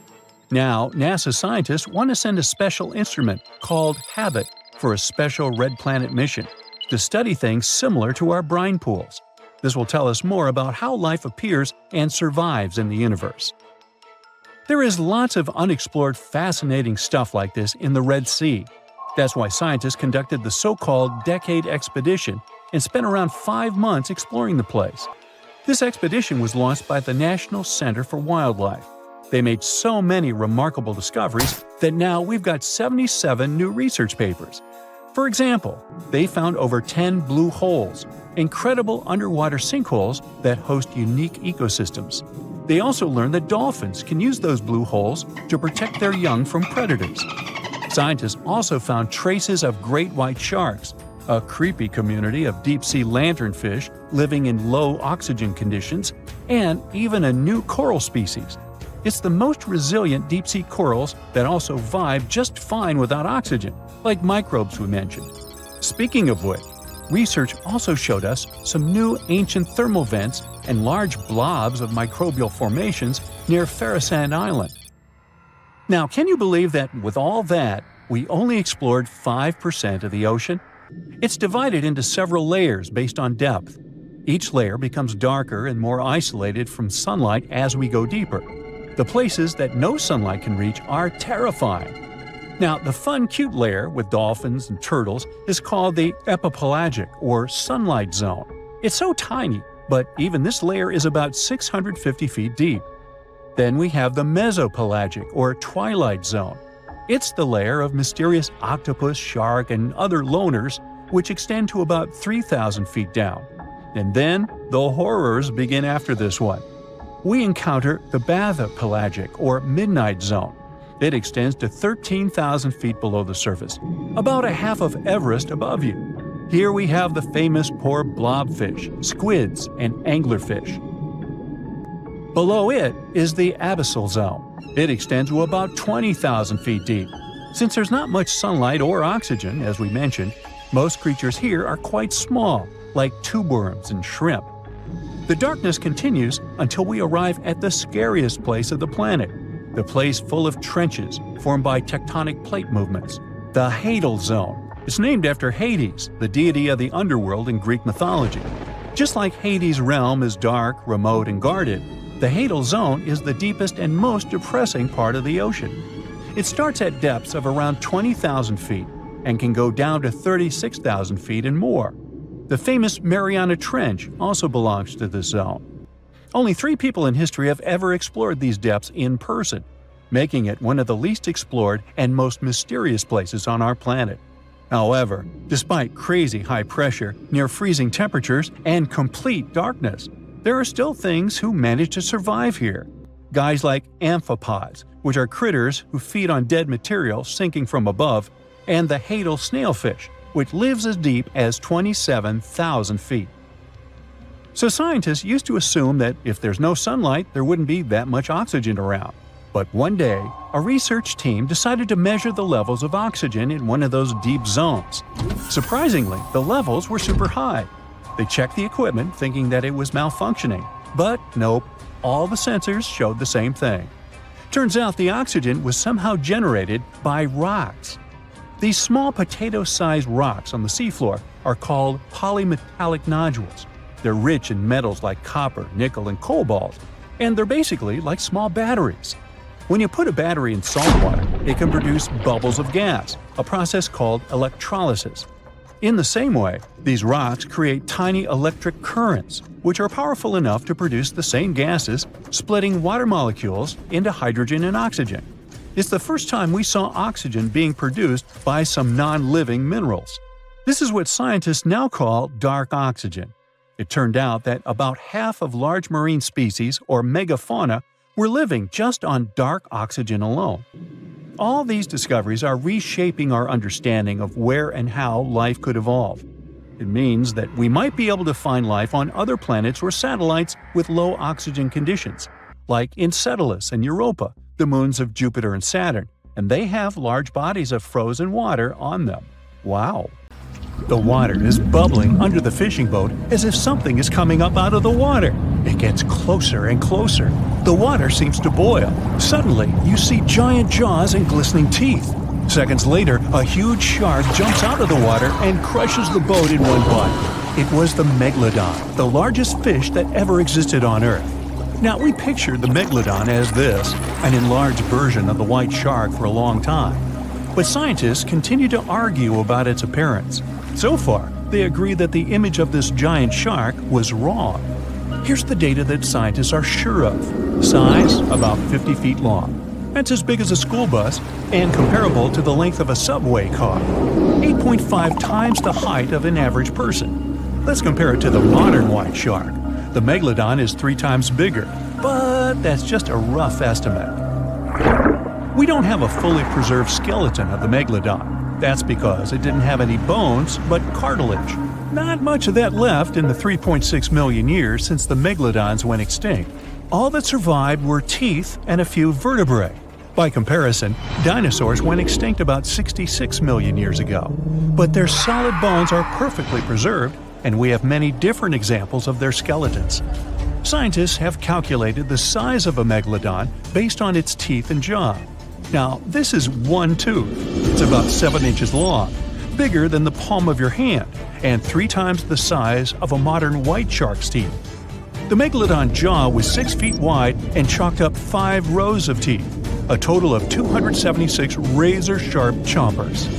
Now, NASA scientists want to send a special instrument called HABIT for a special red planet mission to study things similar to our brine pools. This will tell us more about how life appears and survives in the universe. There is lots of unexplored fascinating stuff like this in the Red Sea. That's why scientists conducted the so-called Decade Expedition and spent around 5 months exploring the place. This expedition was launched by the National Center for Wildlife. They made so many remarkable discoveries that now we've got 77 new research papers. For example, they found over 10 blue holes, incredible underwater sinkholes that host unique ecosystems. They also learned that dolphins can use those blue holes to protect their young from predators. Scientists also found traces of great white sharks, a creepy community of deep-sea lanternfish living in low oxygen conditions, and even a new coral species. It's the most resilient deep-sea corals that also vibe just fine without oxygen, like microbes we mentioned. Speaking of which, research also showed us some new ancient thermal vents and large blobs of microbial formations near Farasand Island. Now, can you believe that with all that, we only explored 5% of the ocean? It's divided into several layers based on depth. Each layer becomes darker and more isolated from sunlight as we go deeper. The places that no sunlight can reach are terrifying. Now, the fun, cute layer with dolphins and turtles is called the epipelagic or sunlight zone. It's so tiny, but even this layer is about 650 feet deep. Then we have the mesopelagic or twilight zone. It's the layer of mysterious octopus, shark, and other loners which extend to about 3,000 feet down. And then the horrors begin after this one. We encounter the bathopelagic or midnight zone. It extends to 13,000 feet below the surface, about a half of Everest above you. Here we have the famous poor blobfish, squids, and anglerfish. Below it is the abyssal zone. It extends to about 20,000 feet deep. Since there's not much sunlight or oxygen, as we mentioned, most creatures here are quite small, like tube worms and shrimp. The darkness continues until we arrive at the scariest place of the planet, the place full of trenches formed by tectonic plate movements, the Hadal Zone. It's named after Hades, the deity of the underworld in Greek mythology. Just like Hades' realm is dark, remote, and guarded, the Hadal Zone is the deepest and most depressing part of the ocean. It starts at depths of around 20,000 feet and can go down to 36,000 feet and more. The famous Mariana Trench also belongs to this zone. Only 3 people in history have ever explored these depths in person, making it one of the least explored and most mysterious places on our planet. However, despite crazy high pressure, near freezing temperatures, and complete darkness, there are still things who manage to survive here. Guys like amphipods, which are critters who feed on dead material sinking from above, and the Hadal snailfish, which lives as deep as 27,000 feet. So scientists used to assume that if there's no sunlight, there wouldn't be that much oxygen around. But one day, a research team decided to measure the levels of oxygen in one of those deep zones. Surprisingly, the levels were super high. They checked the equipment thinking that it was malfunctioning, but nope, all the sensors showed the same thing. Turns out the oxygen was somehow generated by rocks. These small potato-sized rocks on the seafloor are called polymetallic nodules. They're rich in metals like copper, nickel, and cobalt, and they're basically like small batteries. When you put a battery in salt water, it can produce bubbles of gas, a process called electrolysis. In the same way, these rocks create tiny electric currents, which are powerful enough to produce the same gases, splitting water molecules into hydrogen and oxygen. It's the first time we saw oxygen being produced by some non-living minerals. This is what scientists now call dark oxygen. It turned out that about half of large marine species, or megafauna, were living just on dark oxygen alone. All these discoveries are reshaping our understanding of where and how life could evolve. It means that we might be able to find life on other planets or satellites with low oxygen conditions, like Enceladus and Europa, the moons of Jupiter and Saturn, and they have large bodies of frozen water on them. Wow! The water is bubbling under the fishing boat as if something is coming up out of the water. It gets closer and closer. The water seems to boil. Suddenly, you see giant jaws and glistening teeth. Seconds later, a huge shark jumps out of the water and crushes the boat in one bite. It was the Megalodon, the largest fish that ever existed on Earth. Now, we pictured the Megalodon as this, an enlarged version of the white shark for a long time. But scientists continue to argue about its appearance. So far, they agree that the image of this giant shark was wrong. Here's the data that scientists are sure of. Size, about 50 feet long. That's as big as a school bus and comparable to the length of a subway car. 8.5 times the height of an average person. Let's compare it to the modern white shark. The Megalodon is 3 times bigger, but that's just a rough estimate. We don't have a fully preserved skeleton of the Megalodon. That's because it didn't have any bones, but cartilage. Not much of that left in the 3.6 million years since the Megalodons went extinct. All that survived were teeth and a few vertebrae. By comparison, dinosaurs went extinct about 66 million years ago. But their solid bones are perfectly preserved, and we have many different examples of their skeletons. Scientists have calculated the size of a megalodon based on its teeth and jaw. Now, this is one tooth. It's about 7 inches long, bigger than the palm of your hand, and 3 times the size of a modern white shark's teeth. The megalodon jaw was 6 feet wide and chalked up 5 rows of teeth, a total of 276 razor-sharp chompers.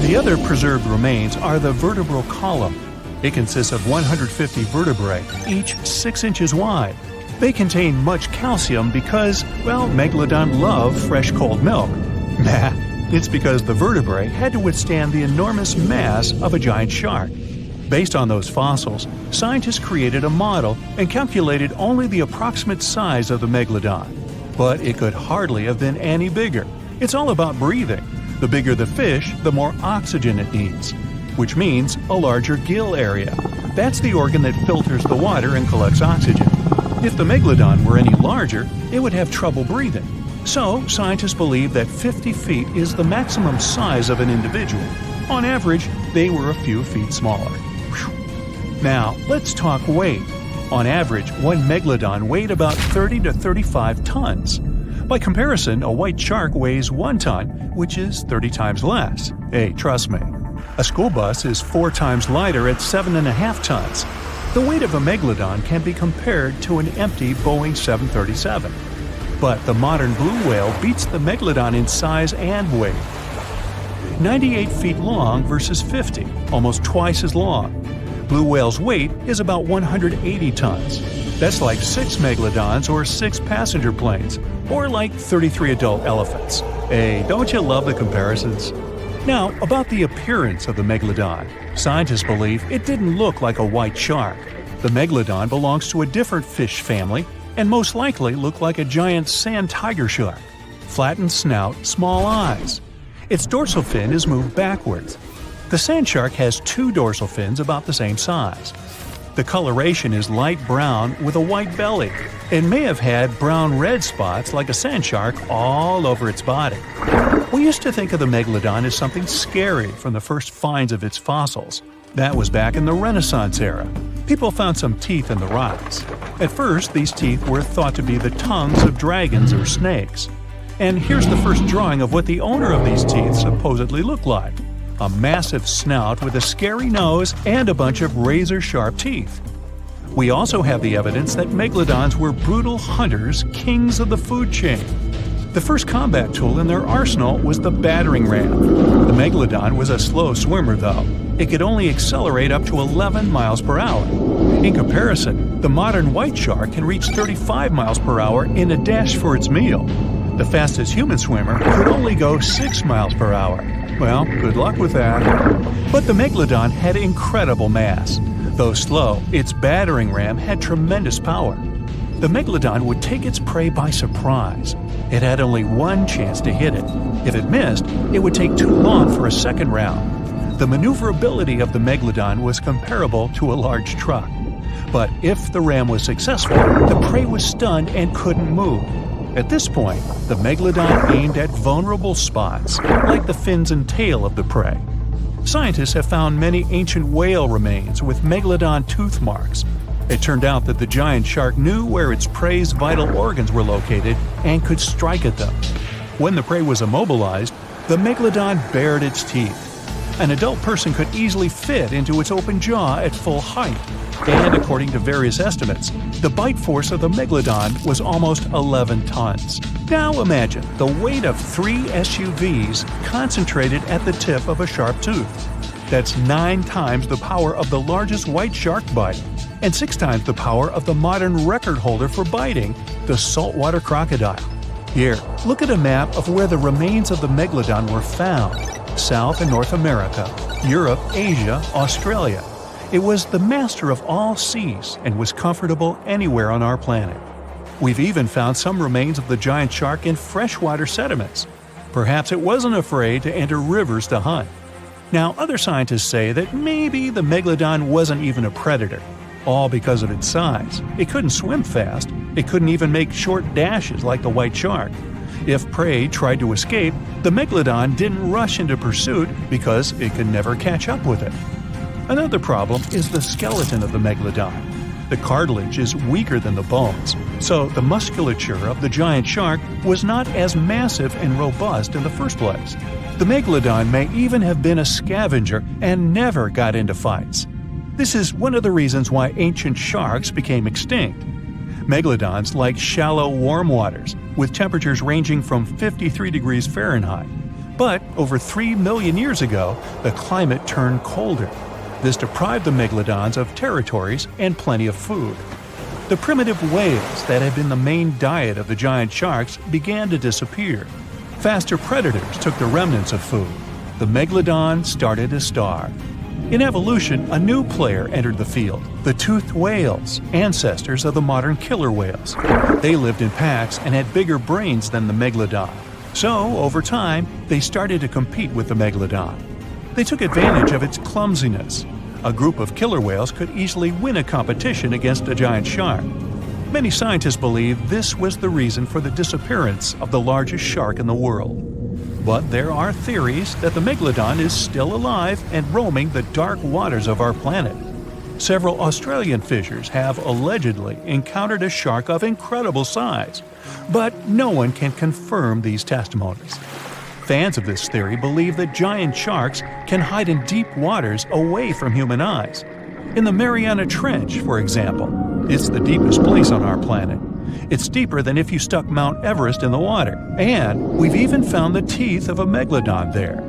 The other preserved remains are the vertebral column. It consists of 150 vertebrae, each 6 inches wide. They contain much calcium because, well, megalodon love fresh cold milk. Nah, it's because the vertebrae had to withstand the enormous mass of a giant shark. Based on those fossils, scientists created a model and calculated only the approximate size of the megalodon. But it could hardly have been any bigger. It's all about breathing. The bigger the fish, the more oxygen it needs, which means a larger gill area. That's the organ that filters the water and collects oxygen. If the megalodon were any larger, it would have trouble breathing. So, scientists believe that 50 feet is the maximum size of an individual. On average, they were a few feet smaller. Whew. Now, let's talk weight. On average, one megalodon weighed about 30 to 35 tons. By comparison, a white shark weighs 1 ton, which is 30 times less. Hey, trust me. A school bus is 4 times lighter at 7.5 tons. The weight of a megalodon can be compared to an empty Boeing 737. But the modern blue whale beats the megalodon in size and weight. 98 feet long versus 50, almost twice as long. Blue whale's weight is about 180 tons. That's like 6 megalodons or 6 passenger planes, or like 33 adult elephants. Hey, don't you love the comparisons? Now, about the appearance of the megalodon. Scientists believe it didn't look like a white shark. The megalodon belongs to a different fish family and most likely looked like a giant sand tiger shark. Flattened snout, small eyes. Its dorsal fin is moved backwards. The sand shark has 2 dorsal fins about the same size. The coloration is light brown with a white belly. It may have had brown-red spots like a sand shark all over its body. We used to think of the megalodon as something scary from the first finds of its fossils. That was back in the Renaissance era. People found some teeth in the rocks. At first, these teeth were thought to be the tongues of dragons or snakes. And here's the first drawing of what the owner of these teeth supposedly looked like. A massive snout with a scary nose and a bunch of razor-sharp teeth. We also have the evidence that megalodons were brutal hunters, kings of the food chain. The first combat tool in their arsenal was the battering ram. The megalodon was a slow swimmer, though. It could only accelerate up to 11 miles per hour. In comparison, the modern white shark can reach 35 miles per hour in a dash for its meal. The fastest human swimmer could only go 6 miles per hour. Well, good luck with that. But the megalodon had incredible mass. Though slow, its battering ram had tremendous power. The megalodon would take its prey by surprise. It had only one chance to hit it. If it missed, it would take too long for a second round. The maneuverability of the megalodon was comparable to a large truck. But if the ram was successful, the prey was stunned and couldn't move. At this point, the megalodon aimed at vulnerable spots, like the fins and tail of the prey. Scientists have found many ancient whale remains with megalodon tooth marks. It turned out that the giant shark knew where its prey's vital organs were located and could strike at them. When the prey was immobilized, the megalodon bared its teeth. An adult person could easily fit into its open jaw at full height. And according to various estimates, the bite force of the megalodon was almost 11 tons. Now imagine the weight of 3 SUVs concentrated at the tip of a sharp tooth. That's 9 times the power of the largest white shark bite, and 6 times the power of the modern record holder for biting, the saltwater crocodile. Here, look at a map of where the remains of the megalodon were found. South and North America, Europe, Asia, Australia. It was the master of all seas and was comfortable anywhere on our planet. We've even found some remains of the giant shark in freshwater sediments. Perhaps it wasn't afraid to enter rivers to hunt. Now, other scientists say that maybe the megalodon wasn't even a predator. all because of its size. It couldn't swim fast. It couldn't even make short dashes like the white shark. If prey tried to escape, the Megalodon didn't rush into pursuit because it could never catch up with it. Another problem is the skeleton of the Megalodon. The cartilage is weaker than the bones, so the musculature of the giant shark was not as massive and robust in the first place. The Megalodon may even have been a scavenger and never got into fights. This is one of the reasons why ancient sharks became extinct. Megalodons like shallow, warm waters, with temperatures ranging from 53 degrees Fahrenheit. But over 3 million years ago, the climate turned colder. This deprived the Megalodons of territories and plenty of food. The primitive whales that had been the main diet of the giant sharks began to disappear. Faster predators took the remnants of food. The Megalodon started to starve. In evolution, a new player entered the field, the toothed whales, ancestors of the modern killer whales. They lived in packs and had bigger brains than the Megalodon. So, over time, they started to compete with the Megalodon. They took advantage of its clumsiness. A group of killer whales could easily win a competition against a giant shark. Many scientists believe this was the reason for the disappearance of the largest shark in the world. But there are theories that the Megalodon is still alive and roaming the dark waters of our planet. Several Australian fishers have allegedly encountered a shark of incredible size, but no one can confirm these testimonies. Fans of this theory believe that giant sharks can hide in deep waters away from human eyes. In the Mariana Trench, for example, it's the deepest place on our planet. It's deeper than if you stuck Mount Everest in the water, and we've even found the teeth of a Megalodon there.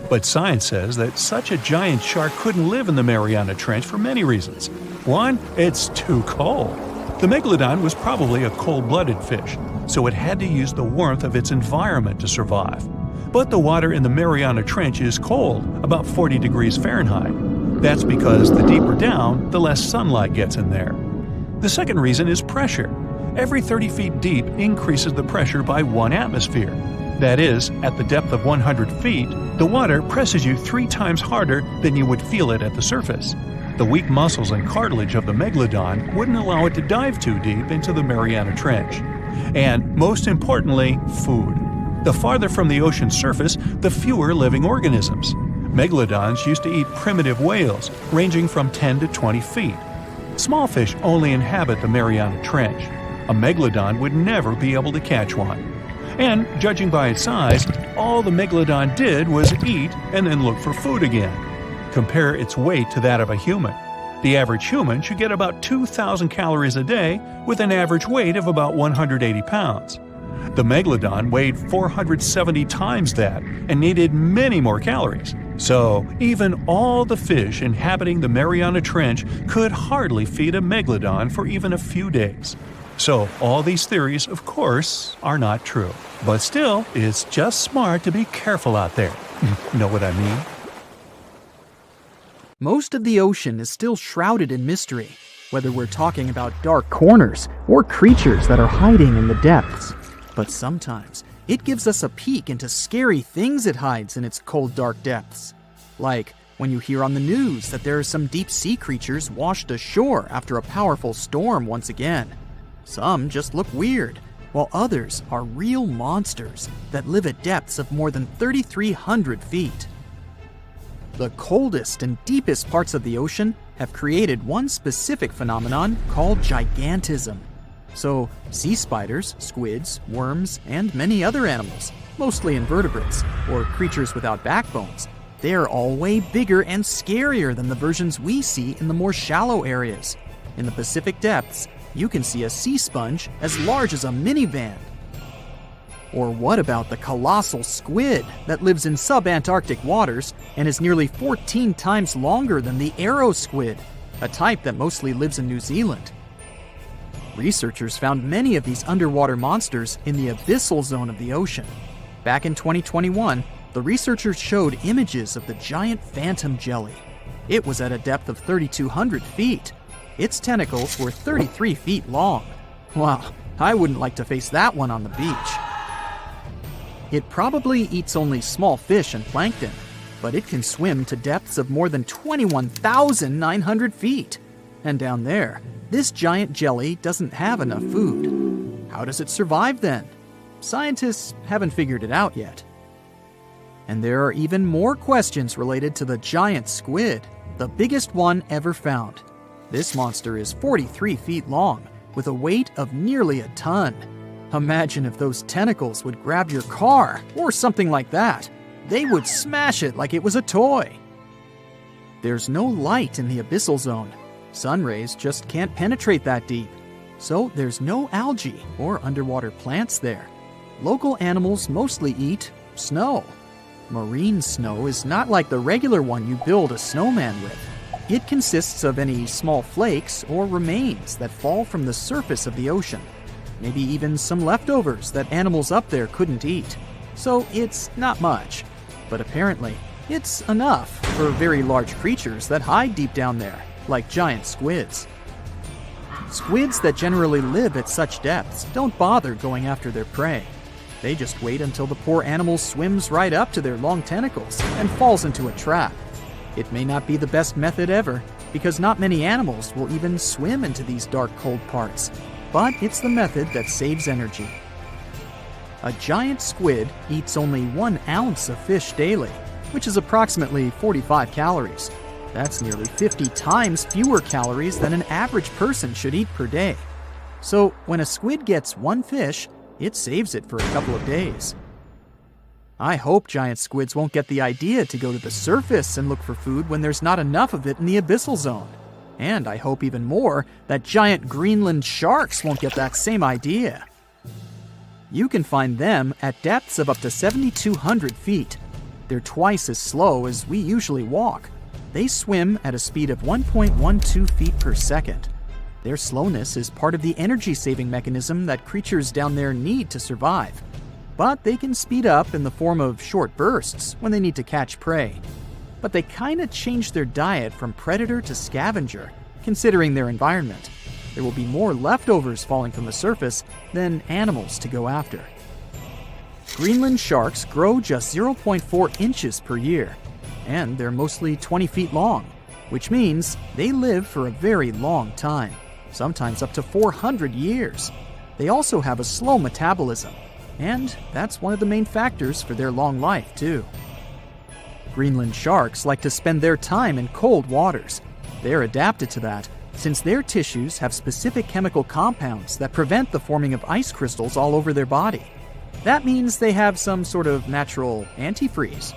But science says that such a giant shark couldn't live in the Mariana Trench for many reasons. One, it's too cold. The Megalodon was probably a cold-blooded fish, so it had to use the warmth of its environment to survive. But the water in the Mariana Trench is cold, about 40 degrees Fahrenheit. That's because the deeper down, the less sunlight gets in there. The second reason is pressure. Every 30 feet deep increases the pressure by 1 atmosphere. That is, at the depth of 100 feet, the water presses you 3 times harder than you would feel it at the surface. The weak muscles and cartilage of the Megalodon wouldn't allow it to dive too deep into the Mariana Trench. And most importantly, food. The farther from the ocean surface, the fewer living organisms. Megalodons used to eat primitive whales, ranging from 10 to 20 feet. Small fish only inhabit the Mariana Trench. A Megalodon would never be able to catch one. And, judging by its size, all the Megalodon did was eat and then look for food again. Compare its weight to that of a human. The average human should get about 2,000 calories a day with an average weight of about 180 pounds. The Megalodon weighed 470 times that and needed many more calories. So, even all the fish inhabiting the Mariana Trench could hardly feed a Megalodon for even a few days. So, all these theories, of course, are not true. But still, it's just smart to be careful out there. Know what I mean? Most of the ocean is still shrouded in mystery, whether we're talking about dark corners or creatures that are hiding in the depths. But sometimes, it gives us a peek into scary things it hides in its cold, dark depths. Like when you hear on the news that there are some deep-sea creatures washed ashore after a powerful storm once again. Some just look weird, while others are real monsters that live at depths of more than 3,300 feet. The coldest and deepest parts of the ocean have created one specific phenomenon called gigantism. So, sea spiders, squids, worms, and many other animals, mostly invertebrates, or creatures without backbones, they're all way bigger and scarier than the versions we see in the more shallow areas. In the Pacific depths, you can see a sea sponge as large as a minivan. Or what about the colossal squid that lives in subantarctic waters and is nearly 14 times longer than the arrow squid, a type that mostly lives in New Zealand? Researchers found many of these underwater monsters in the abyssal zone of the ocean. Back in 2021, the researchers showed images of the giant phantom jelly. It was at a depth of 3,200 feet. Its tentacles were 33 feet long. Wow, I wouldn't like to face that one on the beach. It probably eats only small fish and plankton, but it can swim to depths of more than 21,900 feet. And down there, this giant jelly doesn't have enough food. How does it survive then? Scientists haven't figured it out yet. And there are even more questions related to the giant squid, the biggest one ever found. This monster is 43 feet long, with a weight of nearly a ton. Imagine if those tentacles would grab your car, or something like that. They would smash it like it was a toy. There's no light in the abyssal zone. Sun rays just can't penetrate that deep. So there's no algae or underwater plants there. Local animals mostly eat snow. Marine snow is not like the regular one you build a snowman with. It consists of any small flakes or remains that fall from the surface of the ocean. Maybe even some leftovers that animals up there couldn't eat. So it's not much. But apparently, it's enough for very large creatures that hide deep down there, like giant squids. Squids that generally live at such depths don't bother going after their prey. They just wait until the poor animal swims right up to their long tentacles and falls into a trap. It may not be the best method ever, because not many animals will even swim into these dark, cold parts. But it's the method that saves energy. A giant squid eats only 1 ounce of fish daily, which is approximately 45 calories. That's nearly 50 times fewer calories than an average person should eat per day. So when a squid gets 1 fish, it saves it for a couple of days. I hope giant squids won't get the idea to go to the surface and look for food when there's not enough of it in the abyssal zone. And I hope even more that giant Greenland sharks won't get that same idea. You can find them at depths of up to 7,200 feet. They're twice as slow as we usually walk. They swim at a speed of 1.12 feet per second. Their slowness is part of the energy-saving mechanism that creatures down there need to survive. But they can speed up in the form of short bursts when they need to catch prey. But they kinda change their diet from predator to scavenger, considering their environment. There will be more leftovers falling from the surface than animals to go after. Greenland sharks grow just 0.4 inches per year, and they're mostly 20 feet long, which means they live for a very long time, sometimes up to 400 years. They also have a slow metabolism, and that's one of the main factors for their long life, too. Greenland sharks like to spend their time in cold waters. They're adapted to that, since their tissues have specific chemical compounds that prevent the forming of ice crystals all over their body. That means they have some sort of natural antifreeze.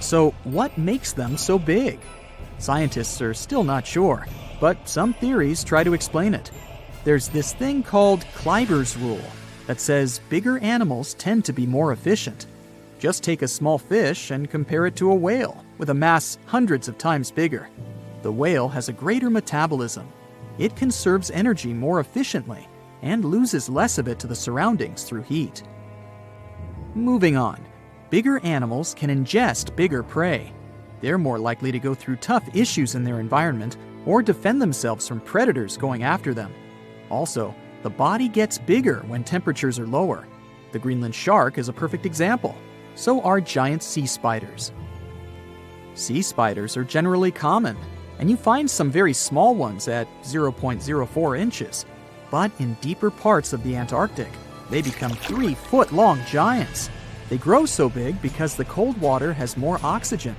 So what makes them so big? Scientists are still not sure, but some theories try to explain it. There's this thing called Kleiber's rule that says bigger animals tend to be more efficient. Just take a small fish and compare it to a whale with a mass hundreds of times bigger. The whale has a greater metabolism. It conserves energy more efficiently and loses less of it to the surroundings through heat. Moving on, bigger animals can ingest bigger prey. They're more likely to go through tough issues in their environment or defend themselves from predators going after them. Also, the body gets bigger when temperatures are lower. The Greenland shark is a perfect example. So are giant sea spiders. Sea spiders are generally common, and you find some very small ones at 0.04 inches. But in deeper parts of the Antarctic, they become 3-foot-long giants. They grow so big because the cold water has more oxygen.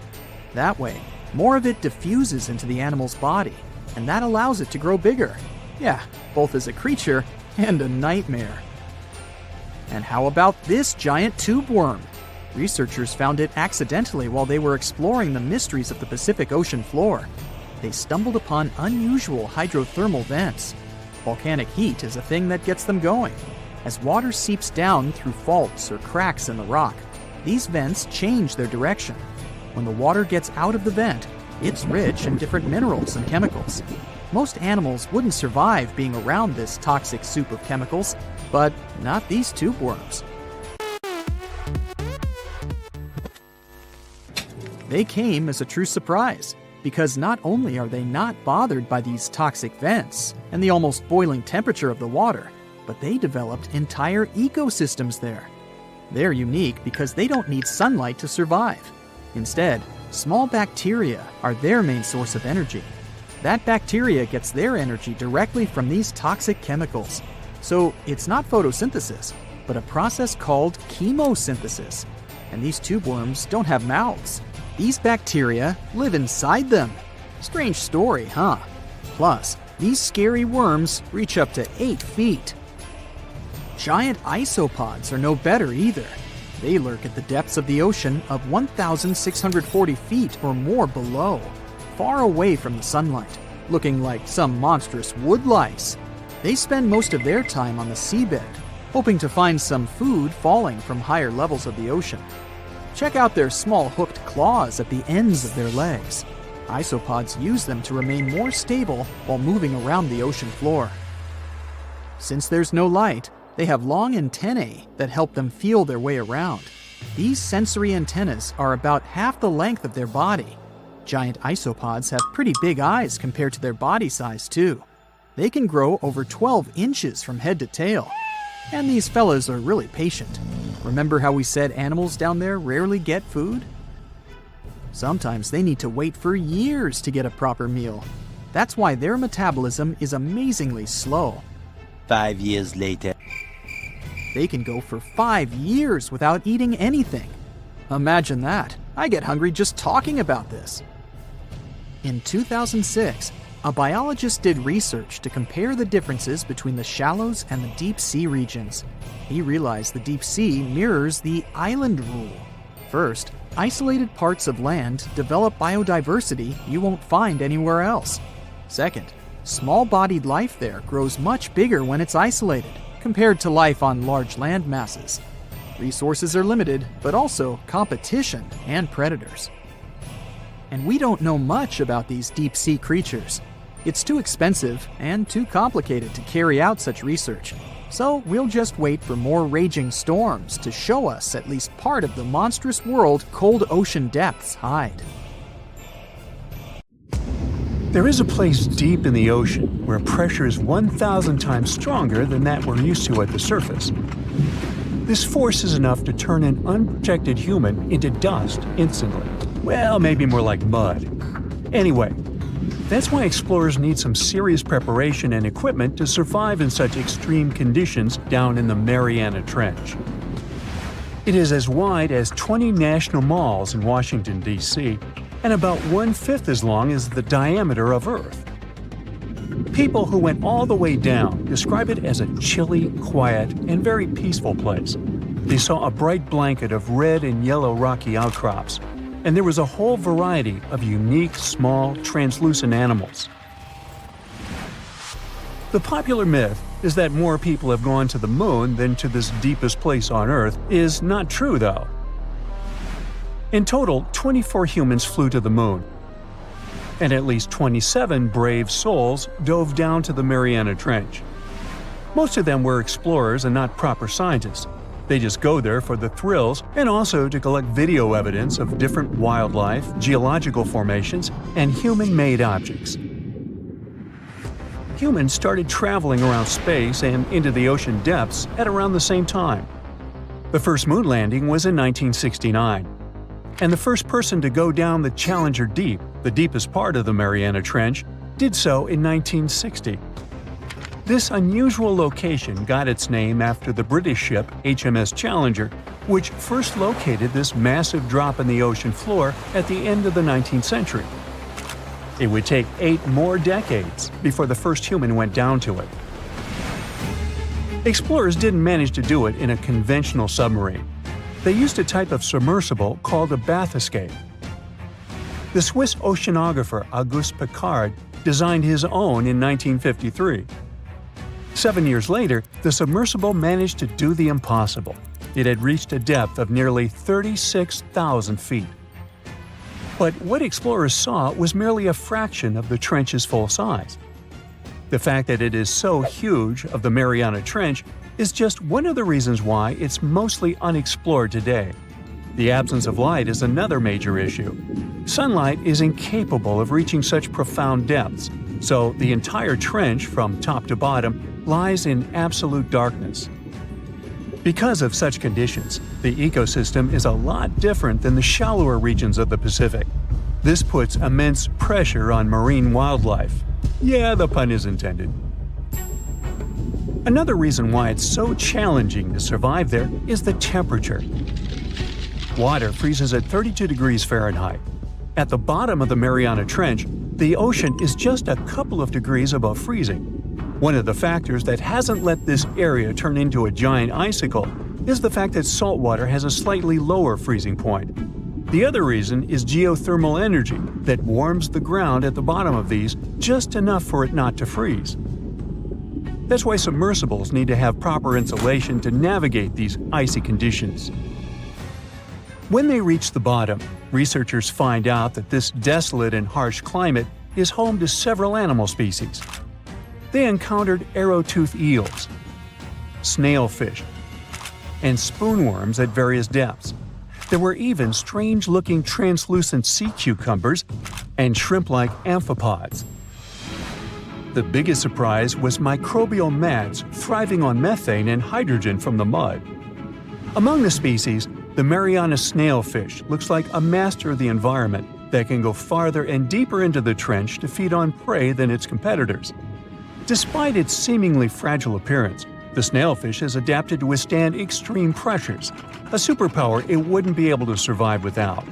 That way, more of it diffuses into the animal's body, and that allows it to grow bigger. Yeah, both as a creature and a nightmare. And how about this giant tube worm? Researchers found it accidentally while they were exploring the mysteries of the Pacific Ocean floor. They stumbled upon unusual hydrothermal vents. Volcanic heat is a thing that gets them going. As water seeps down through faults or cracks in the rock, these vents change their direction. When the water gets out of the vent, it's rich in different minerals and chemicals. Most animals wouldn't survive being around this toxic soup of chemicals, but not these tube worms. They came as a true surprise, because not only are they not bothered by these toxic vents and the almost boiling temperature of the water, but they developed entire ecosystems there. They're unique because they don't need sunlight to survive. Instead, small bacteria are their main source of energy. That bacteria gets their energy directly from these toxic chemicals. So it's not photosynthesis, but a process called chemosynthesis. And these tube worms don't have mouths. These bacteria live inside them. Strange story, huh? Plus, these scary worms reach up to 8 feet. Giant isopods are no better either. They lurk at the depths of the ocean of 1,640 feet or more below, far away from the sunlight, looking like some monstrous wood lice. They spend most of their time on the seabed, hoping to find some food falling from higher levels of the ocean. Check out their small hooked claws at the ends of their legs. Isopods use them to remain more stable while moving around the ocean floor. Since there's no light, they have long antennae that help them feel their way around. These sensory antennas are about half the length of their body. Giant isopods have pretty big eyes compared to their body size too. They can grow over 12 inches from head to tail. And these fellas are really patient. Remember how we said animals down there rarely get food? Sometimes they need to wait for years to get a proper meal. That's why their metabolism is amazingly slow. 5 years later. They can go for 5 years without eating anything. Imagine that. I get hungry just talking about this. In 2006, a biologist did research to compare the differences between the shallows and the deep sea regions. He realized the deep sea mirrors the island rule. First, isolated parts of land develop biodiversity you won't find anywhere else. Second, small-bodied life there grows much bigger when it's isolated, compared to life on large land masses. Resources are limited, but also competition and predators. And we don't know much about these deep-sea creatures. It's too expensive and too complicated to carry out such research. So we'll just wait for more raging storms to show us at least part of the monstrous world cold ocean depths hide. There is a place deep in the ocean where pressure is 1,000 times stronger than that we're used to at the surface. This force is enough to turn an unprotected human into dust instantly. Well, maybe more like mud. Anyway, that's why explorers need some serious preparation and equipment to survive in such extreme conditions down in the Mariana Trench. It is as wide as 20 national malls in Washington, D.C., and about 1/5 as long as the diameter of Earth. People who went all the way down describe it as a chilly, quiet, and very peaceful place. They saw a bright blanket of red and yellow rocky outcrops, and there was a whole variety of unique, small, translucent animals. The popular myth is that more people have gone to the moon than to this deepest place on Earth is not true, though. In total, 24 humans flew to the moon, and at least 27 brave souls dove down to the Mariana Trench. Most of them were explorers and not proper scientists. They just go there for the thrills and also to collect video evidence of different wildlife, geological formations, and human-made objects. Humans started traveling around space and into the ocean depths at around the same time. The first moon landing was in 1969. And the first person to go down the Challenger Deep, the deepest part of the Mariana Trench, did so in 1960. This unusual location got its name after the British ship HMS Challenger, which first located this massive drop in the ocean floor at the end of the 19th century. It would take 8 more decades before the first human went down to it. Explorers didn't manage to do it in a conventional submarine. They used a type of submersible called a bath escape. The Swiss oceanographer Auguste Piccard designed his own in 1953. 7 years later, the submersible managed to do the impossible. It had reached a depth of nearly 36,000 feet. But what explorers saw was merely a fraction of the trench's full size. The fact that it is so huge of the Mariana Trench is just one of the reasons why it's mostly unexplored today. The absence of light is another major issue. Sunlight is incapable of reaching such profound depths, so the entire trench from top to bottom lies in absolute darkness. Because of such conditions, the ecosystem is a lot different than the shallower regions of the Pacific. This puts immense pressure on marine wildlife. Yeah, the pun is intended. Another reason why it's so challenging to survive there is the temperature. Water freezes at 32 degrees Fahrenheit. At the bottom of the Mariana Trench, the ocean is just a couple of degrees above freezing. One of the factors that hasn't let this area turn into a giant icicle is the fact that salt water has a slightly lower freezing point. The other reason is geothermal energy that warms the ground at the bottom of these just enough for it not to freeze. That's why submersibles need to have proper insulation to navigate these icy conditions. When they reach the bottom, researchers find out that this desolate and harsh climate is home to several animal species. They encountered arrow-toothed eels, snailfish, and spoonworms at various depths. There were even strange-looking translucent sea cucumbers and shrimp-like amphipods. The biggest surprise was microbial mats thriving on methane and hydrogen from the mud. Among the species, the Mariana snailfish looks like a master of the environment that can go farther and deeper into the trench to feed on prey than its competitors. Despite its seemingly fragile appearance, the snailfish has adapted to withstand extreme pressures, a superpower it wouldn't be able to survive without.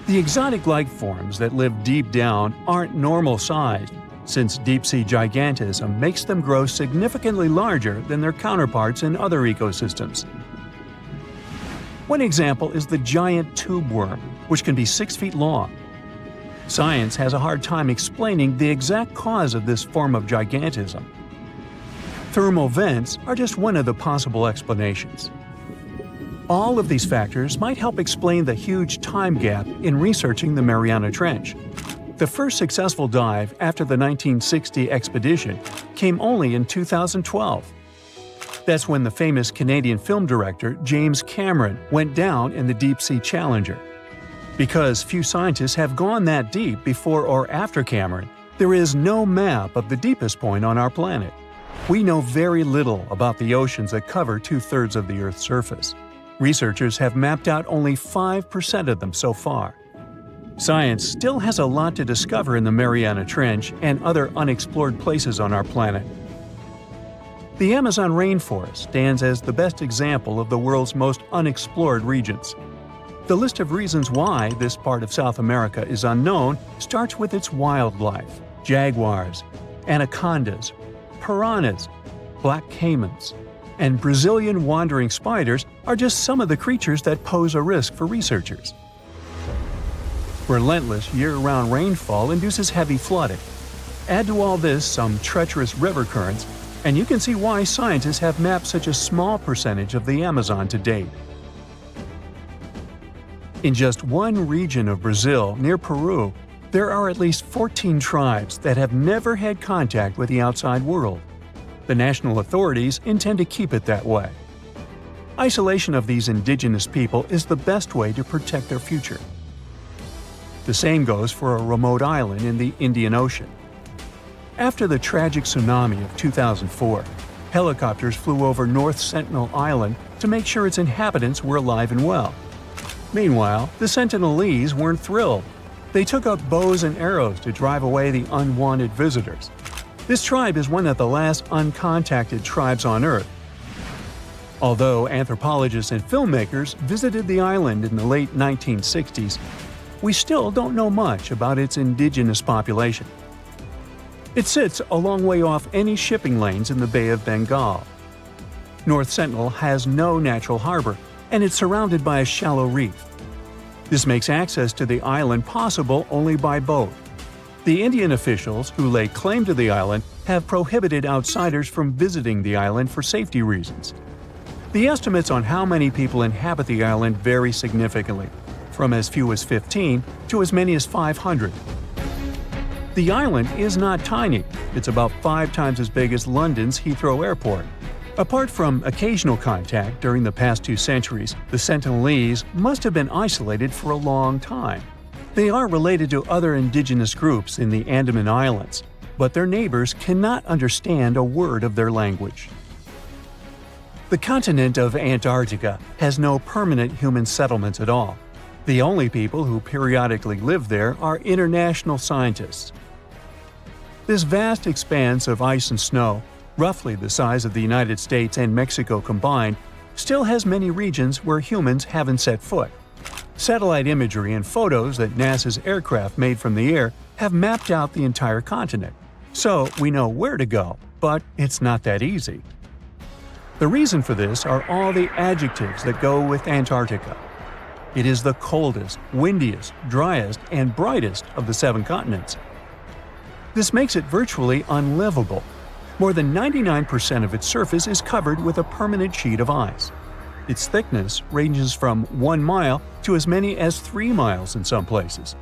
The exotic life forms that live deep down aren't normal-sized, since deep-sea gigantism makes them grow significantly larger than their counterparts in other ecosystems. One example is the giant tube worm, which can be 6 feet long. Science has a hard time explaining the exact cause of this form of gigantism. Thermal vents are just one of the possible explanations. All of these factors might help explain the huge time gap in researching the Mariana Trench. The first successful dive after the 1960 expedition came only in 2012. That's when the famous Canadian film director James Cameron went down in the Deep-Sea Challenger. Because few scientists have gone that deep before or after Cameron, there is no map of the deepest point on our planet. We know very little about the oceans that cover 2/3 of the Earth's surface. Researchers have mapped out only 5% of them so far. Science still has a lot to discover in the Mariana Trench and other unexplored places on our planet. The Amazon rainforest stands as the best example of the world's most unexplored regions. The list of reasons why this part of South America is unknown starts with its wildlife: jaguars, anacondas, piranhas, black caimans, and Brazilian wandering spiders are just some of the creatures that pose a risk for researchers. Relentless year-round rainfall induces heavy flooding. Add to all this some treacherous river currents, and you can see why scientists have mapped such a small percentage of the Amazon to date. In just one region of Brazil, near Peru, there are at least 14 tribes that have never had contact with the outside world. The national authorities intend to keep it that way. Isolation of these indigenous people is the best way to protect their future. The same goes for a remote island in the Indian Ocean. After the tragic tsunami of 2004, helicopters flew over North Sentinel Island to make sure its inhabitants were alive and well. Meanwhile, the Sentinelese weren't thrilled. They took up bows and arrows to drive away the unwanted visitors. This tribe is one of the last uncontacted tribes on Earth. Although anthropologists and filmmakers visited the island in the late 1960s, we still don't know much about its indigenous population. It sits a long way off any shipping lanes in the Bay of Bengal. North Sentinel has no natural harbor, and it's surrounded by a shallow reef. This makes access to the island possible only by boat. The Indian officials who lay claim to the island have prohibited outsiders from visiting the island for safety reasons. The estimates on how many people inhabit the island vary significantly, from as few as 15 to as many as 500. The island is not tiny. It's about 5 times as big as London's Heathrow Airport. Apart from occasional contact during the past 2 centuries, the Sentinelese must have been isolated for a long time. They are related to other indigenous groups in the Andaman Islands, but their neighbors cannot understand a word of their language. The continent of Antarctica has no permanent human settlements at all. The only people who periodically live there are international scientists. This vast expanse of ice and snow, roughly the size of the United States and Mexico combined, still has many regions where humans haven't set foot. Satellite imagery and photos that NASA's aircraft made from the air have mapped out the entire continent, so we know where to go, but it's not that easy. The reason for this are all the adjectives that go with Antarctica. It is the coldest, windiest, driest, and brightest of the 7 continents. This makes it virtually unlivable. More than 99% of its surface is covered with a permanent sheet of ice. Its thickness ranges from 1 mile to as many as 3 miles in some places.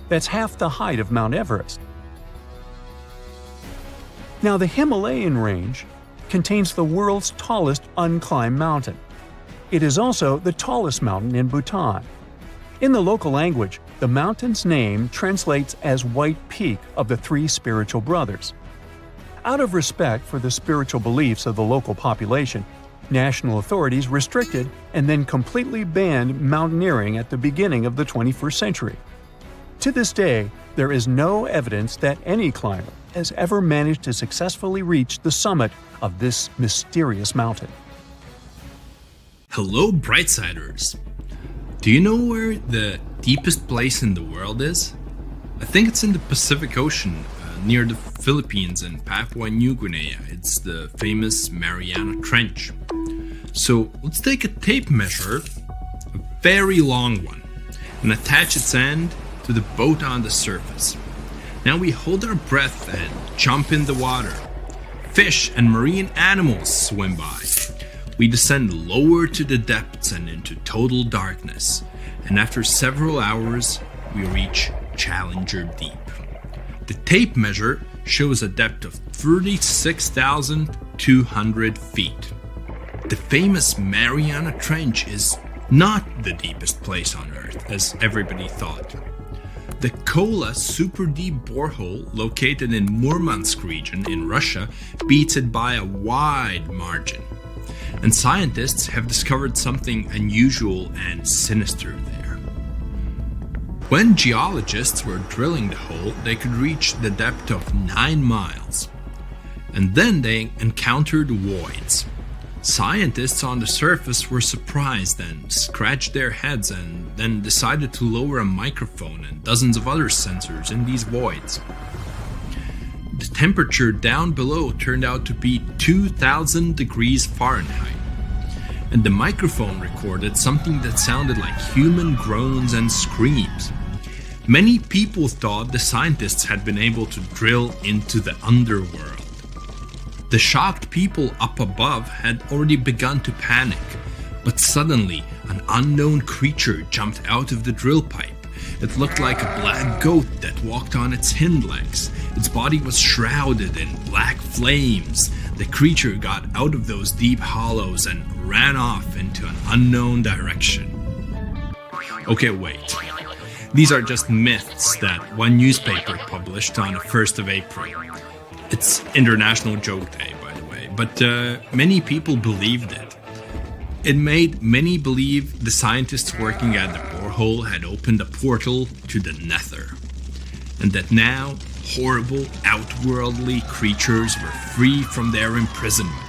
That's half the height of Mount Everest. Now, the Himalayan range contains the world's tallest unclimbed mountain. It is also the tallest mountain in Bhutan. In the local language, the mountain's name translates as White Peak of the 3 spiritual brothers. Out of respect for the spiritual beliefs of the local population, national authorities restricted and then completely banned mountaineering at the beginning of the 21st century. To this day, there is no evidence that any climber has ever managed to successfully reach the summit of this mysterious mountain. Hello, Brightsiders! Do you know where the deepest place in the world is? I think it's in the Pacific Ocean, near the Philippines and Papua New Guinea. It's the famous Mariana Trench. So let's take a tape measure, a very long one, and attach its end to the boat on the surface. Now we hold our breath and jump in the water. Fish and marine animals swim by. We descend lower to the depths and into total darkness, and after several hours, we reach Challenger Deep. The tape measure shows a depth of 36,200 feet. The famous Mariana Trench is not the deepest place on Earth, as everybody thought. The Kola super deep borehole located in Murmansk region in Russia beats it by a wide margin. And scientists have discovered something unusual and sinister there. When geologists were drilling the hole, they could reach the depth of 9 miles. And then they encountered voids. Scientists on the surface were surprised and scratched their heads and then decided to lower a microphone and dozens of other sensors in these voids. The temperature down below turned out to be 2,000 degrees Fahrenheit, and the microphone recorded something that sounded like human groans and screams. Many people thought the scientists had been able to drill into the underworld. The shocked people up above had already begun to panic, but suddenly an unknown creature jumped out of the drill pipe. It looked like a black goat that walked on its hind legs. Its body was shrouded in black flames. The creature got out of those deep hollows and ran off into an unknown direction. Okay, wait. These are just myths that one newspaper published on the 1st of April. It's International Joke Day, by the way, but many people believed it. It made many believe the scientists working at the borehole had opened a portal to the nether, and that now horrible, outworldly creatures were free from their imprisonment.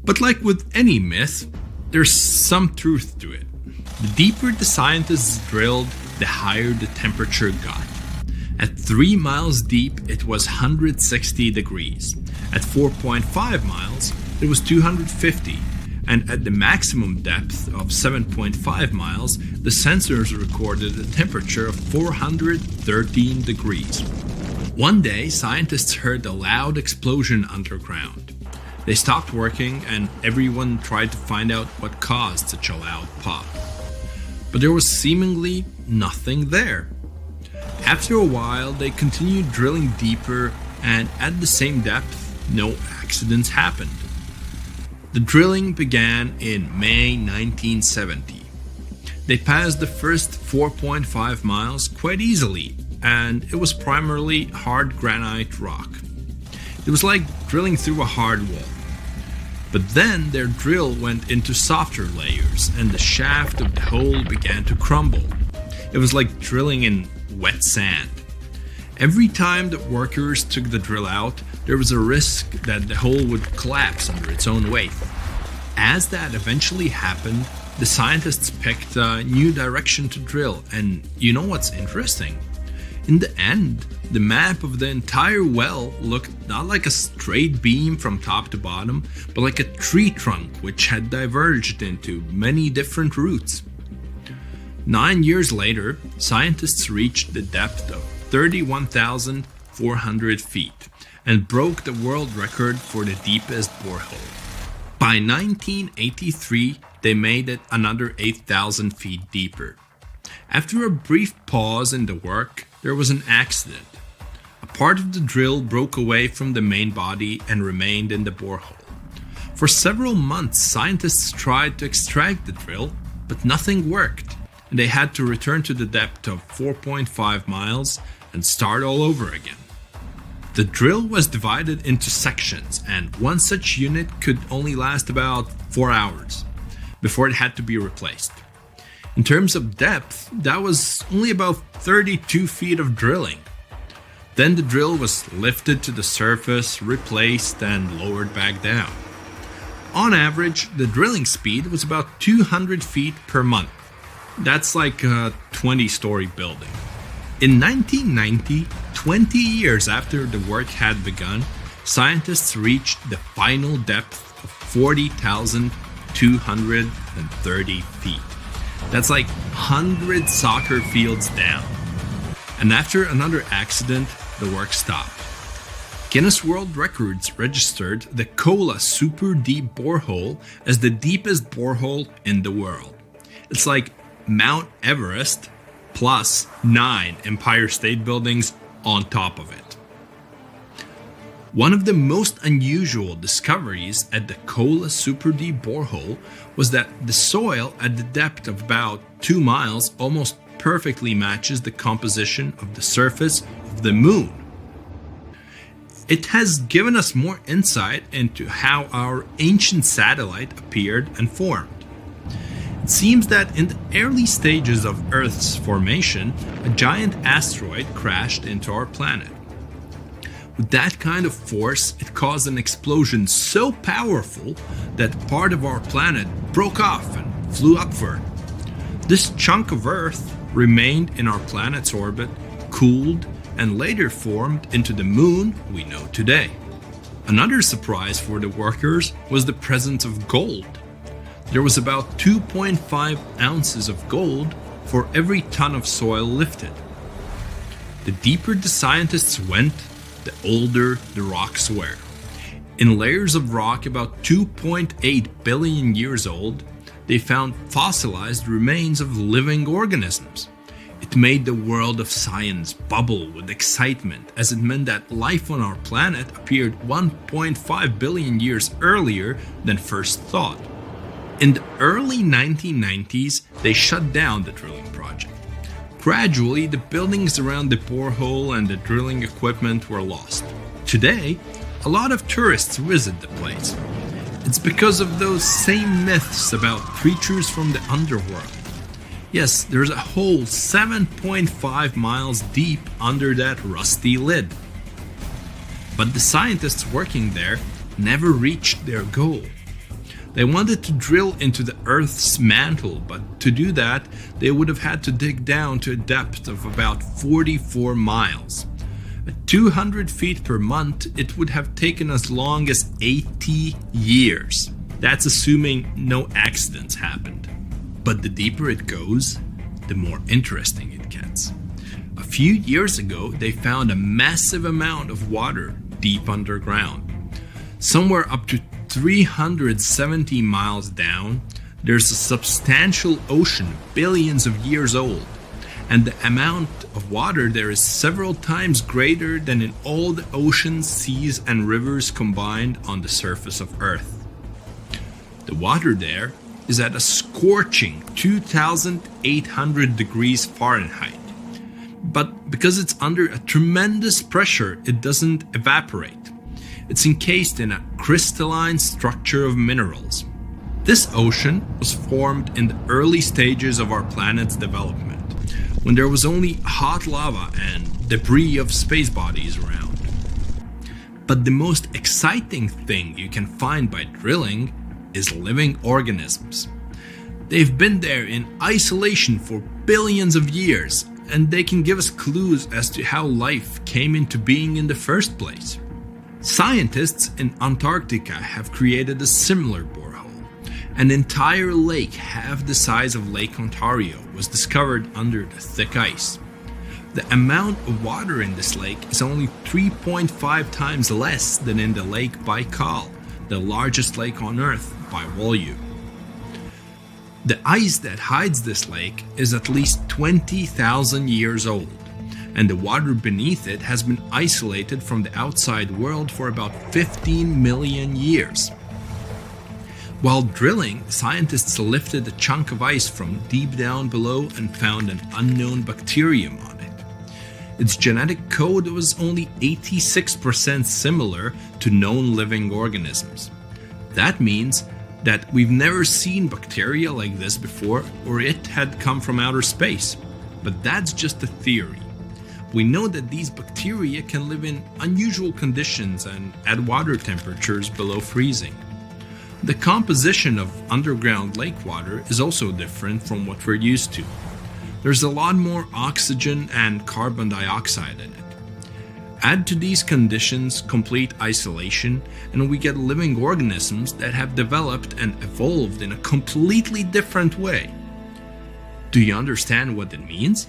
But like with any myth, there's some truth to it. The deeper the scientists drilled, the higher the temperature got. At 3 miles deep, it was 160 degrees. At 4.5 miles, it was 250. And at the maximum depth of 7.5 miles, the sensors recorded a temperature of 413 degrees. One day, scientists heard a loud explosion underground. They stopped working and everyone tried to find out what caused such a loud pop. But there was seemingly nothing there. After a while, they continued drilling deeper, and at the same depth, no accidents happened. The drilling began in May 1970. They passed the first 4.5 miles quite easily, and it was primarily hard granite rock. It was like drilling through a hard wall. But then their drill went into softer layers and the shaft of the hole began to crumble. It was like drilling in wet sand. Every time the workers took the drill out, there was a risk that the hole would collapse under its own weight. As that eventually happened, the scientists picked a new direction to drill, and you know what's interesting? In the end, the map of the entire well looked not like a straight beam from top to bottom, but like a tree trunk which had diverged into many different routes. 9 years later, scientists reached the depth of 31,400 feet and broke the world record for the deepest borehole. By 1983, they made it another 8,000 feet deeper. After a brief pause in the work, there was an accident. A part of the drill broke away from the main body and remained in the borehole. For several months, scientists tried to extract the drill, but nothing worked, and they had to return to the depth of 4.5 miles and start all over again. The drill was divided into sections, and one such unit could only last about 4 hours before it had to be replaced. In terms of depth, that was only about 32 feet of drilling. Then the drill was lifted to the surface, replaced, and lowered back down. On average, the drilling speed was about 200 feet per month. That's like a 20-story building. In 1990, 20 years after the work had begun, scientists reached the final depth of 40,230 feet. That's like 100 soccer fields down. And after another accident, the work stopped. Guinness World Records registered the Kola Super Deep Borehole as the deepest borehole in the world. It's like Mount Everest plus 9 Empire State Buildings on top of it. One of the most unusual discoveries at the Kola Super Deep Borehole was that the soil at the depth of about 2 miles almost perfectly matches the composition of the surface of the moon. It has given us more insight into how our ancient satellite appeared and formed. It seems that in the early stages of Earth's formation, a giant asteroid crashed into our planet. With that kind of force, it caused an explosion so powerful that part of our planet broke off and flew upward. This chunk of Earth remained in our planet's orbit, cooled, and later formed into the moon we know today. Another surprise for the workers was the presence of gold. There was about 2.5 ounces of gold for every ton of soil lifted. The deeper the scientists went, the older the rocks were. In layers of rock about 2.8 billion years old, they found fossilized remains of living organisms. It made the world of science bubble with excitement, as it meant that life on our planet appeared 1.5 billion years earlier than first thought. In the early 1990s, they shut down the drilling project. Gradually, the buildings around the borehole and the drilling equipment were lost. Today, a lot of tourists visit the place. It's because of those same myths about creatures from the underworld. Yes, there's a hole 7.5 miles deep under that rusty lid. But the scientists working there never reached their goal. They wanted to drill into the Earth's mantle, but to do that, they would have had to dig down to a depth of about 44 miles. At 200 feet per month, it would have taken as long as 80 years. That's assuming no accidents happened. But the deeper it goes, the more interesting it gets. A few years ago, they found a massive amount of water deep underground. Somewhere up to 370 miles down, there's a substantial ocean billions of years old, and the amount of water there is several times greater than in all the oceans, seas, and rivers combined on the surface of Earth. The water there is at a scorching 2,800 degrees Fahrenheit, but because it's under a tremendous pressure, it doesn't evaporate. It's encased in a crystalline structure of minerals. This ocean was formed in the early stages of our planet's development, when there was only hot lava and debris of space bodies around. But the most exciting thing you can find by drilling is living organisms. They've been there in isolation for billions of years, and they can give us clues as to how life came into being in the first place. Scientists in Antarctica have created a similar borehole. An entire lake half the size of Lake Ontario was discovered under the thick ice. The amount of water in this lake is only 3.5 times less than in the Lake Baikal, the largest lake on Earth by volume. The ice that hides this lake is at least 20,000 years old, and the water beneath it has been isolated from the outside world for about 15 million years. While drilling, scientists lifted a chunk of ice from deep down below and found an unknown bacterium on it. Its genetic code was only 86% similar to known living organisms. That means that we've never seen bacteria like this before, or it had come from outer space. But that's just a theory. We know that these bacteria can live in unusual conditions and at water temperatures below freezing. The composition of underground lake water is also different from what we're used to. There's a lot more oxygen and carbon dioxide in it. Add to these conditions complete isolation, and we get living organisms that have developed and evolved in a completely different way. Do you understand what it means?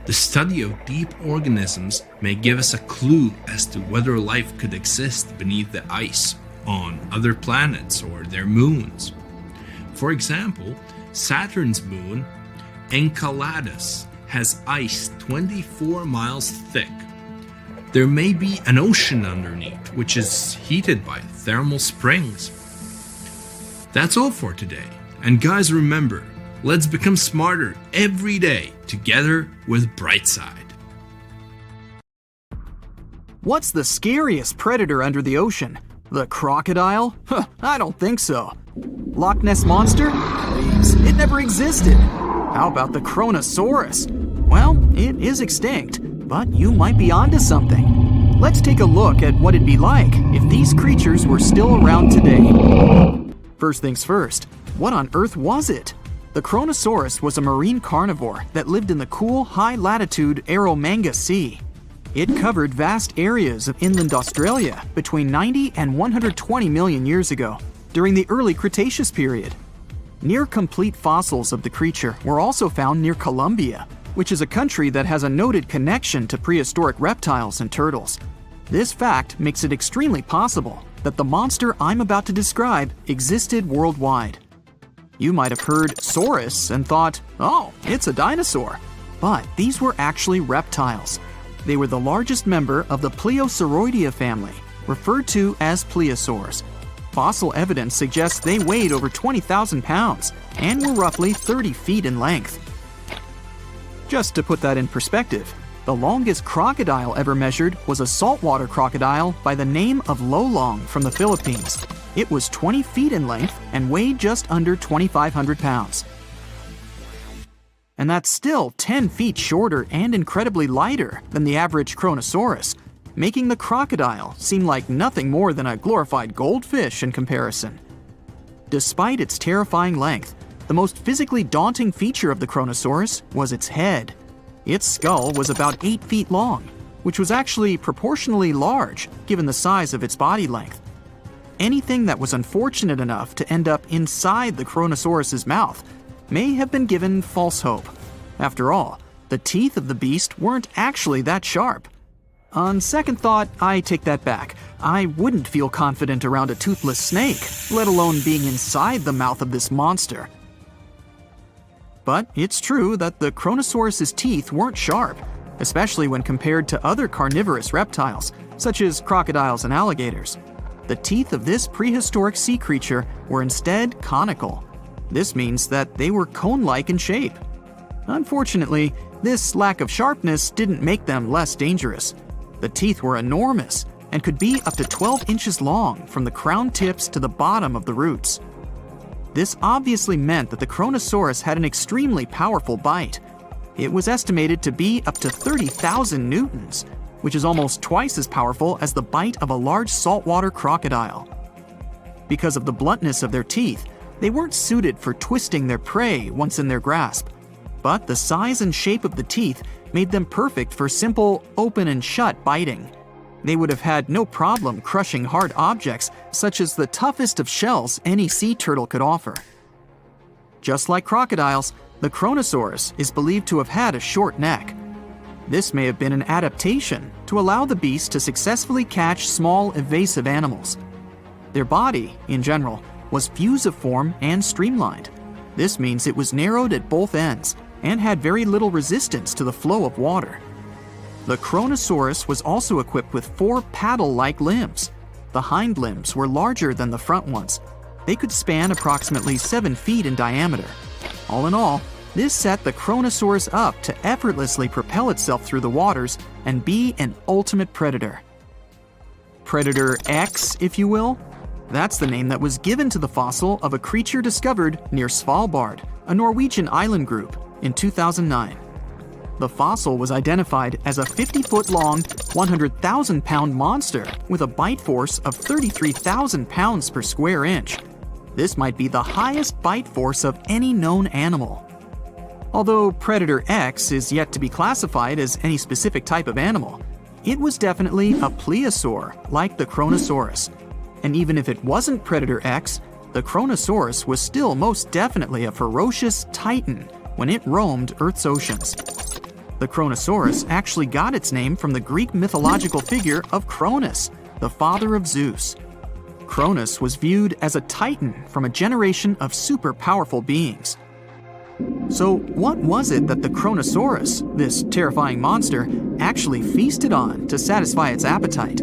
The study of deep organisms may give us a clue as to whether life could exist beneath the ice on other planets or their moons. For example, Saturn's moon, Enceladus, has ice 24 miles thick. There may be an ocean underneath, which is heated by thermal springs. That's all for today. And guys, remember, let's become smarter every day together with Brightside. What's the scariest predator under the ocean? The crocodile? I don't think so. Loch Ness monster? Please, it never existed. How about the Kronosaurus? Well, it is extinct, but you might be onto something. Let's take a look at what it'd be like if these creatures were still around today. First things first, what on earth was it? The Kronosaurus was a marine carnivore that lived in the cool, high-latitude Eromanga Sea. It covered vast areas of inland Australia between 90 and 120 million years ago, during the early Cretaceous period. Near-complete fossils of the creature were also found near Colombia, which is a country that has a noted connection to prehistoric reptiles and turtles. This fact makes it extremely possible that the monster I'm about to describe existed worldwide. You might have heard saurus and thought, oh, it's a dinosaur. But these were actually reptiles. They were the largest member of the Plesiosauridae family, referred to as plesiosaurs. Fossil evidence suggests they weighed over 20,000 pounds and were roughly 30 feet in length. Just to put that in perspective, the longest crocodile ever measured was a saltwater crocodile by the name of Lolong from the Philippines. It was 20 feet in length and weighed just under 2,500 pounds. And that's still 10 feet shorter and incredibly lighter than the average Kronosaurus, making the crocodile seem like nothing more than a glorified goldfish in comparison. Despite its terrifying length, the most physically daunting feature of the Kronosaurus was its head. Its skull was about 8 feet long, which was actually proportionally large given the size of its body length. Anything that was unfortunate enough to end up inside the Kronosaurus's mouth may have been given false hope. After all, the teeth of the beast weren't actually that sharp. On second thought, I take that back. I wouldn't feel confident around a toothless snake, let alone being inside the mouth of this monster. But it's true that the Kronosaurus's teeth weren't sharp, especially when compared to other carnivorous reptiles, such as crocodiles and alligators. The teeth of this prehistoric sea creature were instead conical. This means that they were cone-like in shape. Unfortunately, this lack of sharpness didn't make them less dangerous. The teeth were enormous, and could be up to 12 inches long from the crown tips to the bottom of the roots. This obviously meant that the Kronosaurus had an extremely powerful bite. It was estimated to be up to 30,000 newtons, which is almost twice as powerful as the bite of a large saltwater crocodile. Because of the bluntness of their teeth, they weren't suited for twisting their prey once in their grasp, but the size and shape of the teeth made them perfect for simple open and shut biting. They would have had no problem crushing hard objects such as the toughest of shells any sea turtle could offer. Just like crocodiles, the Kronosaurus is believed to have had a short neck. This may have been an adaptation to allow the beast to successfully catch small, evasive animals. Their body, in general, was fusiform and streamlined. This means it was narrowed at both ends and had very little resistance to the flow of water. The Kronosaurus was also equipped with 4 paddle-like limbs. The hind limbs were larger than the front ones. They could span approximately 7 feet in diameter. All in all, this set the Kronosaurus up to effortlessly propel itself through the waters and be an ultimate predator. Predator X, if you will? That's the name that was given to the fossil of a creature discovered near Svalbard, a Norwegian island group, in 2009. The fossil was identified as a 50-foot-long, 100,000-pound monster with a bite force of 33,000 pounds per square inch. This might be the highest bite force of any known animal. Although Predator X is yet to be classified as any specific type of animal, it was definitely a plesiosaur like the Kronosaurus. And even if it wasn't Predator X, the Kronosaurus was still most definitely a ferocious titan when it roamed Earth's oceans. The Kronosaurus actually got its name from the Greek mythological figure of Cronus, the father of Zeus. Cronus was viewed as a titan from a generation of super powerful beings. So what was it that the Kronosaurus, this terrifying monster, actually feasted on to satisfy its appetite?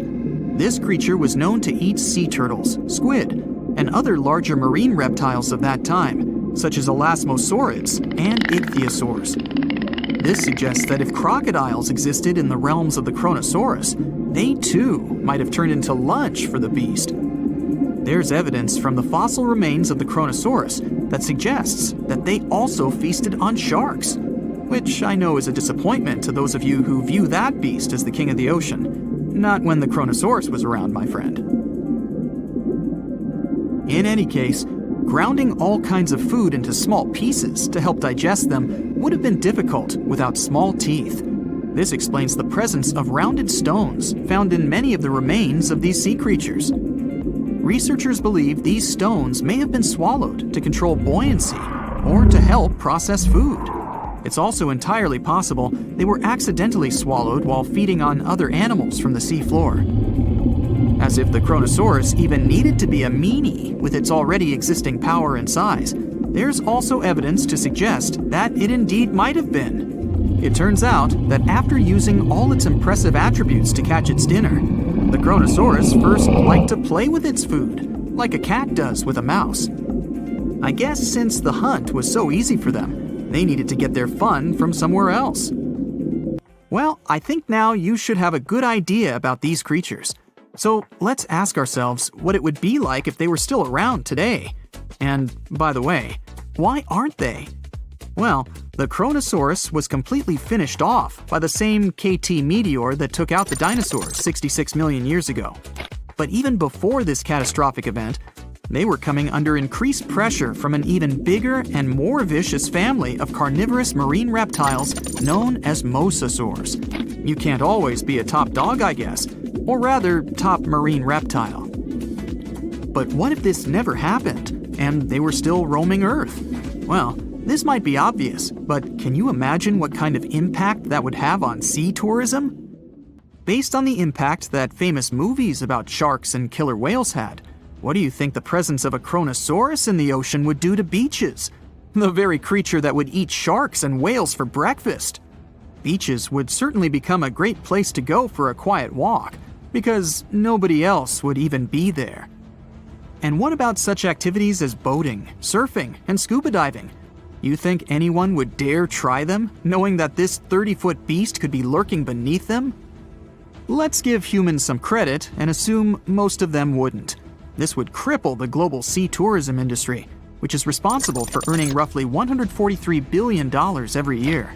This creature was known to eat sea turtles, squid, and other larger marine reptiles of that time, such as elasmosaurids and ichthyosaurs. This suggests that if crocodiles existed in the realms of the Kronosaurus, they too might have turned into lunch for the beast. There's evidence from the fossil remains of the Kronosaurus that suggests that they also feasted on sharks, which I know is a disappointment to those of you who view that beast as the king of the ocean. Not when the Kronosaurus was around, my friend. In any case, grounding all kinds of food into small pieces to help digest them would have been difficult without small teeth. This explains the presence of rounded stones found in many of the remains of these sea creatures. Researchers believe these stones may have been swallowed to control buoyancy or to help process food. It's also entirely possible they were accidentally swallowed while feeding on other animals from the seafloor. As if the Kronosaurus even needed to be a meanie with its already existing power and size, there's also evidence to suggest that it indeed might have been. It turns out that after using all its impressive attributes to catch its dinner, the Kronosaurus first liked to play with its food, like a cat does with a mouse. I guess since the hunt was so easy for them, they needed to get their fun from somewhere else. Well, I think now you should have a good idea about these creatures. So let's ask ourselves what it would be like if they were still around today. And by the way, why aren't they? Well, the Kronosaurus was completely finished off by the same KT meteor that took out the dinosaurs 66 million years ago. But even before this catastrophic event, they were coming under increased pressure from an even bigger and more vicious family of carnivorous marine reptiles known as mosasaurs. You can't always be a top dog, I guess, or rather, top marine reptile. But what if this never happened, and they were still roaming Earth? Well, this might be obvious, but can you imagine what kind of impact that would have on sea tourism? Based on the impact that famous movies about sharks and killer whales had, what do you think the presence of a Kronosaurus in the ocean would do to beaches? The very creature that would eat sharks and whales for breakfast. Beaches would certainly become a great place to go for a quiet walk, because nobody else would even be there. And what about such activities as boating, surfing, and scuba diving? You think anyone would dare try them, knowing that this 30-foot beast could be lurking beneath them? Let's give humans some credit and assume most of them wouldn't. This would cripple the global sea tourism industry, which is responsible for earning roughly $143 billion every year.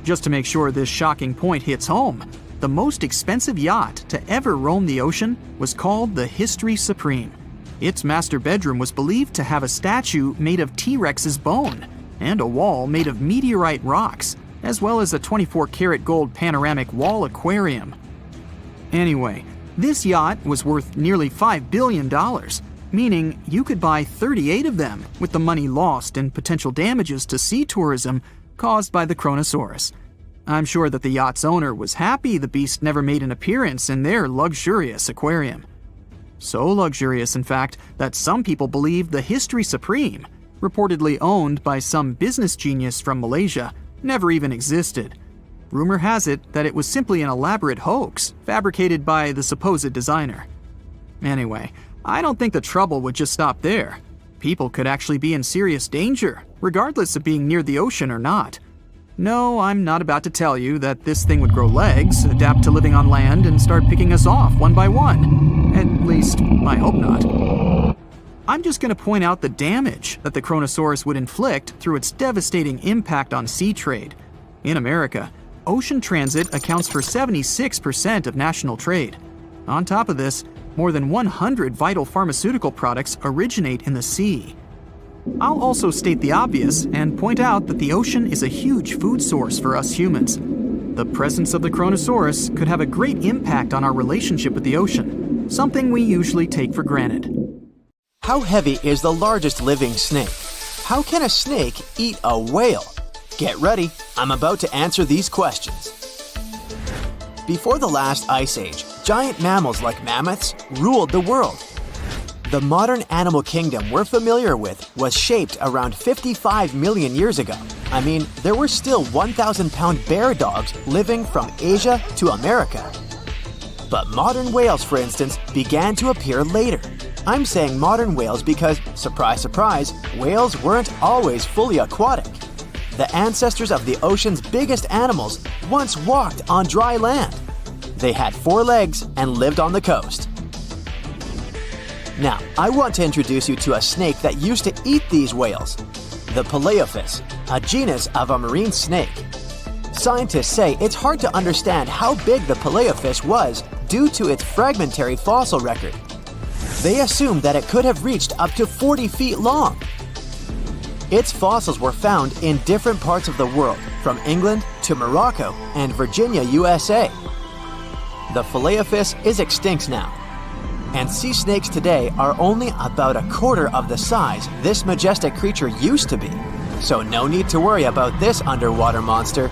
Just to make sure this shocking point hits home, the most expensive yacht to ever roam the ocean was called the History Supreme. Its master bedroom was believed to have a statue made of T-Rex's bone and a wall made of meteorite rocks, as well as a 24-karat gold panoramic wall aquarium. Anyway, this yacht was worth nearly $5 billion, meaning you could buy 38 of them with the money lost in potential damages to sea tourism caused by the Kronosaurus. I'm sure that the yacht's owner was happy the beast never made an appearance in their luxurious aquarium. So luxurious, in fact, that some people believe the History Supreme, reportedly owned by some business genius from Malaysia, never even existed. Rumor has it that it was simply an elaborate hoax fabricated by the supposed designer. Anyway, I don't think the trouble would just stop there. People could actually be in serious danger, regardless of being near the ocean or not. No, I'm not about to tell you that this thing would grow legs, adapt to living on land, and start picking us off one by one. At least, I hope not. I'm just going to point out the damage that the Kronosaurus would inflict through its devastating impact on sea trade. In America, ocean transit accounts for 76% of national trade. On top of this, more than 100 vital pharmaceutical products originate in the sea. I'll also state the obvious and point out that the ocean is a huge food source for us humans. The presence of the Kronosaurus could have a great impact on our relationship with the ocean, something we usually take for granted. How heavy is the largest living snake? How can a snake eat a whale? Get ready, I'm about to answer these questions. Before the last ice age, giant mammals like mammoths ruled the world. The modern animal kingdom we're familiar with was shaped around 55 million years ago. I mean, there were still 1,000-pound bear dogs living from Asia to America. But modern whales, for instance, began to appear later. I'm saying modern whales because, surprise, surprise, whales weren't always fully aquatic. The ancestors of the ocean's biggest animals once walked on dry land. They had 4 legs and lived on the coast. Now, I want to introduce you to a snake that used to eat these whales, the Paleophis, a genus of a marine snake. Scientists say it's hard to understand how big the Paleophis was due to its fragmentary fossil record. They assumed that it could have reached up to 40 feet long. Its fossils were found in different parts of the world, from England to Morocco and Virginia, USA. The Paleophis is extinct now, and sea snakes today are only about a quarter of the size this majestic creature used to be. So no need to worry about this underwater monster.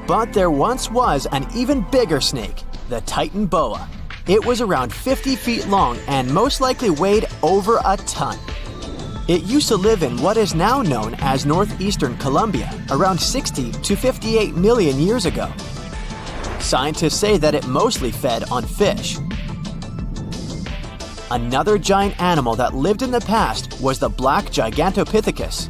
But there once was an even bigger snake, the Titan boa. It was around 50 feet long and most likely weighed over a ton. It used to live in what is now known as northeastern Colombia around 60 to 58 million years ago. Scientists say that it mostly fed on fish. Another giant animal that lived in the past was the black Gigantopithecus.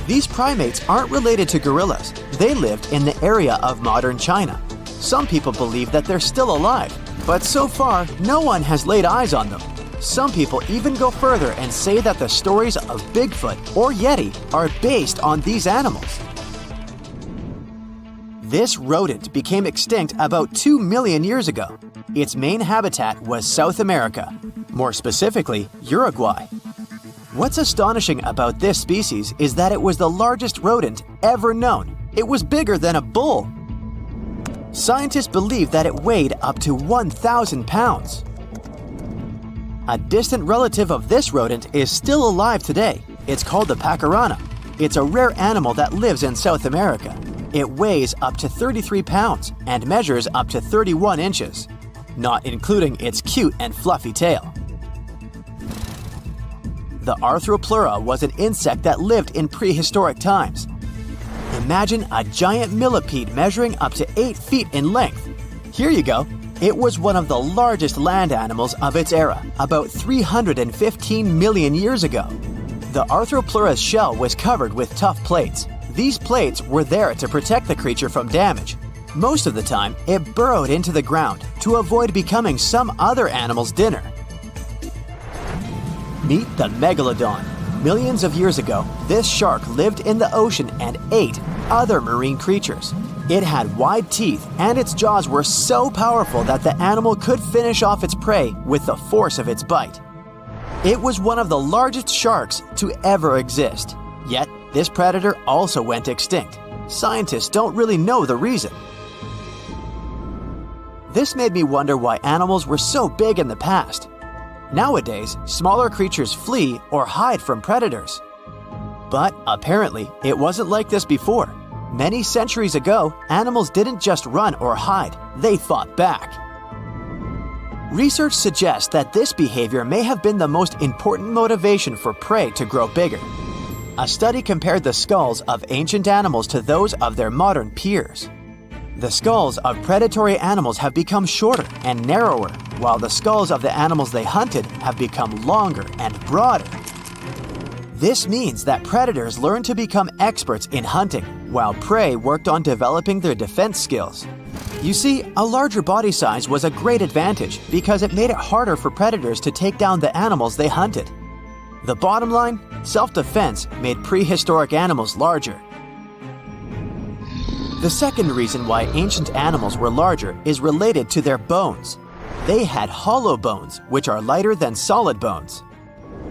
These primates aren't related to gorillas. They lived in the area of modern China. Some people believe that they're still alive, but so far, no one has laid eyes on them. Some people even go further and say that the stories of Bigfoot or Yeti are based on these animals. This rodent became extinct about 2 million years ago. Its main habitat was South America, more specifically, Uruguay. What's astonishing about this species is that it was the largest rodent ever known. It was bigger than a bull. Scientists believe that it weighed up to 1,000 pounds. A distant relative of this rodent is still alive today. It's called the pacarana. It's a rare animal that lives in South America. It weighs up to 33 pounds and measures up to 31 inches, not including its cute and fluffy tail. The Arthropleura was an insect that lived in prehistoric times. Imagine a giant millipede measuring up to 8 feet in length. Here you go. It was one of the largest land animals of its era, about 315 million years ago. The Arthropleura's shell was covered with tough plates. These plates were there to protect the creature from damage. Most of the time, it burrowed into the ground to avoid becoming some other animal's dinner. Meet the Megalodon. Millions of years ago, this shark lived in the ocean and ate other marine creatures. It had wide teeth, and its jaws were so powerful that the animal could finish off its prey with the force of its bite. It was one of the largest sharks to ever exist. Yet, this predator also went extinct. Scientists don't really know the reason. This made me wonder why animals were so big in the past. Nowadays, smaller creatures flee or hide from predators. But apparently, it wasn't like this before. Many centuries ago, animals didn't just run or hide, they fought back. Research suggests that this behavior may have been the most important motivation for prey to grow bigger. A study compared the skulls of ancient animals to those of their modern peers. The skulls of predatory animals have become shorter and narrower, while the skulls of the animals they hunted have become longer and broader. This means that predators learned to become experts in hunting, while prey worked on developing their defense skills. You see, a larger body size was a great advantage because it made it harder for predators to take down the animals they hunted. The bottom line, self-defense made prehistoric animals larger. The second reason why ancient animals were larger is related to their bones. They had hollow bones, which are lighter than solid bones.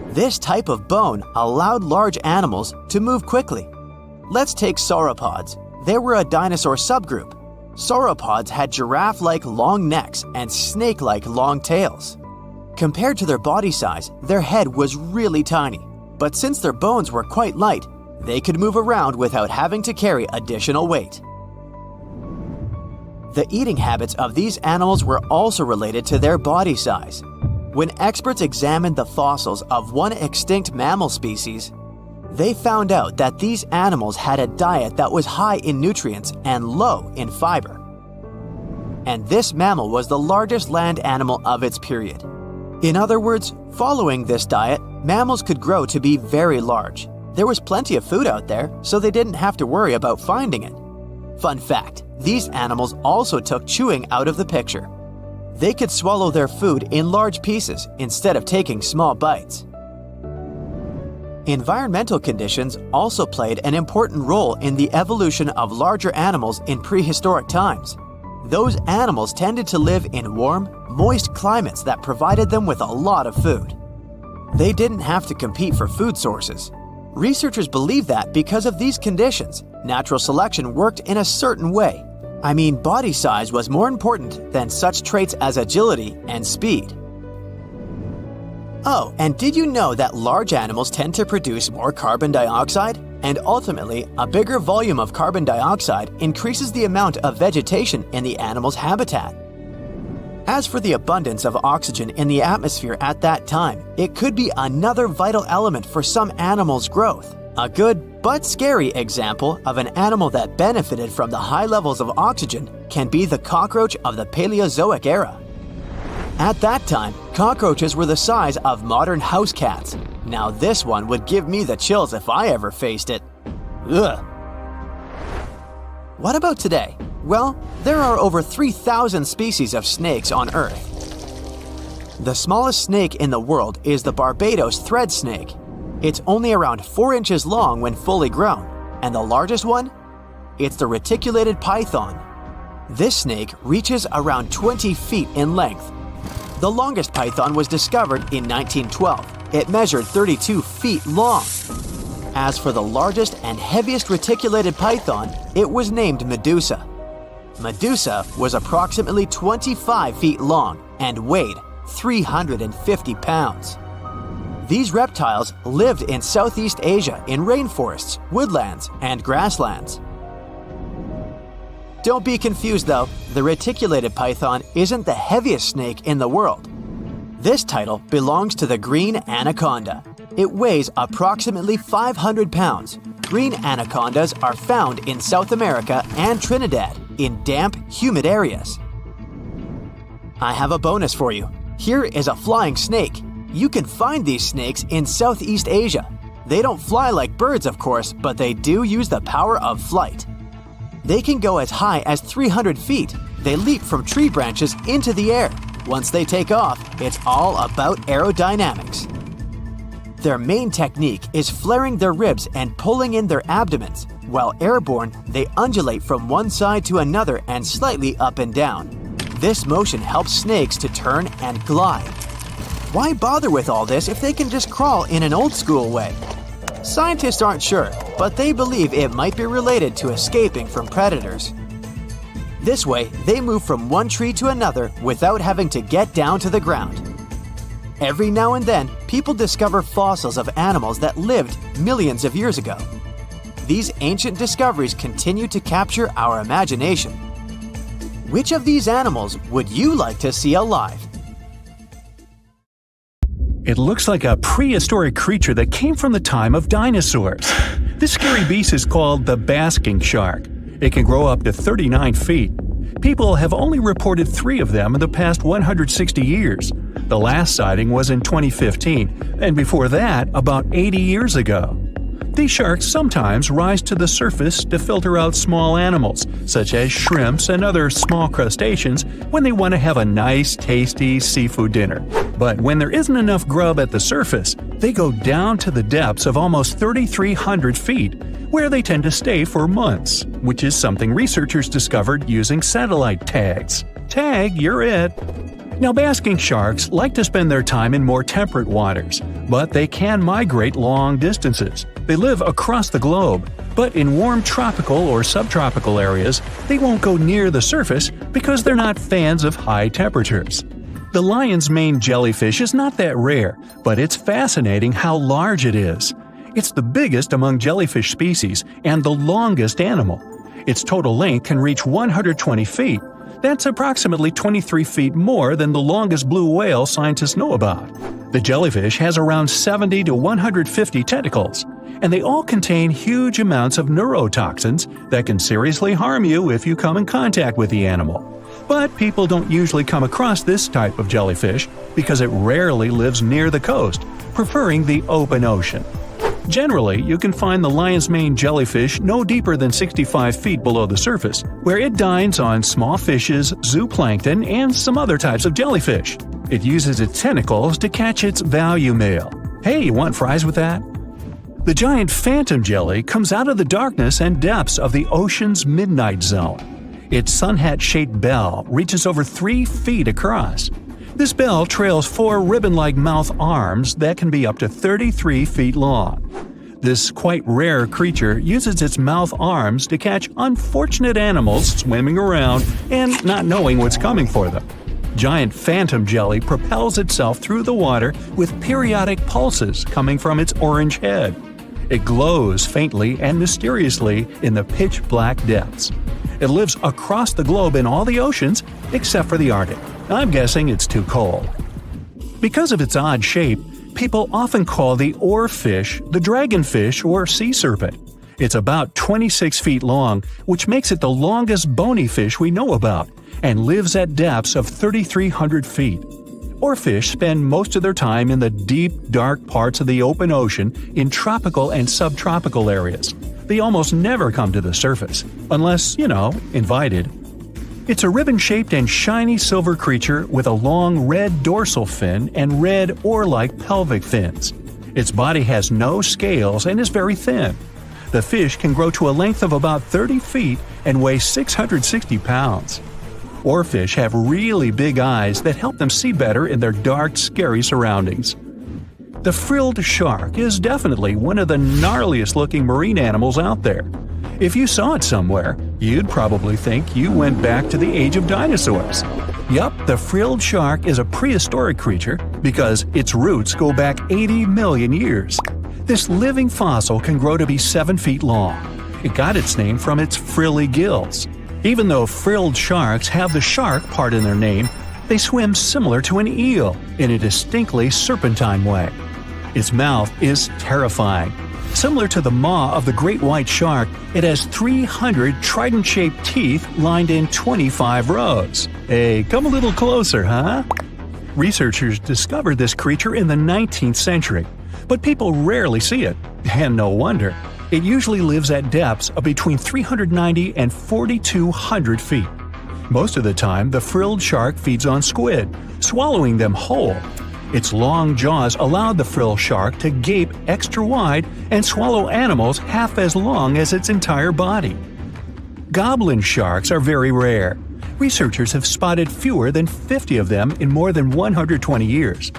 This type of bone allowed large animals to move quickly. Let's take sauropods. They were a dinosaur subgroup. Sauropods had giraffe-like long necks and snake-like long tails. Compared to their body size, their head was really tiny. But since their bones were quite light, they could move around without having to carry additional weight. The eating habits of these animals were also related to their body size. When experts examined the fossils of one extinct mammal species, they found out that these animals had a diet that was high in nutrients and low in fiber. And this mammal was the largest land animal of its period. In other words, following this diet, mammals could grow to be very large. There was plenty of food out there, so they didn't have to worry about finding it. Fun fact, these animals also took chewing out of the picture. They could swallow their food in large pieces instead of taking small bites. Environmental conditions also played an important role in the evolution of larger animals in prehistoric times. Those animals tended to live in warm, moist climates that provided them with a lot of food. They didn't have to compete for food sources. Researchers believe that because of these conditions, natural selection worked in a certain way. I mean, body size was more important than such traits as agility and speed. Oh, and did you know that large animals tend to produce more carbon dioxide? And ultimately, a bigger volume of carbon dioxide increases the amount of vegetation in the animal's habitat. As for the abundance of oxygen in the atmosphere at that time, it could be another vital element for some animals' growth. A good but scary example of an animal that benefited from the high levels of oxygen can be the cockroach of the Paleozoic era. At that time, cockroaches were the size of modern house cats. Now this one would give me the chills if I ever faced it. Ugh. What about today? Well, there are over 3,000 species of snakes on Earth. The smallest snake in the world is the Barbados thread snake. It's only around 4 inches long when fully grown, and the largest one? It's the reticulated python. This snake reaches around 20 feet in length. The longest python was discovered in 1912. It measured 32 feet long. As for the largest and heaviest reticulated python, it was named Medusa. Medusa was approximately 25 feet long and weighed 350 pounds. These reptiles lived in Southeast Asia in rainforests, woodlands, and grasslands. Don't be confused though, the reticulated python isn't the heaviest snake in the world. This title belongs to the green anaconda. It weighs approximately 500 pounds. Green anacondas are found in South America and Trinidad in damp, humid areas. I have a bonus for you. Here is a flying snake. You can find these snakes in Southeast Asia. They don't fly like birds, of course, but they do use the power of flight. They can go as high as 300 feet. They leap from tree branches into the air. Once they take off, it's all about aerodynamics. Their main technique is flaring their ribs and pulling in their abdomens. While airborne, they undulate from one side to another and slightly up and down. This motion helps snakes to turn and glide. Why bother with all this if they can just crawl in an old-school way? Scientists aren't sure, but they believe it might be related to escaping from predators. This way, they move from one tree to another without having to get down to the ground. Every now and then, people discover fossils of animals that lived millions of years ago. These ancient discoveries continue to capture our imagination. Which of these animals would you like to see alive? It looks like a prehistoric creature that came from the time of dinosaurs. This scary beast is called the basking shark. It can grow up to 39 feet. People have only reported 3 of them in the past 160 years. The last sighting was in 2015, and before that, about 80 years ago. These sharks sometimes rise to the surface to filter out small animals, such as shrimps and other small crustaceans, when they want to have a nice, tasty seafood dinner. But when there isn't enough grub at the surface, they go down to the depths of almost 3,300 feet, where they tend to stay for months, which is something researchers discovered using satellite tags. Tag, you're it! Now, basking sharks like to spend their time in more temperate waters, but they can migrate long distances. They live across the globe, but in warm tropical or subtropical areas, they won't go near the surface because they're not fans of high temperatures. The lion's mane jellyfish is not that rare, but it's fascinating how large it is. It's the biggest among jellyfish species and the longest animal. Its total length can reach 120 feet. That's approximately 23 feet more than the longest blue whale scientists know about. The jellyfish has around 70 to 150 tentacles, and they all contain huge amounts of neurotoxins that can seriously harm you if you come in contact with the animal. But people don't usually come across this type of jellyfish because it rarely lives near the coast, preferring the open ocean. Generally, you can find the lion's mane jellyfish no deeper than 65 feet below the surface, where it dines on small fishes, zooplankton, and some other types of jellyfish. It uses its tentacles to catch its value meal. Hey, you want fries with that? The giant phantom jelly comes out of the darkness and depths of the ocean's midnight zone. Its sun hat-shaped bell reaches over 3 feet across. This bell trails 4 ribbon-like mouth arms that can be up to 33 feet long. This quite rare creature uses its mouth arms to catch unfortunate animals swimming around and not knowing what's coming for them. Giant phantom jelly propels itself through the water with periodic pulses coming from its orange head. It glows faintly and mysteriously in the pitch-black depths. It lives across the globe in all the oceans except for the Arctic. I'm guessing it's too cold. Because of its odd shape, people often call the oarfish the dragonfish or sea serpent. It's about 26 feet long, which makes it the longest bony fish we know about, and lives at depths of 3,300 feet. Oarfish spend most of their time in the deep, dark parts of the open ocean in tropical and subtropical areas. They almost never come to the surface, unless, invited. It's a ribbon-shaped and shiny silver creature with a long red dorsal fin and red oar-like pelvic fins. Its body has no scales and is very thin. The fish can grow to a length of about 30 feet and weigh 660 pounds. Oarfish have really big eyes that help them see better in their dark, scary surroundings. The frilled shark is definitely one of the gnarliest-looking marine animals out there. If you saw it somewhere, you'd probably think you went back to the age of dinosaurs. Yup, the frilled shark is a prehistoric creature because its roots go back 80 million years. This living fossil can grow to be 7 feet long. It got its name from its frilly gills. Even though frilled sharks have the shark part in their name, they swim similar to an eel in a distinctly serpentine way. Its mouth is terrifying. Similar to the maw of the great white shark, it has 300 trident-shaped teeth lined in 25 rows. Hey, come a little closer, huh? Researchers discovered this creature in the 19th century, but people rarely see it, and no wonder. It usually lives at depths of between 390 and 4,200 feet. Most of the time, the frilled shark feeds on squid, swallowing them whole. Its long jaws allowed the frilled shark to gape extra wide and swallow animals half as long as its entire body. Goblin sharks are very rare. Researchers have spotted fewer than 50 of them in more than 120 years.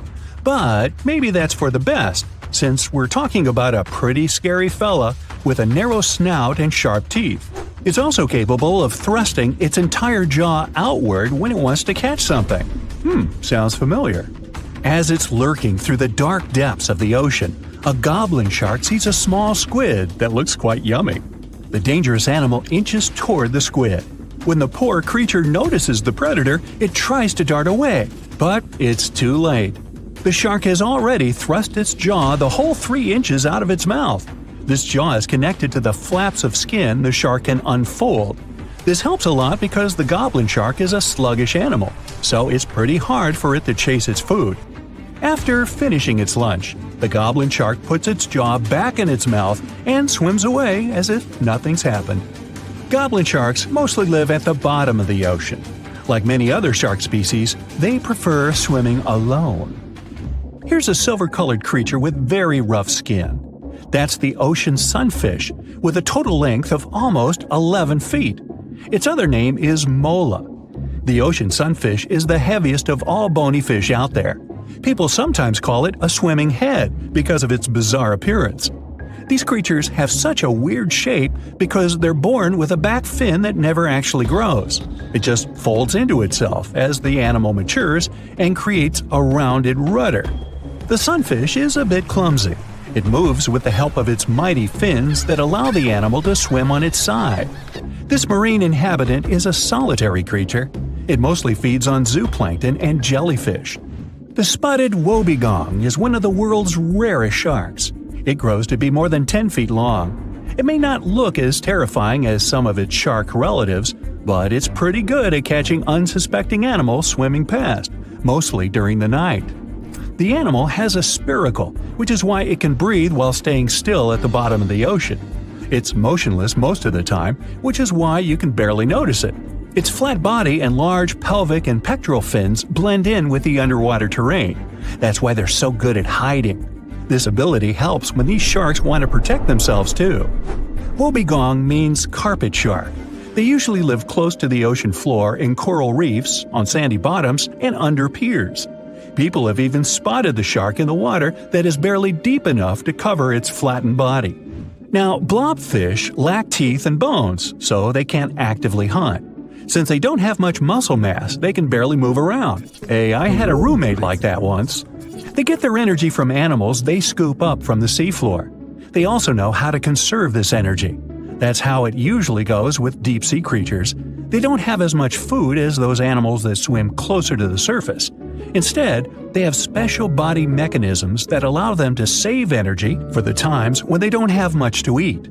But maybe that's for the best, since we're talking about a pretty scary fella with a narrow snout and sharp teeth. It's also capable of thrusting its entire jaw outward when it wants to catch something. Sounds familiar. As it's lurking through the dark depths of the ocean, a goblin shark sees a small squid that looks quite yummy. The dangerous animal inches toward the squid. When the poor creature notices the predator, it tries to dart away, but it's too late. The shark has already thrust its jaw the whole 3 inches out of its mouth. This jaw is connected to the flaps of skin the shark can unfold. This helps a lot because the goblin shark is a sluggish animal, so it's pretty hard for it to chase its food. After finishing its lunch, the goblin shark puts its jaw back in its mouth and swims away as if nothing's happened. Goblin sharks mostly live at the bottom of the ocean. Like many other shark species, they prefer swimming alone. Here's a silver-colored creature with very rough skin. That's the ocean sunfish, with a total length of almost 11 feet. Its other name is mola. The ocean sunfish is the heaviest of all bony fish out there. People sometimes call it a swimming head because of its bizarre appearance. These creatures have such a weird shape because they're born with a back fin that never actually grows. It just folds into itself as the animal matures and creates a rounded rudder. The sunfish is a bit clumsy. It moves with the help of its mighty fins that allow the animal to swim on its side. This marine inhabitant is a solitary creature. It mostly feeds on zooplankton and jellyfish. The spotted wobbegong is one of the world's rarest sharks. It grows to be more than 10 feet long. It may not look as terrifying as some of its shark relatives, but it's pretty good at catching unsuspecting animals swimming past, mostly during the night. The animal has a spiracle, which is why it can breathe while staying still at the bottom of the ocean. It's motionless most of the time, which is why you can barely notice it. Its flat body and large pelvic and pectoral fins blend in with the underwater terrain. That's why they're so good at hiding. This ability helps when these sharks want to protect themselves too. Wobbegong means carpet shark. They usually live close to the ocean floor in coral reefs, on sandy bottoms, and under piers. People have even spotted the shark in the water that is barely deep enough to cover its flattened body. Now, blobfish lack teeth and bones, so they can't actively hunt. Since they don't have much muscle mass, they can barely move around. Hey, I had a roommate like that once. They get their energy from animals they scoop up from the seafloor. They also know how to conserve this energy. That's how it usually goes with deep-sea creatures. They don't have as much food as those animals that swim closer to the surface. Instead, they have special body mechanisms that allow them to save energy for the times when they don't have much to eat.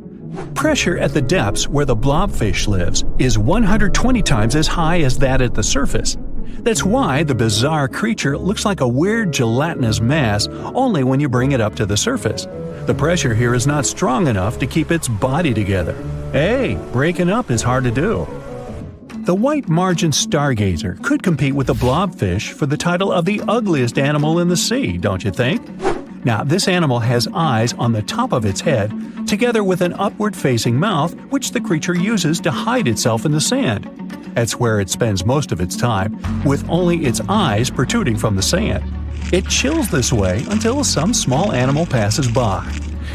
Pressure at the depths where the blobfish lives is 120 times as high as that at the surface. That's why the bizarre creature looks like a weird gelatinous mass only when you bring it up to the surface. The pressure here is not strong enough to keep its body together. Hey, breaking up is hard to do. The white margin stargazer could compete with the blobfish for the title of the ugliest animal in the sea, don't you think? Now, this animal has eyes on the top of its head, together with an upward-facing mouth which the creature uses to hide itself in the sand. That's where it spends most of its time, with only its eyes protruding from the sand. It chills this way until some small animal passes by.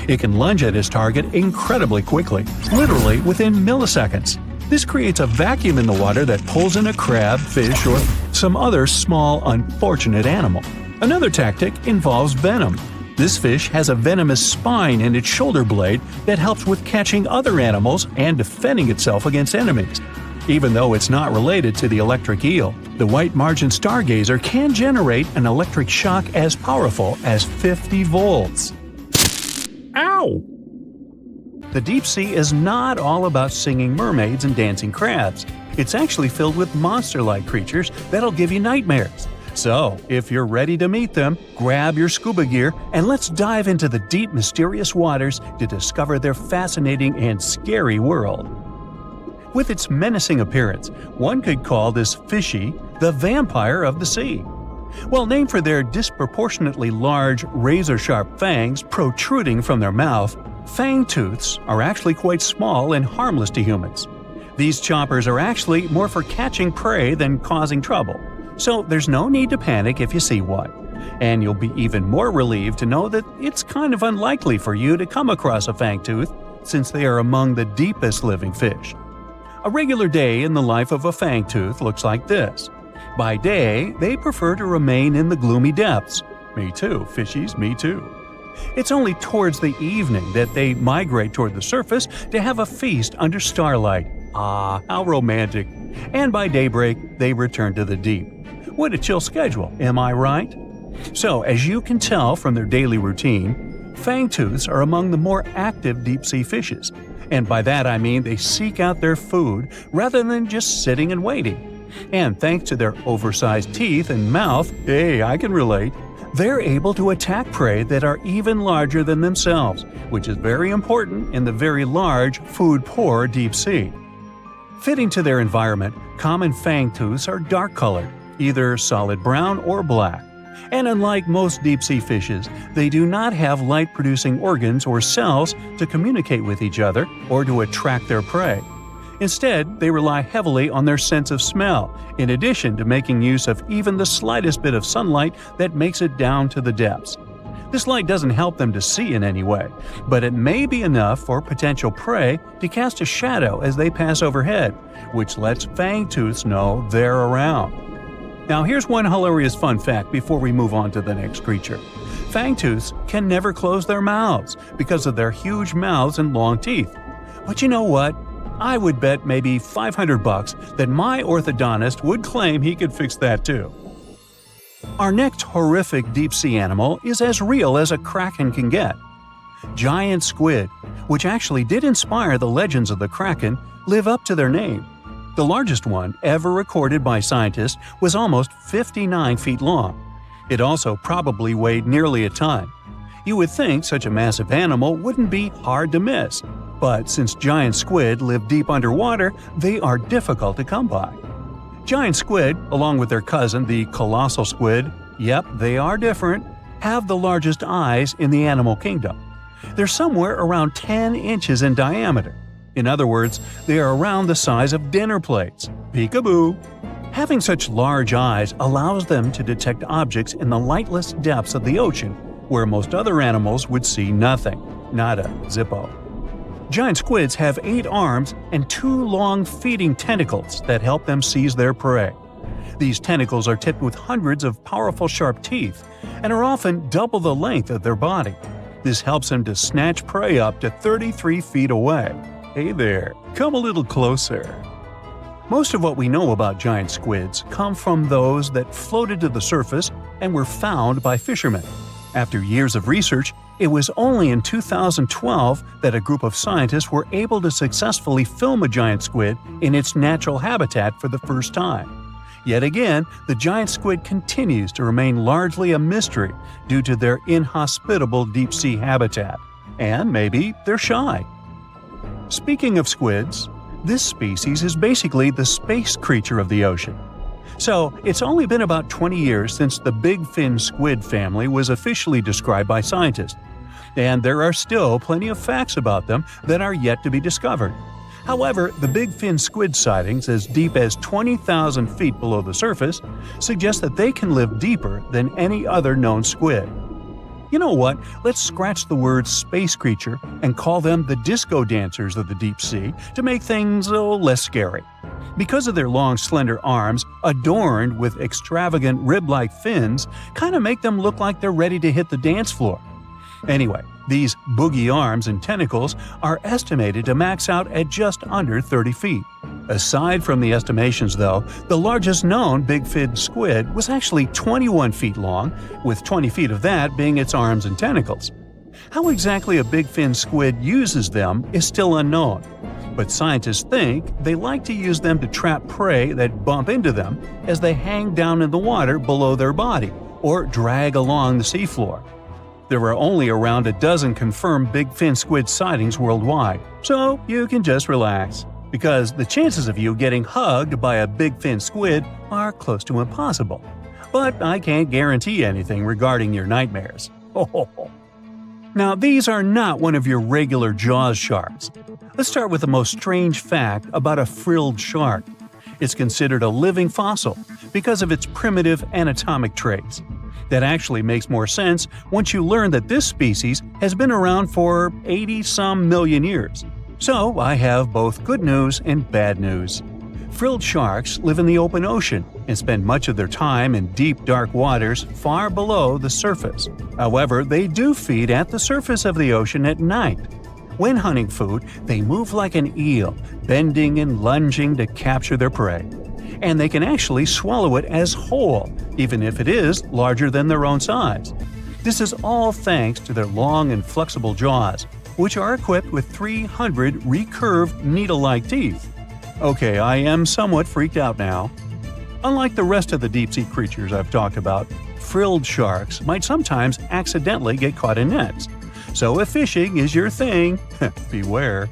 It can lunge at its target incredibly quickly, literally within milliseconds. This creates a vacuum in the water that pulls in a crab, fish, or some other small, unfortunate animal. Another tactic involves venom. This fish has a venomous spine in its shoulder blade that helps with catching other animals and defending itself against enemies. Even though it's not related to the electric eel, the white margin stargazer can generate an electric shock as powerful as 50 volts. Ow! The deep sea is not all about singing mermaids and dancing crabs. It's actually filled with monster-like creatures that'll give you nightmares. So, if you're ready to meet them, grab your scuba gear and let's dive into the deep, mysterious waters to discover their fascinating and scary world. With its menacing appearance, one could call this fishy the vampire of the sea. While named for their disproportionately large, razor-sharp fangs protruding from their mouth, fangtooths are actually quite small and harmless to humans. These choppers are actually more for catching prey than causing trouble, so there's no need to panic if you see one. And you'll be even more relieved to know that it's kind of unlikely for you to come across a fangtooth, since they are among the deepest living fish. A regular day in the life of a fangtooth looks like this. By day, they prefer to remain in the gloomy depths. Me too, fishies, me too. It's only towards the evening that they migrate toward the surface to have a feast under starlight. Ah, how romantic. And by daybreak, they return to the deep. What a chill schedule, am I right? So, as you can tell from their daily routine, fangtooths are among the more active deep-sea fishes. And by that I mean they seek out their food rather than just sitting and waiting. And thanks to their oversized teeth and mouth, hey, I can relate, they're able to attack prey that are even larger than themselves, which is very important in the very large, food-poor deep sea. Fitting to their environment, common fangtooths are dark-colored, either solid brown or black. And unlike most deep-sea fishes, they do not have light-producing organs or cells to communicate with each other or to attract their prey. Instead, they rely heavily on their sense of smell, in addition to making use of even the slightest bit of sunlight that makes it down to the depths. This light doesn't help them to see in any way, but it may be enough for potential prey to cast a shadow as they pass overhead, which lets fangtooths know they're around. Now here's one hilarious fun fact before we move on to the next creature. Fangtooths can never close their mouths because of their huge mouths and long teeth. But you know what? I would bet maybe $500 that my orthodontist would claim he could fix that too. Our next horrific deep-sea animal is as real as a kraken can get. Giant squid, which actually did inspire the legends of the Kraken, live up to their name. The largest one ever recorded by scientists was almost 59 feet long. It also probably weighed nearly a ton. You would think such a massive animal wouldn't be hard to miss, but since giant squid live deep underwater, they are difficult to come by. Giant squid, along with their cousin the colossal squid, yep, they are different, have the largest eyes in the animal kingdom. They're somewhere around 10 inches in diameter. In other words, they are around the size of dinner plates. Peekaboo! Having such large eyes allows them to detect objects in the lightless depths of the ocean, where most other animals would see nothing. Nada, zippo. Giant squids have 8 arms and 2 long feeding tentacles that help them seize their prey. These tentacles are tipped with hundreds of powerful sharp teeth and are often double the length of their body. This helps them to snatch prey up to 33 feet away. Hey there, come a little closer. Most of what we know about giant squids come from those that floated to the surface and were found by fishermen. After years of research, it was only in 2012 that a group of scientists were able to successfully film a giant squid in its natural habitat for the first time. Yet again, the giant squid continues to remain largely a mystery due to their inhospitable deep-sea habitat. And maybe they're shy. Speaking of squids, this species is basically the space creature of the ocean. So, it's only been about 20 years since the big fin squid family was officially described by scientists, and there are still plenty of facts about them that are yet to be discovered. However, the big fin squid sightings as deep as 20,000 feet below the surface suggest that they can live deeper than any other known squid. You know what? Let's scratch the word space creature and call them the disco dancers of the deep sea to make things less scary. Because of their long, slender arms, adorned with extravagant rib-like fins, kind of make them look like they're ready to hit the dance floor. Anyway, these boogie arms and tentacles are estimated to max out at just under 30 feet. Aside from the estimations though, the largest known big fin squid was actually 21 feet long, with 20 feet of that being its arms and tentacles. How exactly a big fin squid uses them is still unknown. but scientists think they like to use them to trap prey that bump into them as they hang down in the water below their body or drag along the seafloor. There are only around a dozen confirmed big fin squid sightings worldwide, so you can just relax, because the chances of you getting hugged by a big fin squid are close to impossible. But I can't guarantee anything regarding your nightmares. Now, these are not one of your regular Jaws sharks. Let's start with the most strange fact about a frilled shark. It's considered a living fossil because of its primitive anatomic traits. That actually makes more sense once you learn that this species has been around for 80-some million years. So I have both good news and bad news. Frilled sharks live in the open ocean and spend much of their time in deep, dark waters far below the surface. However, they do feed at the surface of the ocean at night. When hunting food, they move like an eel, bending and lunging to capture their prey. And they can actually swallow it as whole, even if it is larger than their own size. This is all thanks to their long and flexible jaws, which are equipped with 300 recurved needle-like teeth. Okay, I am somewhat freaked out now. Unlike the rest of the deep-sea creatures I've talked about, frilled sharks might sometimes accidentally get caught in nets. So if fishing is your thing, beware.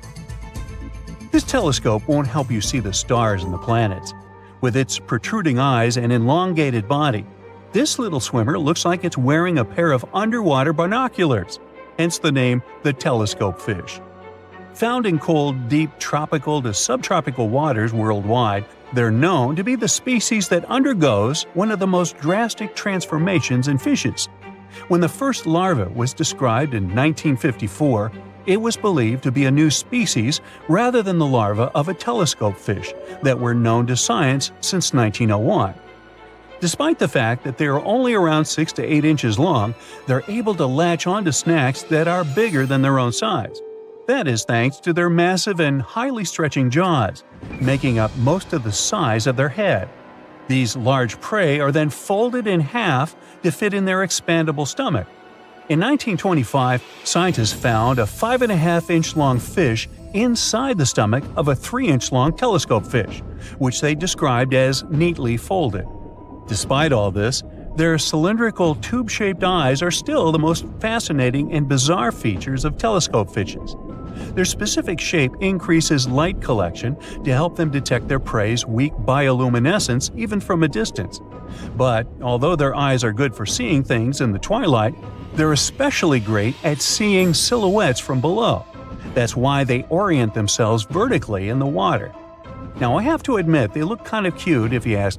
This telescope won't help you see the stars and the planets. With its protruding eyes and elongated body, this little swimmer looks like it's wearing a pair of underwater binoculars, hence the name the telescope fish. Found in cold, deep tropical to subtropical waters worldwide, they're known to be the species that undergoes one of the most drastic transformations in fishes. When the first larva was described in 1954, it was believed to be a new species rather than the larva of a telescope fish that were known to science since 1901. Despite the fact that they are only around 6 to 8 inches long, they're able to latch onto snacks that are bigger than their own size. That is thanks to their massive and highly stretching jaws, making up most of the size of their head. These large prey are then folded in half to fit in their expandable stomach. In 1925, scientists found a 5.5-inch long fish inside the stomach of a 3-inch long telescope fish, which they described as neatly folded. Despite all this, their cylindrical tube-shaped eyes are still the most fascinating and bizarre features of telescope fishes. Their specific shape increases light collection to help them detect their prey's weak bioluminescence even from a distance. But although their eyes are good for seeing things in the twilight, they're especially great at seeing silhouettes from below. That's why they orient themselves vertically in the water. Now, I have to admit they look kind of cute if you ask me.